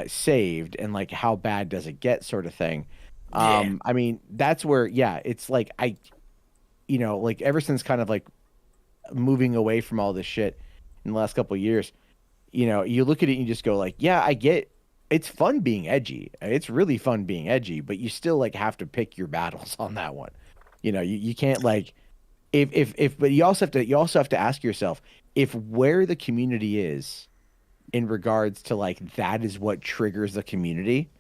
saved, and like, how bad does it get, sort of thing. I mean, that's where, it's like, you know, like, ever since kind of like moving away from all this shit in the last couple of years, you know, you look at it and you just go like, yeah, I get it's fun being edgy. It's really fun being edgy, but you still like have to pick your battles on that one. You know, you can't like, but you also have to ask yourself, if where the community is in regards to like, that is what triggers the community,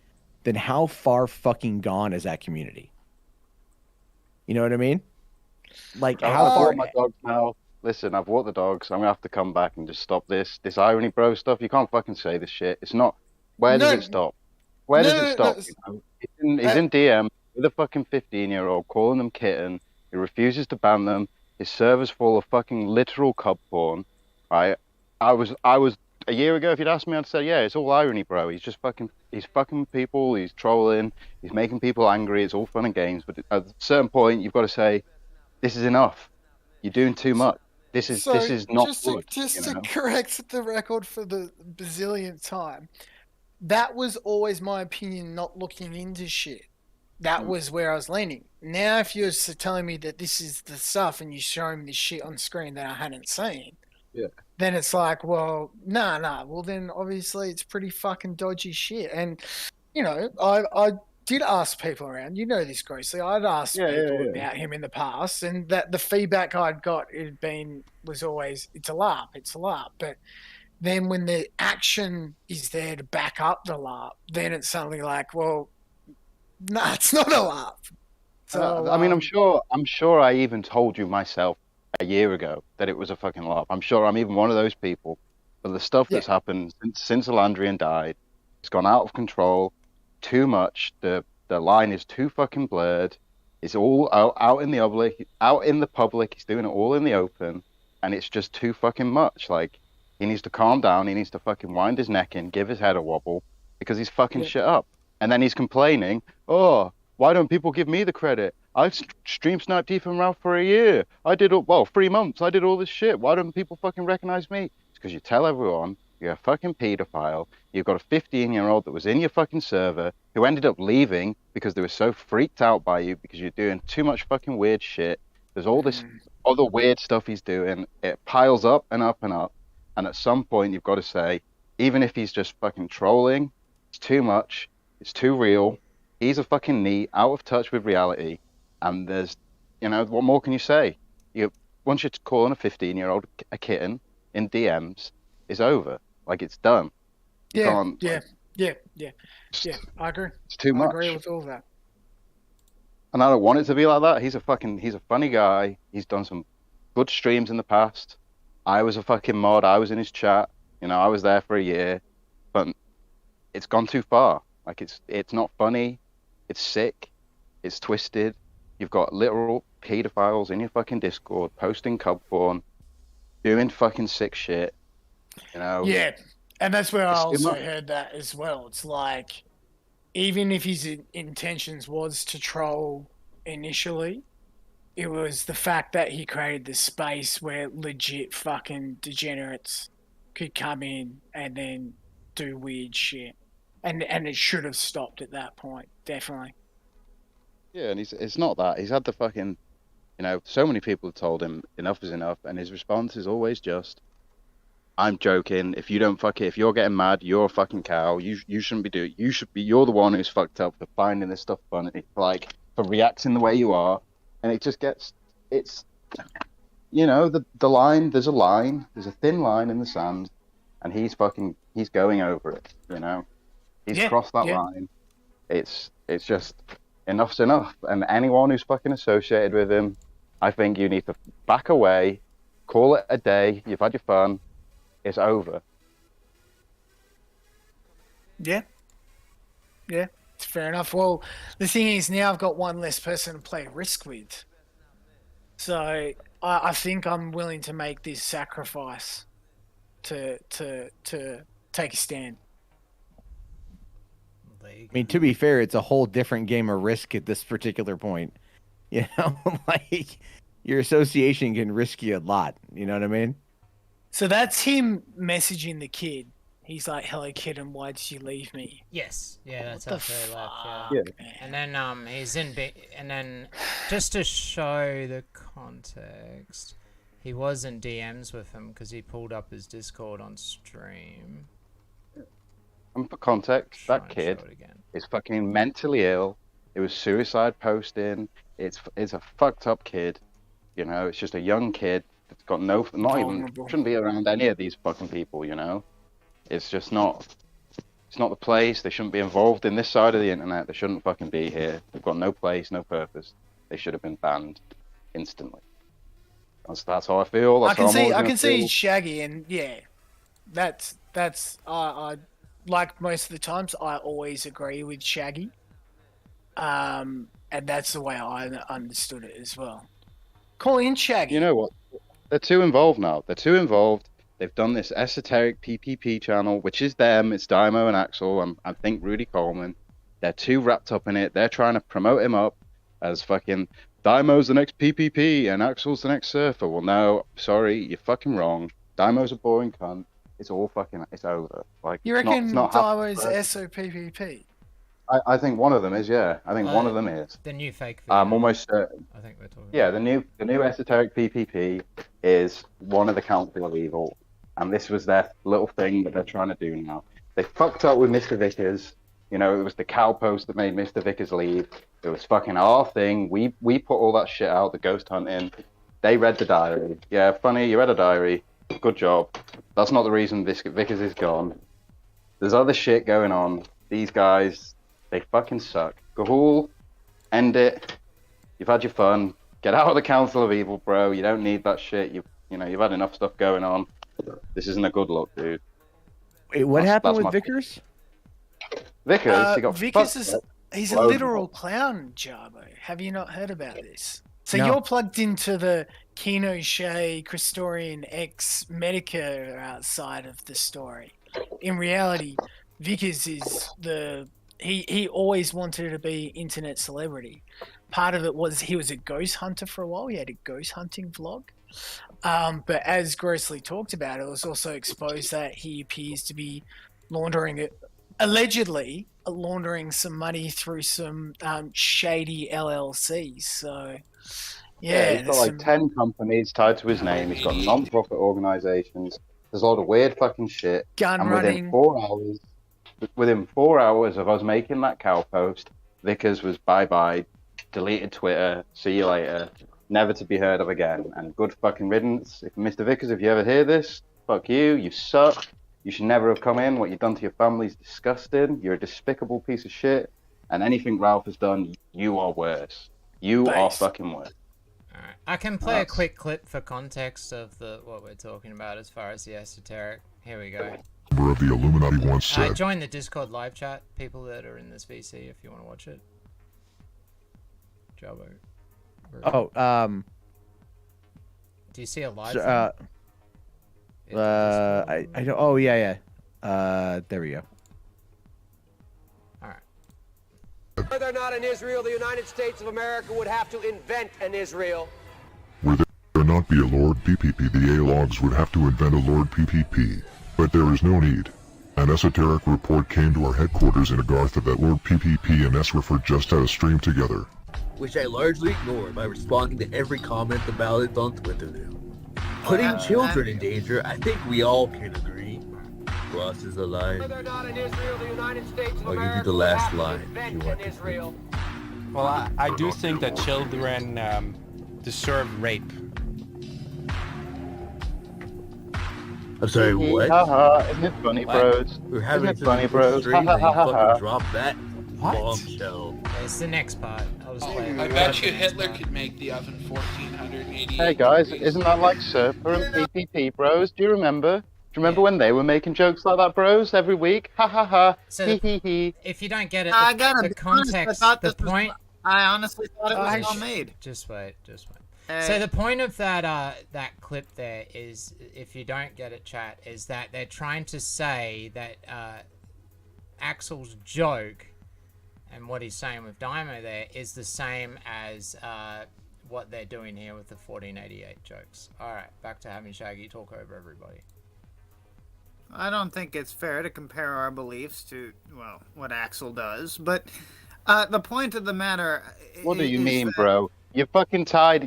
then how far fucking gone is that community? You know what I mean? Like, how far? My dog's mouth listen, I've walked the dogs. I'm gonna have to come back and just stop this irony bro stuff. You can't fucking say this shit. It's not. Where does it stop? Where does it stop? You know? He's in DM with a fucking 15-year-old, calling them kitten. He refuses to ban them. His server's full of fucking literal cub porn. Right? I was a year ago. If you'd asked me, I'd say, yeah, it's all irony, bro. He's fucking people. He's trolling. He's making people angry. It's all fun and games. But at a certain point, you've got to say, this is enough. You're doing too much. This is not good. Just to correct the record for the bazillionth time, that was always my opinion, not looking into shit. That was where I was leaning. Now, if you're telling me that this is the stuff and you're showing me this shit on screen that I hadn't seen, then it's like, well, nah. Well, then obviously it's pretty fucking dodgy shit. And, you know, I did ask people around, you know this, Grossly. I'd asked people about him in the past, and that the feedback I'd got was always, it's a LARP. But then when the action is there to back up the LARP, then it's suddenly like, well, no, it's not a LARP. So, I mean, I'm sure I even told you myself a year ago that it was a fucking LARP. I'm sure I'm even one of those people. But the stuff that's happened since Alandrian died, it's gone out of control. Too much. The line is too fucking blurred. It's all out in the public. He's doing it all in the open, and it's just too fucking much. Like, he needs to calm down. He needs to fucking wind his neck in, give his head a wobble, because he's fucking shit up. And then he's complaining, oh, why don't people give me the credit? I stream sniped Ethan Ralph for a year. 3 months. I did all this shit. Why don't people fucking recognize me? It's because you tell everyone you're a fucking pedophile. You've got a 15-year-old that was in your fucking server who ended up leaving because they were so freaked out by you because you're doing too much fucking weird shit. There's all this other weird stuff he's doing. It piles up and up and up. And at some point, you've got to say, even if he's just fucking trolling, it's too much. It's too real. He's a fucking NEET, out of touch with reality. And there's, you know, what more can you say? Once you're calling a 15-year-old a kitten in DMs, it's over. Like, it's done. Yeah. I agree. It's too much. I agree with all that. And I don't want it to be like that. He's a funny guy. He's done some good streams in the past. I was a fucking mod. I was in his chat. You know, I was there for a year. But it's gone too far. Like, it's not funny. It's sick. It's twisted. You've got literal pedophiles in your fucking Discord posting cub porn, doing fucking sick shit. You know? Yeah, and that's where I also heard that as well. It's like, even if his intentions was to troll initially, it was the fact that he created this space where legit fucking degenerates could come in and then do weird shit. And it should have stopped at that point, definitely. Yeah, and it's not that. He's had the fucking, you know, so many people have told him enough is enough, and his response is always just, I'm joking. If you're getting mad, you're a fucking cow. You shouldn't be doing it. You're the one who's fucked up for finding this stuff funny, like, for reacting the way you are. And it just it's, you know, the line, there's a thin line in the sand, and he's going over it, you know? He's crossed that line. It's just, enough's enough. And anyone who's fucking associated with him, I think you need to back away, call it a day, you've had your fun, it's over. Yeah, it's fair enough. Well, the thing is, now I've got one less person to play Risk with. So I think I'm willing to make this sacrifice to take a stand. I mean, to be fair, it's a whole different game of Risk at this particular point. You know, like, your association can risk you a lot. You know what I mean? So that's him messaging the kid. He's like, "Hello, kid, and why did you leave me?" Yes, yeah, that's how they left. Yeah. And then he's in and then just to show the context, he was in DMs with him because he pulled up his Discord on stream. And for context, that kid is fucking mentally ill. It was suicide posting. It's a fucked up kid. You know, it's just a young kid that's got shouldn't be around any of these fucking people, you know? It's just not, it's not the place. They shouldn't be involved in this side of the internet. They shouldn't fucking be here. They've got no place, no purpose. They should have been banned instantly. That's how I feel. That's how I'm always I gonna can see feel. Shaggy, and yeah, that's I like most of the times I always agree with Shaggy, and that's the way I understood it as well. Call in Shaggy. You know what? They're too involved now. They're too involved. They've done this esoteric PPP channel, which is them. It's Dymo and Axel. I think Rudy Coleman. They're too wrapped up in it. They're trying to promote him up as fucking Dymo's the next PPP and Axel's the next surfer. Well, no, sorry, you're fucking wrong. Dymo's a boring cunt. It's all fucking, it's over. Like, You it's reckon not Dymo's happening. SOPPP? I think one of them is, yeah. I think one of them is. The new fake video. I'm almost certain. I think we're talking. Yeah, the new esoteric PPP is one of the Council of Evil, and this was their little thing that they're trying to do now. They fucked up with Mr. Vickers. You know, it was the cow post that made Mr. Vickers leave. It was fucking our thing. We put all that shit out, the ghost hunting. They read the diary. Yeah, funny, you read a diary. Good job. That's not the reason Vickers is gone. There's other shit going on. These guys, they fucking suck. Gahul, end it. You've had your fun. Get out of the Council of Evil, bro. You don't need that shit. You've had enough stuff going on. This isn't a good look, dude. Wait, what happened with my- Vickers? Vickers, he got Vickers fucked. he's a Loads of literal clown, Jarbo. Have you not heard about this? So No. you're plugged into the Kino, Shay, Christorian, X, Medica side of the story. In reality, Vickers is he always wanted to be internet celebrity. Part of it was he was a ghost hunter for a while. He had a ghost hunting vlog. But as grossly talked about, it was also exposed that he appears to be allegedly laundering some money through some shady LLCs. So, yeah, He's got like 10 companies tied to his name. He's got non-profit organizations. There's a lot of weird fucking shit. Gun and running. Within 4 hours of us making that cow post, Vickers was bye-bye, deleted Twitter, see you later, never to be heard of again, and good fucking riddance. If Mr. Vickers, if you ever hear this, fuck you, you suck. You should never have come in. What you've done to your family is disgusting. You're a despicable piece of shit. And anything Ralph has done, you are worse. You are fucking worse. Alright. I can play a quick clip for context of what we're talking about as far as the esoteric. Here we go. Of the Illuminati once said, Join the Discord live chat, people that are in this VC, if you want to watch it. Jabo. Do you see a live? I don't. Oh yeah. There we go. All right. Whether or not in Israel, the United States of America would have to invent an Israel. were there not be a Lord PPP, the A-logs would have to invent a Lord PPP. But there is no need. An esoteric report came to our headquarters in Agartha that Lord PPP and Esrifer just had a stream together. Which I largely ignored by responding to every comment about it on Twitter now. Putting children in danger, I think we all can agree. Crosses the line. Whether or not in Israel, the United States of I'll give you America the would last have to line if invent you an want to. Israel. Well, I do think that children deserve rape. I'm sorry, what? Haha, isn't it funny, What? bros? We're having Isn't it funny, some bros? stream Ha and ha you ha ha. fucking drop that bombshell. It's the next part. I'll just play it. I bet you Hitler could make the oven 1488. Hey guys, isn't that like Surfer and PPP, bros? Do you remember? Do you remember when they were making jokes like that, bros, every week? Ha ha ha. So Hee hee hee. If you don't get it, I the, gotta the be honest, context, I thought the this was- point. I honestly thought it was well made. Just wait. So the point of that clip there is, if you don't get it, chat, is that they're trying to say that Axel's joke and what he's saying with Dymo there is the same as what they're doing here with the 1488 jokes. All right, back to having Shaggy talk over everybody. I don't think it's fair to compare our beliefs to, well, what Axel does, but the point of the matter. What do you is mean, that- bro? You're tied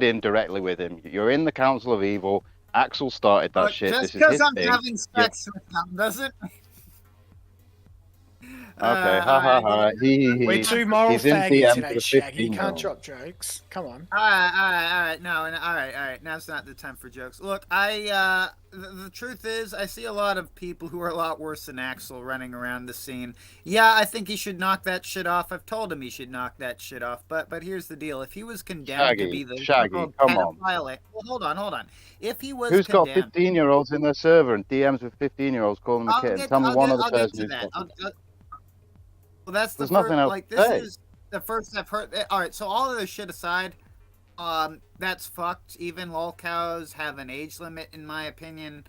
in directly with him. You're in the Council of Evil. Axel started that Look, shit. just This is because his I'm thing. having sex with them doesn't. Okay, ha ha ha. We're two moral He's in faggots DM today, for Shaggy. You 15 can't mil. drop jokes. Come on. All right. No, all right. Now's not the time for jokes. Look, I the truth is, I see a lot of people who are a lot worse than Axel running around the scene. Yeah, I think he should knock that shit off. I've told him he should knock that shit off. But here's the deal: if he was condemned to be the Shaggy, come on. pedophile, well, hold on. If he was Who's got condemned, 15-year-olds in their server and DMs with 15-year-olds calling them a kid? Tell me one other person who's got well, that's the There's first, nothing else like to this say. is the first I've heard. All right, so all of this shit aside, that's fucked. Even lolcows have an age limit, in my opinion.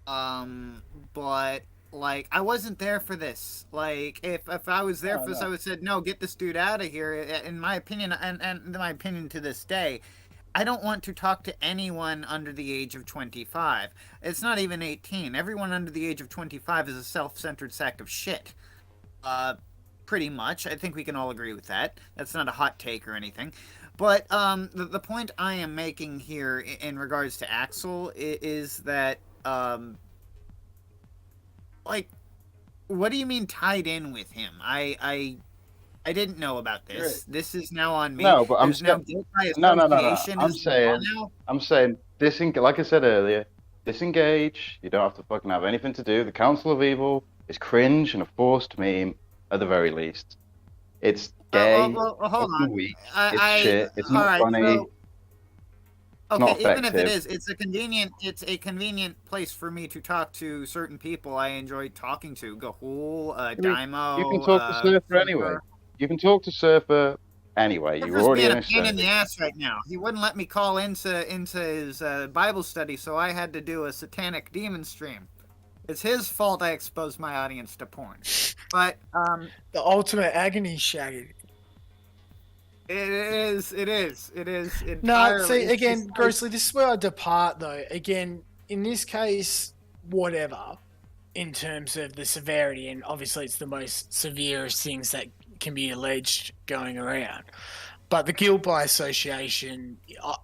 But like, I wasn't there for this. Like, if I was there for this, I would have said, no, get this dude out of here. In my opinion, and in my opinion to this day, I don't want to talk to anyone under the age of 25. It's not even 18. Everyone under the age of 25 is a self-centered sack of shit. Pretty much. I think we can all agree with that. That's not a hot take or anything. But the point I am making here in regards to Axel is that, like, what do you mean tied in with him? I didn't know about this. Right. This is now on me. No, but I'm There's now guilt by no. association I'm as saying, well like I said earlier, disengage. You don't have to fucking have anything to do. The Council of Evil is cringe and a forced meme at the very least. It's gay. Well, hold fucking on. weak. It's shit. It's not right, funny. so- It's not Okay, even if it effective. is, it's a convenient place for me to talk to certain people I enjoy talking to. Gahul, Dymo. You can talk to Surfer anyway. You can talk to Surfer anyway. You're Surfer's already being in a a pain in server. the ass right now. He wouldn't let me call into his Bible study, so I had to do a satanic demon stream. It's his fault I exposed my audience to porn. But the ultimate agony, Shaggy. It is. No, see, it's again, just- grossly, this is where I depart, though. Again, in this case, whatever, in terms of the severity, and obviously it's the most severest things that can be alleged going around. But the guilt by association,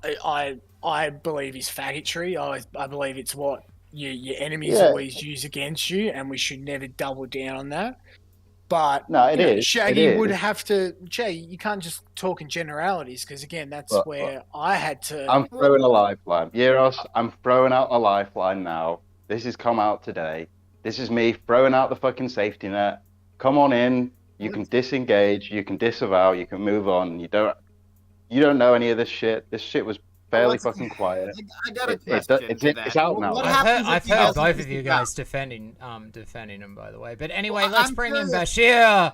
I believe is faggotry. I believe it's what your enemies always use against you, and we should never double down on that. But No, it you know, is. Shaggy It would is. have to. Jay, you can't just talk in generalities because again, that's Look, where I had to. I'm throwing a lifeline. Euros, I'm throwing out a lifeline now. This has come out today. This is me throwing out the fucking safety net. Come on in. You can disengage. You can disavow. You can move on. You don't know any of this shit. This shit was fairly fucking quiet. I got a question. It's out now. I've heard both of you guys defending him, by the way. But anyway, let's I'm bring in curious. Bashir.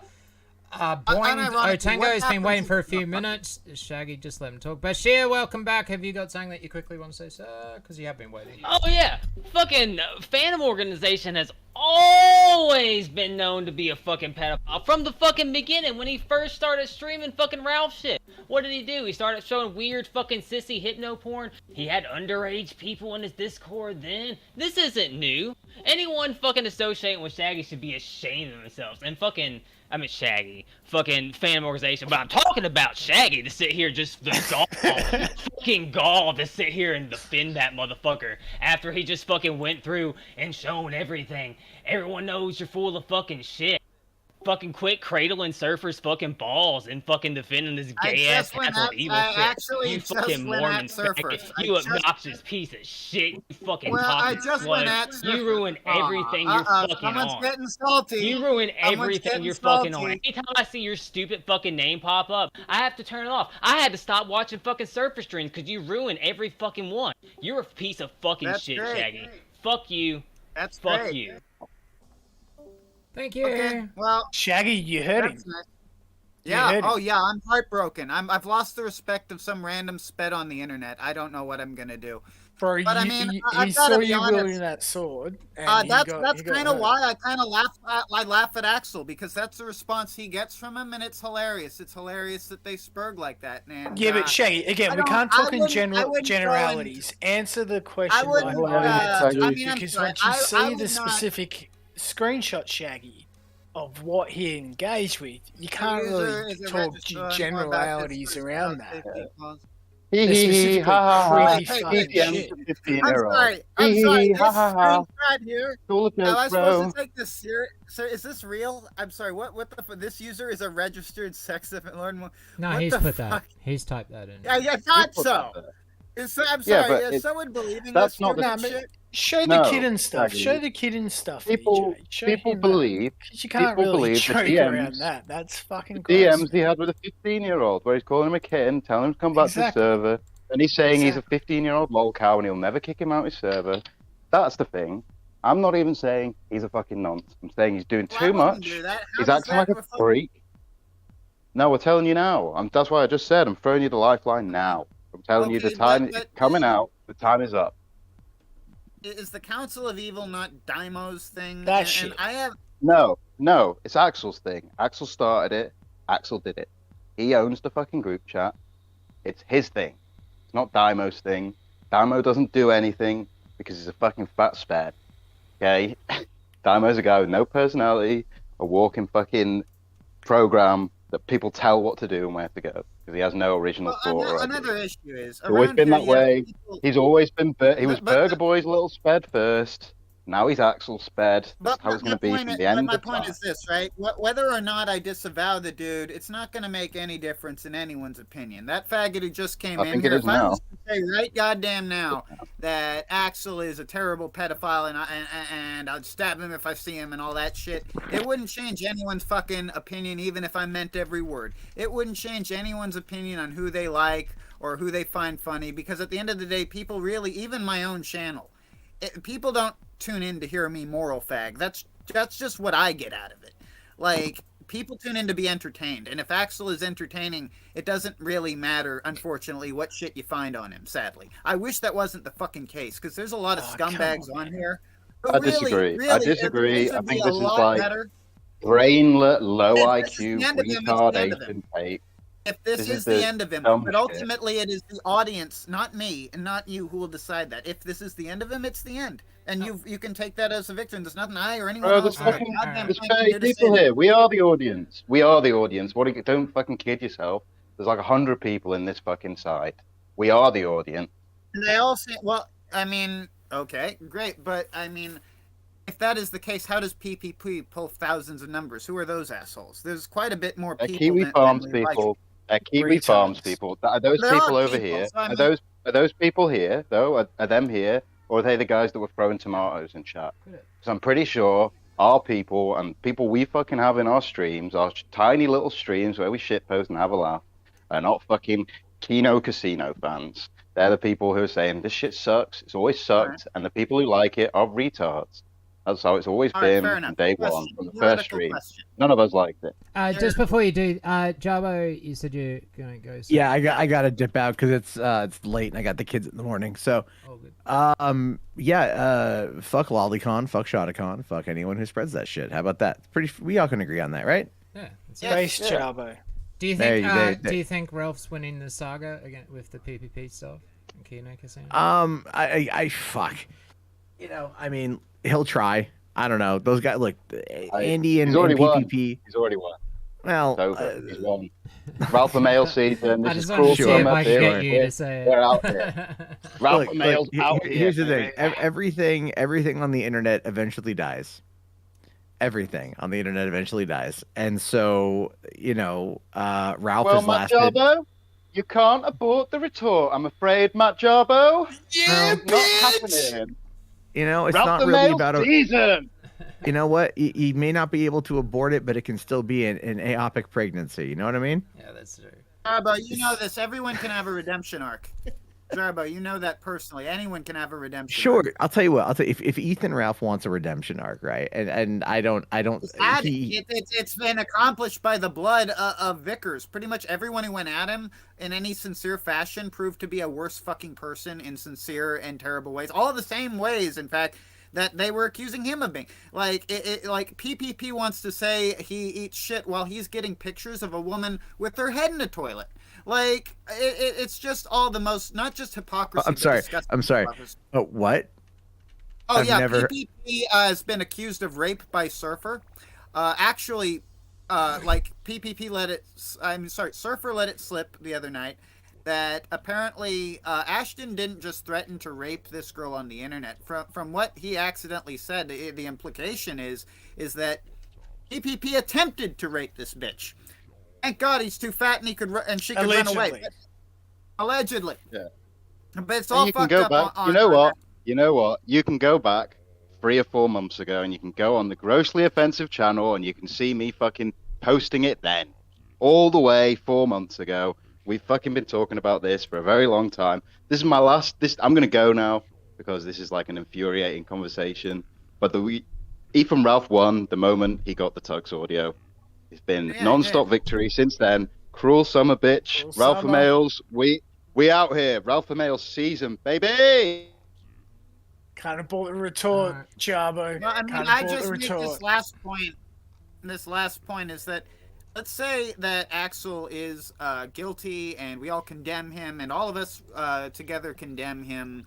Boing. Unironically, Tango's what been waiting happens for a if- few minutes. Shaggy, just let him talk. Bashir, welcome back. Have you got something that you quickly want to say, sir? Because you have been waiting. Oh yeah, fucking Phantom Organization has always been known to be a fucking pedophile from the fucking beginning. When he first started streaming fucking Ralph shit, what did he do? He started showing weird fucking sissy hypno porn. He had underage people in his Discord then. This isn't new. Anyone fucking associating with Shaggy should be ashamed of themselves. And fucking, I mean Shaggy, fucking Phantom Organization, but I'm talking about Shaggy to sit here just the fucking gall to sit here and defend that motherfucker after he just fucking went through and shown everything. Everyone knows you're full of fucking shit. Fucking quit cradling Surfer's fucking balls and fucking defending this gay ass Council of Evil shit. You fucking Mormon faggot. You obnoxious piece of shit. You fucking Well, I pocket just went at slut. You ruin everything you're fucking someone's on. getting salty. You ruin Someone's everything getting you're fucking on. salty. Anytime I see your stupid fucking name pop up, I have to turn it off. I had to stop watching fucking Surfer streams because you ruin every fucking one. You're a piece of fucking That's shit, great. Shaggy. Fuck you. That's Fuck great. you. Thank you. Okay, well, Shaggy, you heard him. that's nice. You Yeah. heard Oh him. yeah. I'm heartbroken. I've lost the respect of some random sped on the internet. I don't know what I'm gonna do. Bro, But I you- mean, you- I've he gotta saw be you honest. wielding that sword. And he That's got kind of hurt. why I kind of laugh at Axel, because that's the response he gets from him, and it's hilarious. It's hilarious that they spurg like that. And Yeah, but Shaggy, again, we can't talk in generalities. Answer the question. wouldn't, by I mean, I'm because sorry, once you I see would the not- specific screenshot, Shaggy, of what he engaged with, you can't really talk generalities around that. Hee They're hee hee, specifically ha ha ha. creepy fucking BPM shit. to I'm 15-year-old. sorry. Hee hee hee, This ha ha ha. screenshot here. Cool Am I joke, supposed bro. to take this serious? Sir, is this real? I'm sorry. What the? This user is a registered sex offender. No, What he's the put fuck? that. He's typed that in. I thought so. I'm Yeah, sorry, but is it- someone believing that's this not the- stupid shit? Show the No, kid and stuff. Shaggy. Show the kid and stuff. People, EJ. Show people him believe. because you can't people really believe the joke DMs, around that. That's fucking the gross. DMs he had with a 15-year-old, where he's calling him a kitten, telling him to come back Exactly. to the server, and he's saying he's a Exactly. 15-year-old lol cow and he'll never kick him out his server. That's the thing. I'm not even saying he's a fucking nonce. I'm saying he's doing Well, I too wouldn't much. do that. How He's does acting that like a reflect- freak. No, we're telling you now. That's why I just said I'm throwing you the lifeline now. I'm telling you the Okay, time but- is coming out. The time is up. Is the Council of Evil not Dymo's thing? That and shit. I have. No, it's Axel's thing. Axel started it. Axel did it. He owns the fucking group chat. It's his thing. It's not Dymo's thing. Dymo doesn't do anything because he's a fucking fat spad. Okay? Dymo's a guy with no personality, a walking fucking program that people tell what to do and where to go because he has no original thought or idea. Another issue is He's always around been here, that you have way. people- He's always been. He was But- Burger Boy's little sped first. Now he's Axel sped. That's But how it's going to be from the but end my of point time. is this, right? Whether or not I disavow the dude, it's not going to make any difference in anyone's opinion. That faggot who just came I in think it here, is if I now. was to say right goddamn now that Axel is a terrible pedophile and I'd stab him if I see him and all that shit, it wouldn't change anyone's fucking opinion, even if I meant every word. It wouldn't change anyone's opinion on who they like or who they find funny, because at the end of the day, people really, even my own channel, people don't tune in to hear me moral fag. That's just what I get out of it. Like, people tune in to be entertained, and if Axel is entertaining, it doesn't really matter, unfortunately, what shit you find on him, sadly. I wish that wasn't the fucking case, because there's a lot of scumbags on here who I disagree. really, I disagree. I would think be a this is lot like better. brainlet, low This is IQ, the end of him, it's the end of him. retardation tape. If this is the end of him, dumb but shit. ultimately it is the audience, not me and not you, who will decide that. If this is the end of him, it's the end, and you can take that as a victory. There's nothing I or anyone Bro, else. there's fucking goddamn there's thing can 30 do to people say here. We are the audience. We are the audience. Don't fucking kid yourself. There's like 100 people in this fucking site. We are the audience. And they all say, well, I mean, okay, great, but I mean, if that is the case, how does PPP pull thousands of numbers? Who are those assholes? There's quite a bit more They're people. Kiwi than Farms we like. people. They're Kiwi Farms people. Are those They're all people over people, here? so I mean- Are those people here though? Are them here, or are they the guys that were throwing tomatoes in chat? Because I'm pretty sure our people and people we fucking have in our streams, our tiny little streams where we shitpost and have a laugh, are not fucking Kino Casino fans. They're the people who are saying this shit sucks. It's always sucked, and the people who like it are retards. That's how it's always All right, been fair from enough. day Question. one, from the Theoretical first stream. question. None of us liked it. Just before you do, Jarbo, you said you're gonna go. So. Yeah, I got to dip out because it's late and I got the kids in the morning. So, fuck Lolicon, fuck Shotacon, fuck anyone who spreads that shit. How about that? We all can agree on that, right? Yeah. Space Jarbo. Do you There think? you- Do you think Ralph's winning the saga again with the PPP stuff in Kino Casino? I fuck. You know, I mean, he'll try. I don't know. Those guys, look, Andy and He's already won. PPP. He's already won. Well, It's over. He's won. Ralph Mail season. I This is just wanted to cruel see if summer. I could get you to say it. They're out there. Ralph Mail's out here. Here's the thing. Everything on the internet eventually dies. Everything on the internet eventually dies. And so, you know, Ralph Well, has Matt lasted. Jarbo, you can't abort the retort. I'm afraid, Matt Jarbo. Yeah, not happening. You know, it's Ralph not the really Mail about season. You know what? He may not be able to abort it, but it can still be an aopic pregnancy. You know what I mean? Yeah, that's true. Jarbo, you know this. Everyone can have a redemption arc. Jarbo, you know that personally. Anyone can have a redemption Sure. arc. I'll tell you what. If Ethan Ralph wants a redemption arc, right? And I don't. It's been accomplished by the blood of Vickers. Pretty much everyone who went at him in any sincere fashion proved to be a worse fucking person in sincere and terrible ways. All the same ways, in fact, that they were accusing him of being. Like PPP wants to say he eats shit while he's getting pictures of a woman with her head in a toilet. Like it's just all the most, not just hypocrisy. I'm but sorry. disgusting I'm sorry. hypocrisy. Oh, what? Oh I've yeah, never- PPP has been accused of rape by Surfer. Actually, like PPP Surfer let it slip the other night that apparently Ashton didn't just threaten to rape this girl on the internet. From what he accidentally said, the implication is that PPP attempted to rape this bitch. Thank God he's too fat and she could run away. Allegedly. Yeah. But it's And all you can fucked go up back. on You know what? You know what? You can go back 3 or 4 months ago, and you can go on the grossly offensive channel, and you can see me fucking posting it then. All the way 4 months ago. We've fucking been talking about this for a very long time. This is my last. I'm gonna go now because this is like an infuriating conversation. But Ethan Ralph won the moment he got the Tux audio. It's been non-stop victory since then. Cruel summer bitch. Cruel Ralph summer. Mails. We out here. Ralph Mails season, baby. Kind of bought the retort, Jarbo. No, I mean, Kind of I bought the just make retort. this last point. This last point is that, let's say that Axel is guilty, and we all condemn him, and all of us together condemn him.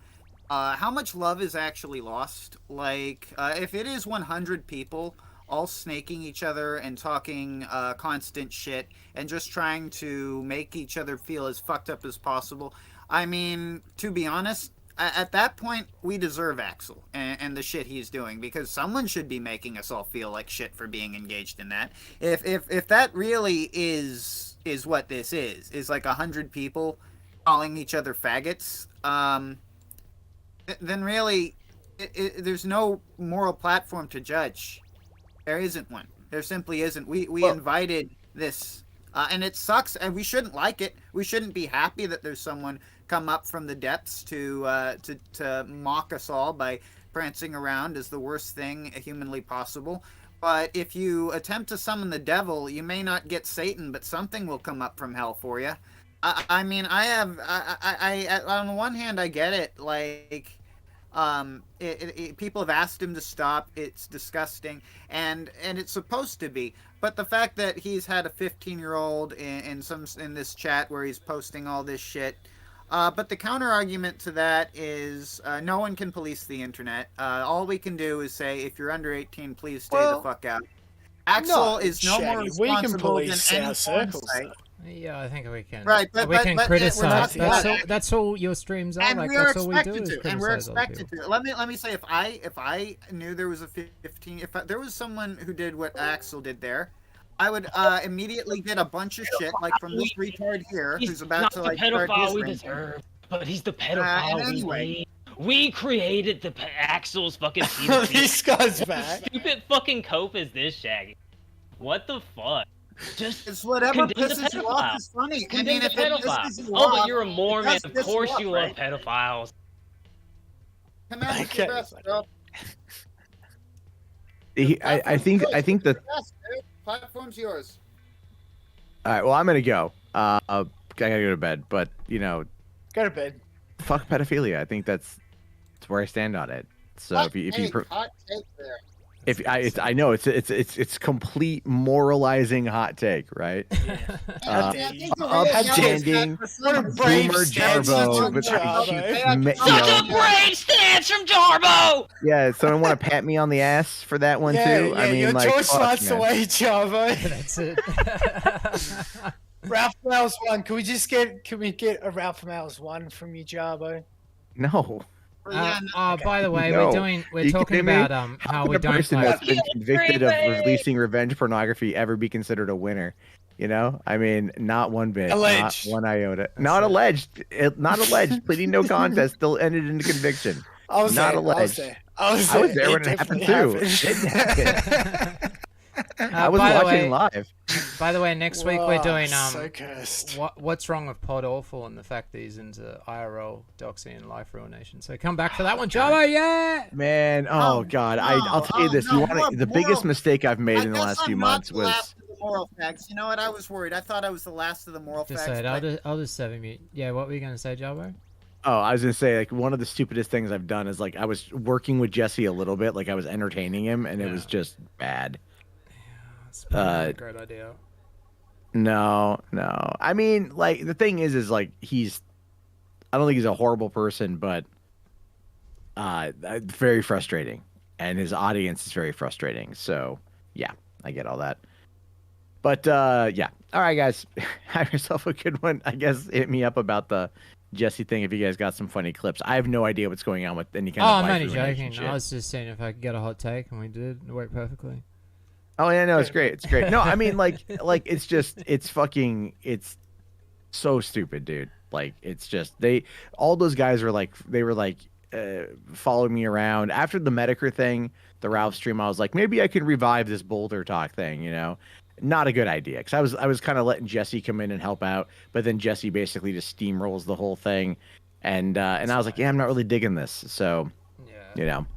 How much love is actually lost? Like, if it is 100 people all snaking each other and talking constant shit and just trying to make each other feel as fucked up as possible, I mean, to be honest, at that point, we deserve Axel and the shit he's doing, because someone should be making us all feel like shit for being engaged in that. If that really is what this is like 100 people calling each other faggots, then really, there's no moral platform to judge. There isn't one. There simply isn't. We invited this, and it sucks, and we shouldn't like it. We shouldn't be happy that there's someone come up from the depths to mock us all by prancing around as the worst thing humanly possible. But if you attempt to summon the devil, you may not get Satan, but something will come up from hell for you. I mean, on the one hand, I get it. Like, people have asked him to stop. It's disgusting, and it's supposed to be. But the fact that he's had a 15-year-old in this chat where he's posting all this shit. But the counter argument to that is no one can police the internet. All we can do is say, if you're under 18, please stay the fuck out. Axel is no more responsible we can police than any our circles, site. though. Yeah, I think we can. Right, but we can criticize. we're That's all your streams are. And like, we are that's all we do expected is to. And we're criticize other expected people. to. Let me say, if I knew there was a 15, if there was someone who did what Axel did there, I would immediately get a bunch of shit like from this retard here who's about to like start his we rant. deserve, but he's the pedophile anyway. we need. We created the Axel's fucking season. This guy's back. Stupid fucking cope is this, Shaggy? What the fuck? Just it's whatever condemn the pisses you off is funny. I Condemn mean, the if it pedophile. pisses you Oh, off, but you're a Mormon. it Of does piss course you you off, love pedophiles. Come out with your best, bro. I think that. Yes, dude. Platform's yours. All right. Well, I'm gonna go. I gotta go to bed. But Go to bed. fuck pedophilia. I think that's where I stand on it. So Hot if you take there. I know it's complete moralizing hot take, right? Upstanding boomer Jarbo, but Such a brave stance from Jarbo. Yeah, someone want to pat me on the ass for that one too? Yeah, I mean, your like, choice fuck, lights man. away, Jarbo. That's it. Ralph Mails 1. Can we get a Ralph Mails 1 from you, Jarbo? No. By the way, No. we're You talking kidding me? about How how could we a don't person like. that's been convicted of releasing revenge pornography ever be considered a winner? You know, I mean, not one bit, Alleged. not one iota, not alleged, not alleged. Pleading no contest still ended in conviction. I was not there, alleged. I was there there. when it happened too. It happened. I was by the watching way- live. By the way, next week we're Whoa, doing so cursed. what's wrong with Pod Awful and the fact that he's into IRL, Doxing, and life ruination. So come back for that one, Jarbo. Yeah. Man, oh god, I'll tell you this. no, You want the biggest mistake I've made in the guess last few I'm not months the was. last of the moral facts. You know what? I was worried. I thought I was the last of the moral Just facts. say it. I'll just serve him. Yeah. What were you gonna say, Jarbo? Oh, I was gonna say, like, one of the stupidest things I've done is, like, I was working with Jesse a little bit, like I was entertaining him, and it was just bad. It's probably not a great idea. No. I mean, like, the thing is like, I don't think he's a horrible person, but very frustrating, and his audience is very frustrating. So yeah, I get all that. But yeah, all right, guys, have yourself a good one. I guess hit me up about the Jesse thing if you guys got some funny clips. I have no idea what's going on with any kind of. I'm only life joking. relationship. I was just saying if I could get a hot take, and we did. It worked perfectly. Oh yeah, no, it's great. It's great. No, I mean, like it's so stupid, dude. Like it's just all those guys were like following me around after the Medicare thing, the Ralph stream. I was like, maybe I can revive this Boulder Talk thing, you know. Not a good idea, because I was kind of letting Jesse come in and help out, but then Jesse basically just steamrolls the whole thing, and I was like, yeah, I'm not really digging this, so you know,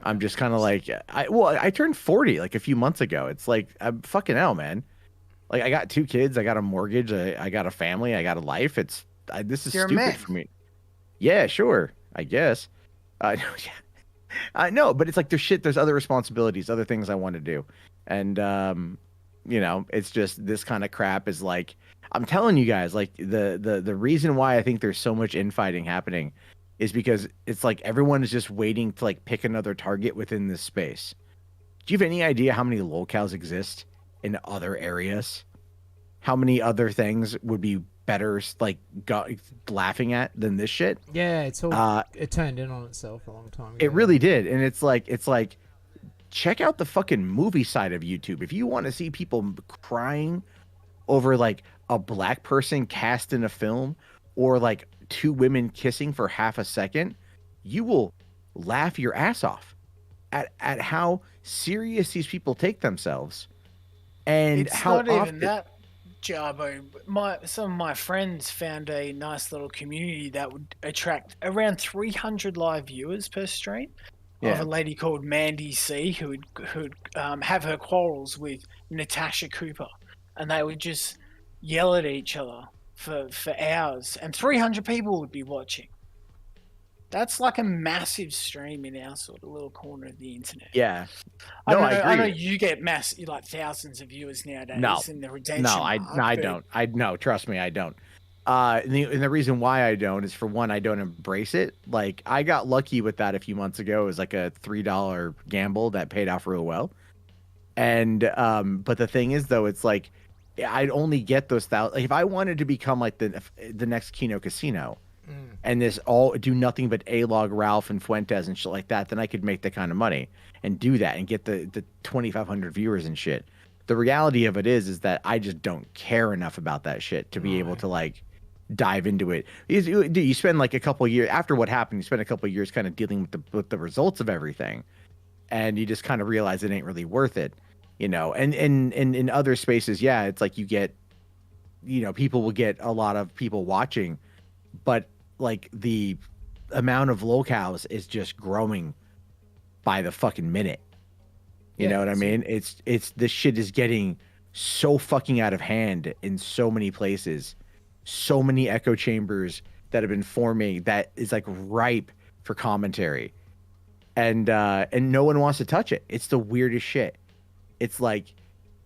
I'm just kind of like, I turned 40 like a few months ago. It's like, I'm fucking hell, man. Like I got 2 kids, I got a mortgage, I got a family, I got a life. This is stupid for me. Yeah, sure, I guess. I know, but it's like there's other responsibilities, other things I want to do, and you know, it's just this kind of crap is like, I'm telling you guys, like the reason why I think there's so much infighting happening is because it's like everyone is just waiting to like pick another target within this space. Do you have any idea how many locales exist in other areas? How many other things would be better like laughing at than this shit? Yeah, it's all it turned in on itself a long time ago. It really did, and it's like check out the fucking movie side of YouTube. If you want to see people crying over like a black person cast in a film or like 2 women kissing for half a second, you will laugh your ass off at how serious these people take themselves, and it's how not often... even that, Jarbo. Some of my friends found a nice little community that would attract around 300 live viewers per stream. Of a lady called Mandy C, who would have her quarrels with Natasha Cooper, and they would just yell at each other for hours, and 300 people would be watching. That's like a massive stream in our sort of little corner of the internet. Yeah. No, I agree. I know you get like thousands of viewers nowadays in the redemption. I don't. Trust me, I don't. And the reason why I don't is, for one, I don't embrace it. Like, I got lucky with that a few months ago. It was like a $3 gamble that paid off real well. And but the thing is, though, it's like I'd only get those thousand. Like, if I wanted to become like the next Kino Casino, and this all do nothing but A-Log Ralph and Fuentes and shit like that, then I could make that kind of money and do that and get the 2,500 viewers and shit. The reality of it is that I just don't care enough about that shit to be able to like dive into it. You spend like a couple of years after what happened. You spend a couple of years kind of dealing with the results of everything, and you just kind of realize it ain't really worth it, you know. And in other spaces, yeah, it's like you get, you know, people will get a lot of people watching, but like the amount of locales is just growing by the fucking minute. You know what I mean? It's this shit is getting so fucking out of hand in so many places. So many echo chambers that have been forming that is like ripe for commentary, and no one wants to touch it. It's the weirdest shit. It's like,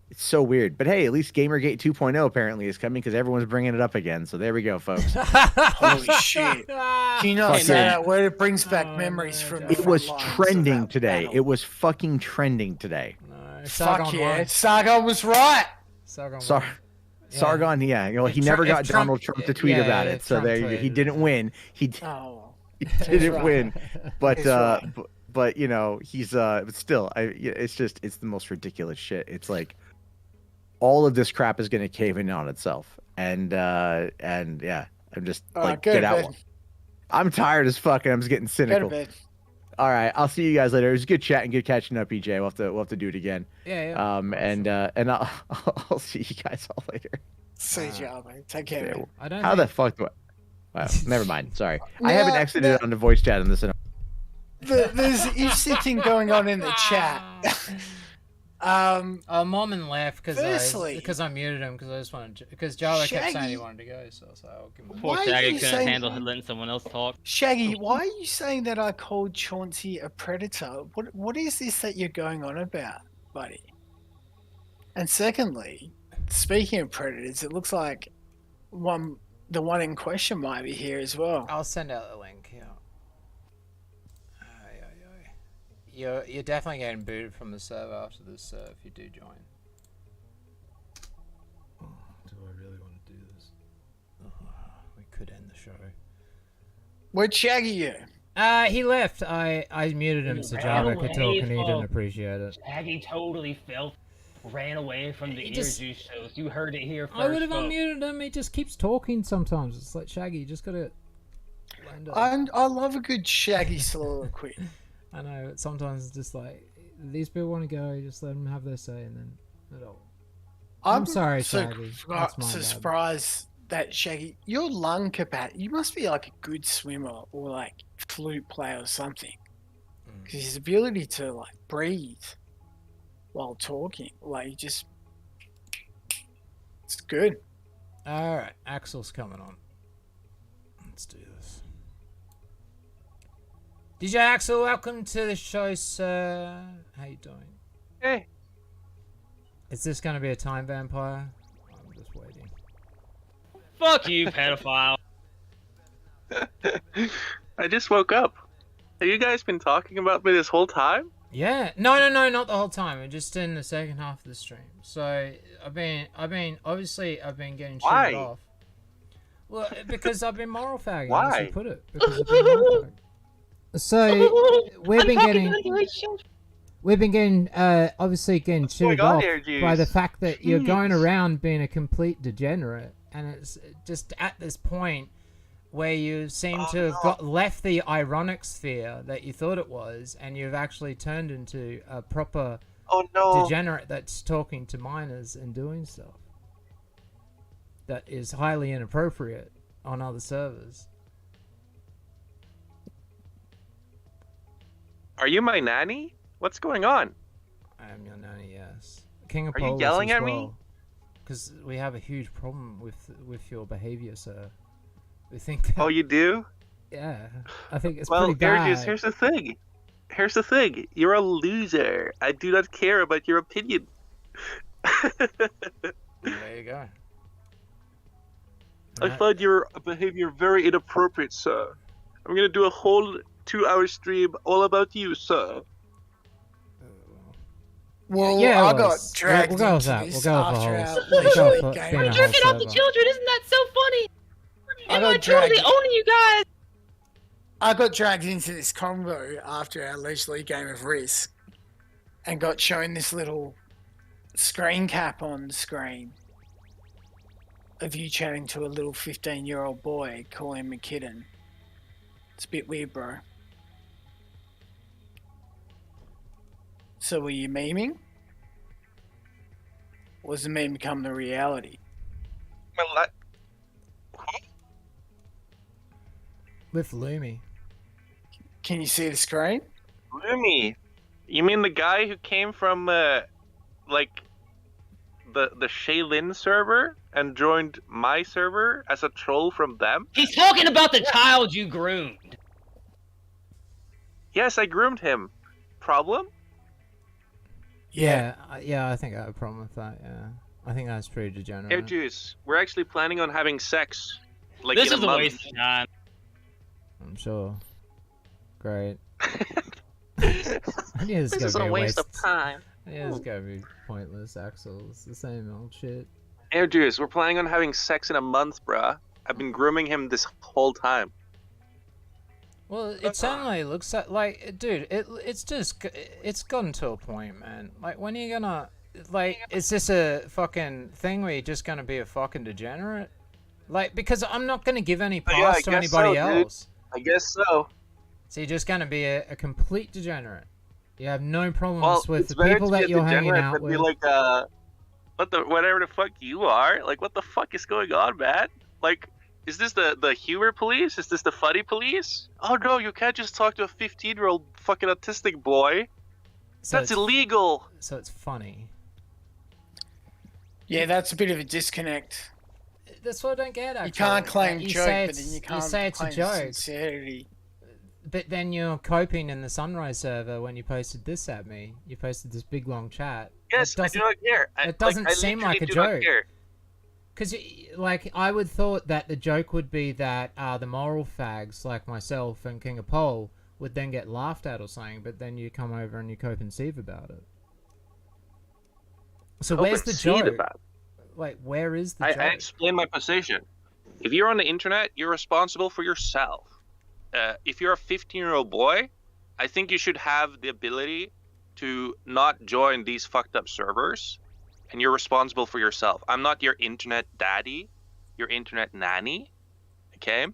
it's so weird. But hey, at least Gamergate 2.0 apparently is coming, because everyone's bringing it up again. So there we go, folks. Holy shit! Can you not say that word? It brings back memories from. It was trending today. It was fucking trending today. Fuck yeah! Sargon was right. Sargon, yeah, you know, he never got Donald Trump to tweet about it, so there you go. He didn't win. He didn't win, but but you know, he's but still, it's the most ridiculous shit. It's like all of this crap is going to cave in on itself, and yeah, I'm just like, get out. I'm tired as fuck, and I'm just getting cynical. All right, I'll see you guys later. It was good chatting, good catching up, EJ. We'll have to do it again. Yeah. And I'll see you guys all later. See you, man. Take care. Man. How the fuck do I? Wow, never mind. Sorry, I haven't exited on the voice chat in this. There's interesting thing going on in the chat. Mormon left because I muted him because I just wanted because Java kept saying he wanted to go, so I'll give him. Poor Shaggy couldn't handle letting someone else talk. Shaggy, why are you saying that I called Chauncey a predator? What is this that you're going on about, buddy? And secondly, speaking of predators, it looks like the one in question might be here as well. I'll send out the link. Yeah. You're definitely getting booted from the server after this if you do join. Do I really want to do this? We could end the show. Where'd Shaggy go? He left. I muted him so Java could talk and he didn't appreciate it. Shaggy totally fell ran away from the EarJuice shows. You heard it here first. I would have folks. unmuted him. He just keeps talking sometimes. It's like Shaggy. You just gotta. I love a good Shaggy soliloquy. I know. Sometimes it's just like these people want to go. Just let them have their say, and then it'll. I'm sorry, Shaggy. That's my bad. Surprised that Shaggy, your lung capacity. You must be like a good swimmer or like flute player or something. Because his ability to like breathe while talking, like just, it's good. All right, Axel's coming on. Let's do this. DJ Axel, welcome to the show, sir. How you doing? Hey. Is this going to be a time vampire? I'm just waiting. Fuck you, pedophile. I just woke up. Have you guys been talking about me this whole time? Yeah. No, not the whole time. We're just in the second half of the stream. So I've been obviously I've been getting shit off. Well, because I've been moral fagging. Why? As you put it. Because I've been moral fagging. So we've been getting obviously getting shitted off by the fact that you're going around being a complete degenerate, and it's just at this point where you seem to have left the ironic sphere that you thought it was, and you've actually turned into a proper degenerate that's talking to minors and doing stuff that is highly inappropriate on other servers. Are you my nanny? What's going on? I am your nanny, yes. King of Are you Polis yelling as at me? well. Because we have a huge problem with your behavior, sir. We think that, Oh, you do? yeah, I think it's Well, pretty bad. here's the thing. Here's the thing. You're a loser. I do not care about your opinion. There you go. I find your behavior very inappropriate, sir. I'm gonna do a whole 2-hour stream all about you, sir. Well, Yeah, I it got was. dragged We'll go with into that. this We'll go with the after whole- our we'll Leisure go League for game. being a We're whole jerking off the server. children. Isn't that so funny? I Am got I totally dragged- owning you guys? I got dragged into this combo after our Leisure League game of Risk and got shown this little screen cap on the screen of you chatting to a little 15-year-old boy calling him a kitten. It's a bit weird, bro. So were you memeing? Or was the meme become the reality? Well, With Lumi. Can you see the screen? Rumi, you mean the guy who came from like the Shaylin server and joined my server as a troll from them? He's talking about the child you groomed. Yes, I groomed him. Problem? Yeah, I think I have a problem with that, yeah. I think that's pretty degenerate. EarJuice, we're actually planning on having sex. Like This in is a a month. waste of time. I'm sure. Great. I knew this was gonna be a waste of time. Yeah, it's gonna be pointless, Axel. It's the same old shit. EarJuice, we're planning on having sex in a month, bruh. I've been grooming him this whole time. Well, it certainly looks like, dude, it's gotten to a point, man. Like, when are you gonna, like, is this a fucking thing where you're just gonna be a fucking degenerate? Like, because I'm not gonna give any Yeah, I pass to guess anybody so, dude. else. I guess so. So you're just gonna be a complete degenerate. You have no problems Well, with it's the better people to be that a you're hanging degenerate out than with. be like, whatever the fuck you are. Like, what the fuck is going on, man? Like, is this the humor police? Is this the funny police? Oh no, you can't just talk to a 15-year-old fucking autistic boy. So That's it's- illegal. So it's funny. Yeah, that's a bit of a disconnect. That's what I don't get, actually. You can't claim You joke, say but then it's- you can't say it's a claim joke. sincerity. But then you're coping in the Sunrise server when you posted this at me. You posted this big long chat. Yes, I do not care. It doesn't seem like a joke. Care. Because, like, I would thought that the joke would be that the moral fags, like myself and King of Pole, would then get laughed at or something, but then you come over and you cope-and-sieve about it. So where's the joke? Like, where is the joke? I explain my position. If you're on the internet, you're responsible for yourself. If you're a 15-year-old boy, I think you should have the ability to not join these fucked up servers and you're responsible for yourself. I'm not your internet daddy, your internet nanny. Okay?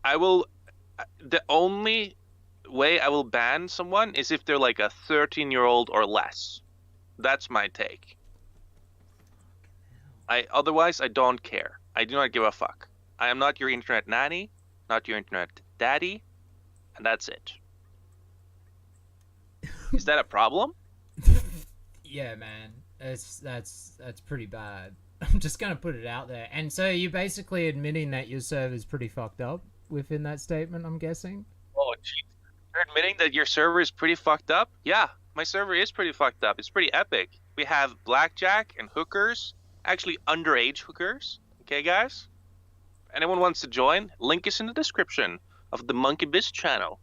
The only way I will ban someone is if they're like a 13-year-old or less. That's my take. Otherwise, I don't care. I do not give a fuck. I am not your internet nanny, not your internet daddy, and that's it. Is that a problem? Yeah, man. That's pretty bad. I'm just gonna put it out there. And so you're basically admitting that your server's pretty fucked up within that statement, I'm guessing? Oh, jeez. You're admitting that your server is pretty fucked up? Yeah, my server is pretty fucked up. It's pretty epic. We have blackjack and hookers, actually underage hookers. Okay, guys? If anyone wants to join, link is in the description of the Monkey Biz channel.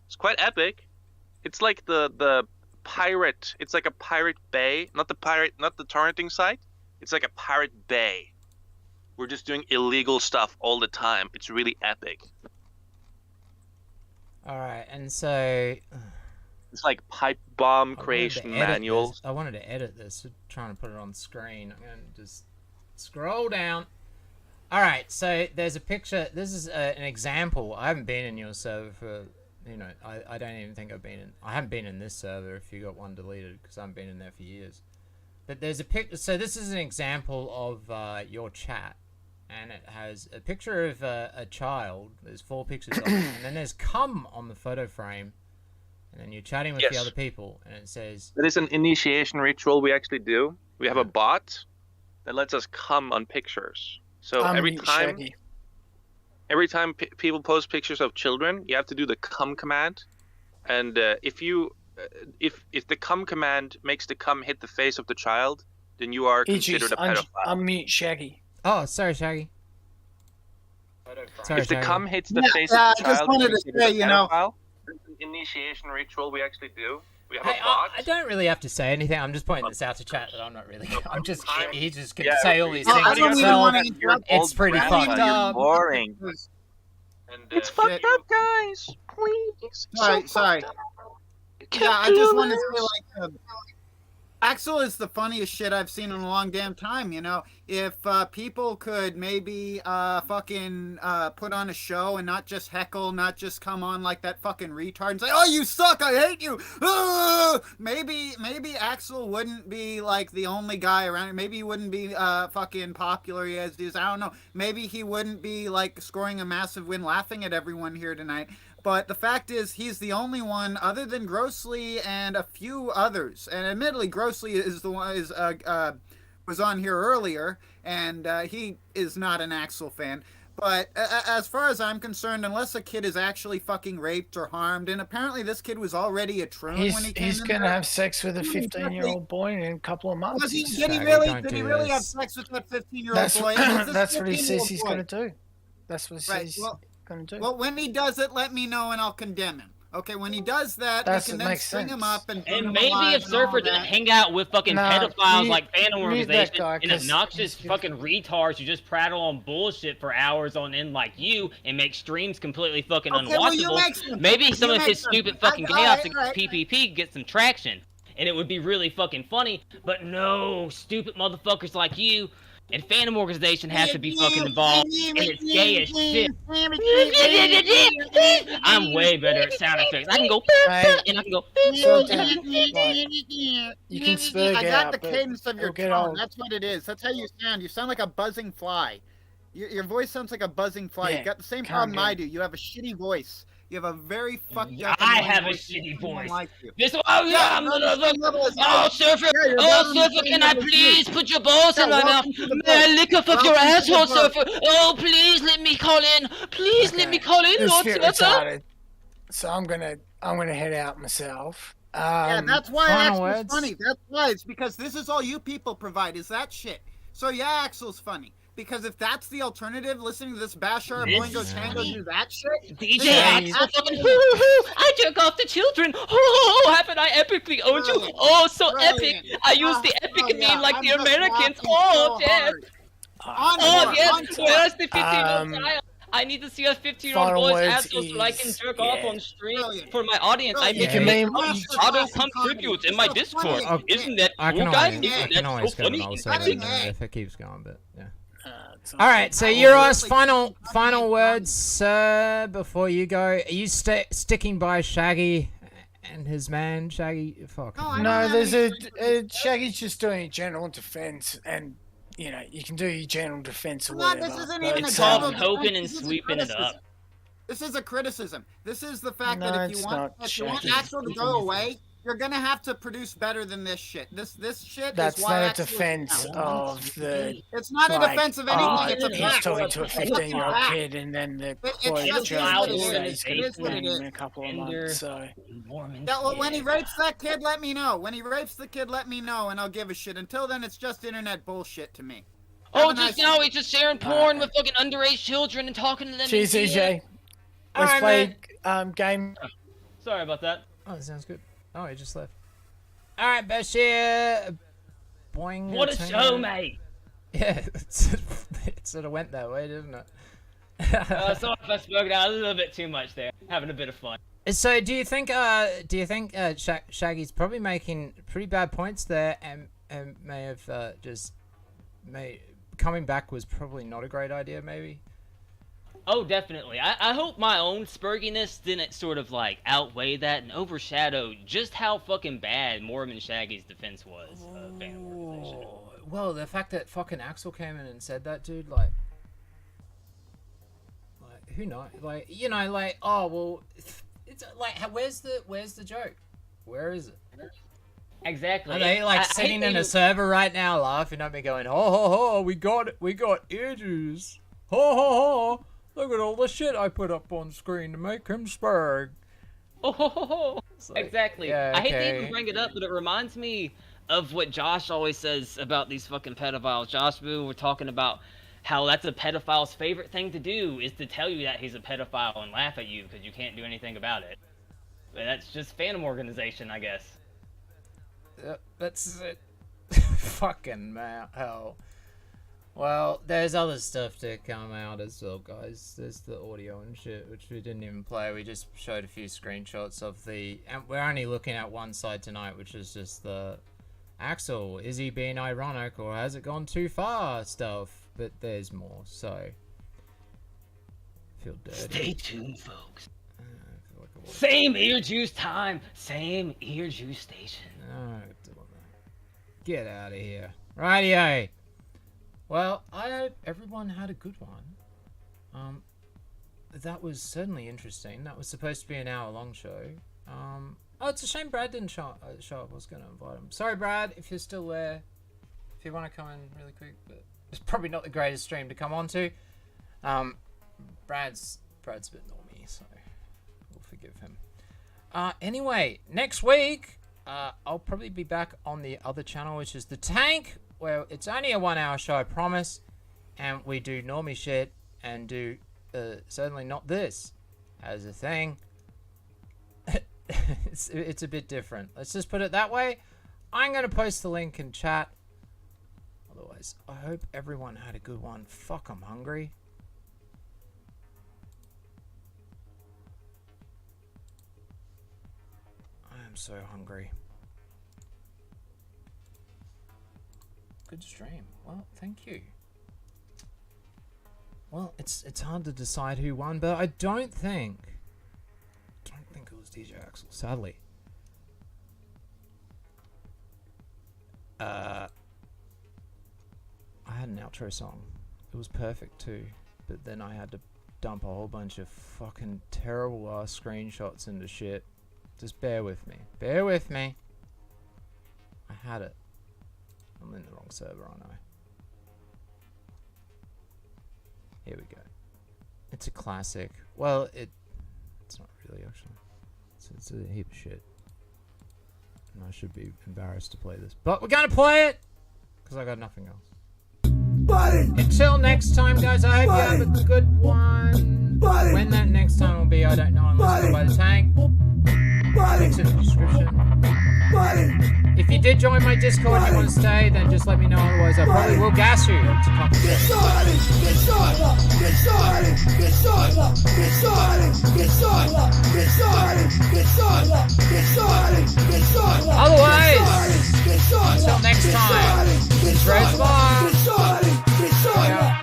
It's quite epic. It's like the pirate. It's like a pirate bay. Not the torrenting site. It's like a pirate bay. We're just doing illegal stuff all the time. It's really epic. Alright, and so... It's like pipe bomb creation manuals. I wanted to edit this, so trying to put it on screen. I'm going to just scroll down. Alright, so there's a picture. This is an example. I haven't been in your server for... You know, I don't even think I've been in... I haven't been in this server if you got one deleted, because I haven't been in there for years. But there's a picture... So this is an example of your chat. And it has a picture of a child. There's 4 pictures of it. And then there's cum on the photo frame. And then you're chatting with the other people. And it says... That is an initiation ritual we actually do. We have a bot that lets us cum on pictures. So every time people post pictures of children, you have to do the cum command. And if the cum command makes the cum hit the face of the child, then you are considered a pedophile. Unmute Shaggy. Oh, sorry, Shaggy. If the cum hits the face of the child, I just wanted to say, you know, initiation ritual we actually do. We have Hey, a bot. I don't really have to say anything. I'm just pointing this out to chat that I'm not really... I'm just... He just can Yeah, say all these no, things I don't even himself. wanna interrupt It's pretty old fucked grandma, you're up. boring. It's fucked up, guys. Please. Sorry. Yeah, I just want to say, like, Axel is the funniest shit I've seen in a long damn time, you know? If people could maybe fucking put on a show and not just heckle, not just come on like that fucking retard and say, oh, you suck, I hate you! Maybe Axel wouldn't be, like, the only guy around. Maybe he wouldn't be fucking popular as is. I don't know. Maybe he wouldn't be, like, scoring a massive win laughing at everyone here tonight. But the fact is, he's the only one, other than Grossly and a few others. And admittedly, Grossly is the one was on here earlier, and he is not an Axel fan. But as far as I'm concerned, unless a kid is actually fucking raped or harmed, and apparently this kid was already a troon when he came in. He's going to have sex with a 15-year-old boy in a couple of months. Did he really have sex with that 15-year-old boy? That's what he says he's going to do. That's what he says he's going to do. Well, when he does it, let me know and I'll condemn him. Okay, when he does that, we can then string him up and maybe if Surfer didn't hang out with fucking pedophiles like Phantom Organization and obnoxious fucking retards who just prattle on bullshit for hours on end like you and make streams completely fucking unwatchable, maybe some of his stupid fucking chaos against PPP get some traction and it would be really fucking funny. But no, stupid motherfuckers like you and Phantom Organization has to be fucking involved, and it's gay as shit. I'm way better at sound effects. I can go, and I can go. You can spurg I got out, the but cadence of your it'll get tone. old. That's what it is. That's how you sound. You sound like a buzzing fly. Your voice sounds like a buzzing fly. Yeah, you got the same calm problem I down. do. You have a shitty voice. You have a very fucked up. I have a shitty voice. Oh, Surfer, can I please put your balls in my mouth? May I lick off your asshole, Surfer? Oh, please let me call in. Please let me call in, This Lord bit Surfer. retarded. So I'm gonna head out myself. Yeah, that's why final Axel's words? funny. That's why. It's because this is all you people provide, is that shit. So yeah, Axel's funny. Because if that's the alternative, listening to this Bashar Boingo Tango do that shit. DJ Axel fucking I jerk off the children. Oh, haven't I epically owned you? Oh, so epic. I use the epic meme like the Americans. Oh, yes. Oh, yes. Where's the 15-year-old child? I need to see a 15-year-old Final boy's words asshole so I can is- jerk off yeah. on stream for my audience. I You make can name- auto contributes in my Discord. Isn't that I cool, can guys? always, I Isn't can that always so get funny? another server Cutting in there edge. if it keeps going, but yeah. Uh, All right, so EarJuice, final words, sir, before you go. Are you sticking by Shaggy and his man, Shaggy? Fuck. No, there's Shaggy's just doing general defense, and you know you can do your general defense or Not, whatever. this isn't but even a it's, general Hoping defense, and this is a sweeping it criticism. up. This is a criticism. This is the fact No, that it's if you not, want Shaggy. Axel to go away, you're gonna have to produce better than this shit. This shit That's is why not a Axel is defense out. of the. It's not a defense of anything. It's a he's fact. talking to a It's a 15-year-old fact. kid, and then the It's boy just Joe what it will is. say he's going It to is what be it in is. a couple of months. So. Yeah, well, when he rapes that kid, let me know. When he rapes the kid, let me know, and I'll give a shit. Until then, it's just internet bullshit to me. Oh, Have a just nice now day. he's just sharing porn with fucking underage children and talking to them. Cheers, in EJ. All Let's right, play game. Sorry about that. Oh, that sounds good. Oh, he just left. All right, Bashir. Boing. What a show, mate. Yeah, it sort of went that way, didn't it? Sorry if I spoke out a little bit too much there. Having a bit of fun. So, do you think Shaggy's probably making pretty bad points there, and may have coming back was probably not a great idea, maybe? Oh, definitely. I hope my own spurginess didn't sort of like outweigh that and overshadow just how fucking bad Mormon Shaggy's defense was. Fan organization. Well, the fact that fucking Axel came in and said that, dude, like who knows? Like, you know, like, oh well, it's like, where's the joke? Where is it? Exactly. Are they like I sitting hate in that a server right now, laughing at me, going, "Ho ho ho, we got EarJuice. Ho ho ho! Look at all the shit I put up on screen to make him spurg." Oh, ho, ho, ho. Exactly. yeah, I hate to okay. even bring it up, but it reminds me of what Josh always says about these fucking pedophiles. Josh Boo, we're talking about how that's a pedophile's favorite thing to do is to tell you that he's a pedophile and laugh at you because you can't do anything about it. But that's just fandom organization, I guess. That's it. Fucking hell. Well, there's other stuff to come out as well, guys. There's the audio and shit, which we didn't even play. We just showed a few screenshots of the... And we're only looking at one side tonight, which is just the... Axel, is he being ironic or has it gone too far stuff? But there's more, so... Feel dirty. Stay tuned, folks. Same EarJuice time, same EarJuice station. No, get out of here. Rightio. Well, I hope everyone had a good one. That was certainly interesting. That was supposed to be an hour-long show. Oh, it's a shame Brad didn't show up. I was going to invite him. Sorry, Brad, if you're still there. If you want to come in really quick, but it's probably not the greatest stream to come on to. Brad's a bit normie, so we'll forgive him. Anyway, next week, I'll probably be back on the other channel, which is The Tank, where it's only a 1 hour show, I promise, and we do normie shit and do certainly not this as a thing. it's a bit different. Let's just put it that way. I'm going to post the link in chat. Otherwise, I hope everyone had a good one. Fuck, I'm hungry. I am so hungry. Good stream. Well, thank you. Well, it's hard to decide who won, but I don't think it was DJ Axel, sadly. I had an outro song. It was perfect too, but then I had to dump a whole bunch of fucking terrible ass screenshots into shit. Just bear with me. Bear with me. I had it. I'm in the wrong server, aren't I? Here we go. It's a classic. Well, it's not really, actually. It's a heap of shit. And I should be embarrassed to play this. But we're gonna play it! Because I got nothing else. Until next time, guys, I hope you have a good one. When that next time will be, I don't know, unless you go by The Tank. Links in the description. If you did join my Discord and you want to stay, then just let me know. Otherwise, I probably will gas you to compensate. Otherwise, until next time, Dreads Bar. Yeah.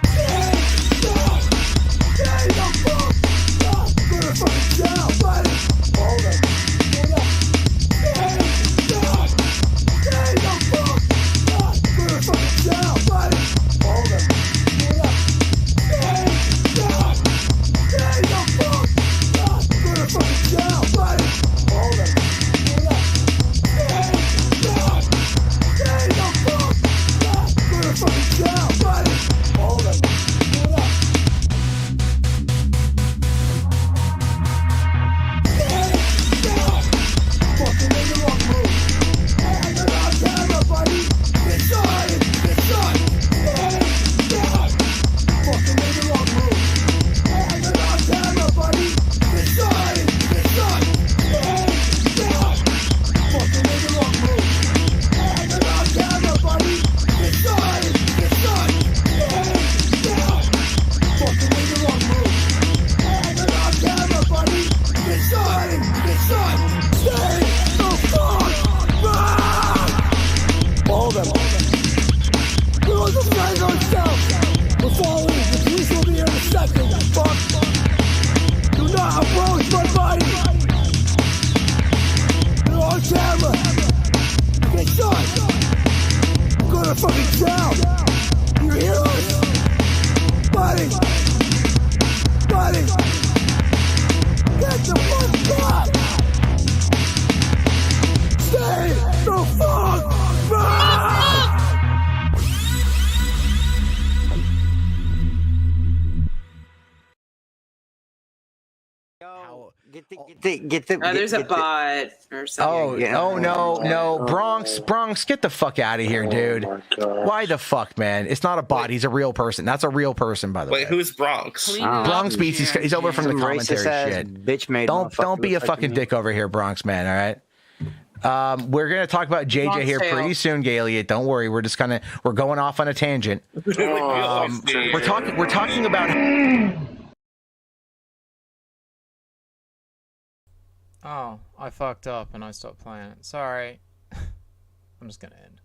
There's a bot or something. No, Bronx, get the fuck out of here, dude. Why the fuck, man? It's not a bot. He's a real person. That's a real person, by the way. Wait, who's Bronx? Bronx Beats. He's over from the commentary shit. Bitch-made don't be a fucking dick over here, Bronx man. All right. We're gonna talk about JJ here pretty soon, Gaeliot. Don't worry. We're going off on a tangent. We're talking about. Oh, I fucked up and I stopped playing it. Sorry. I'm just gonna end.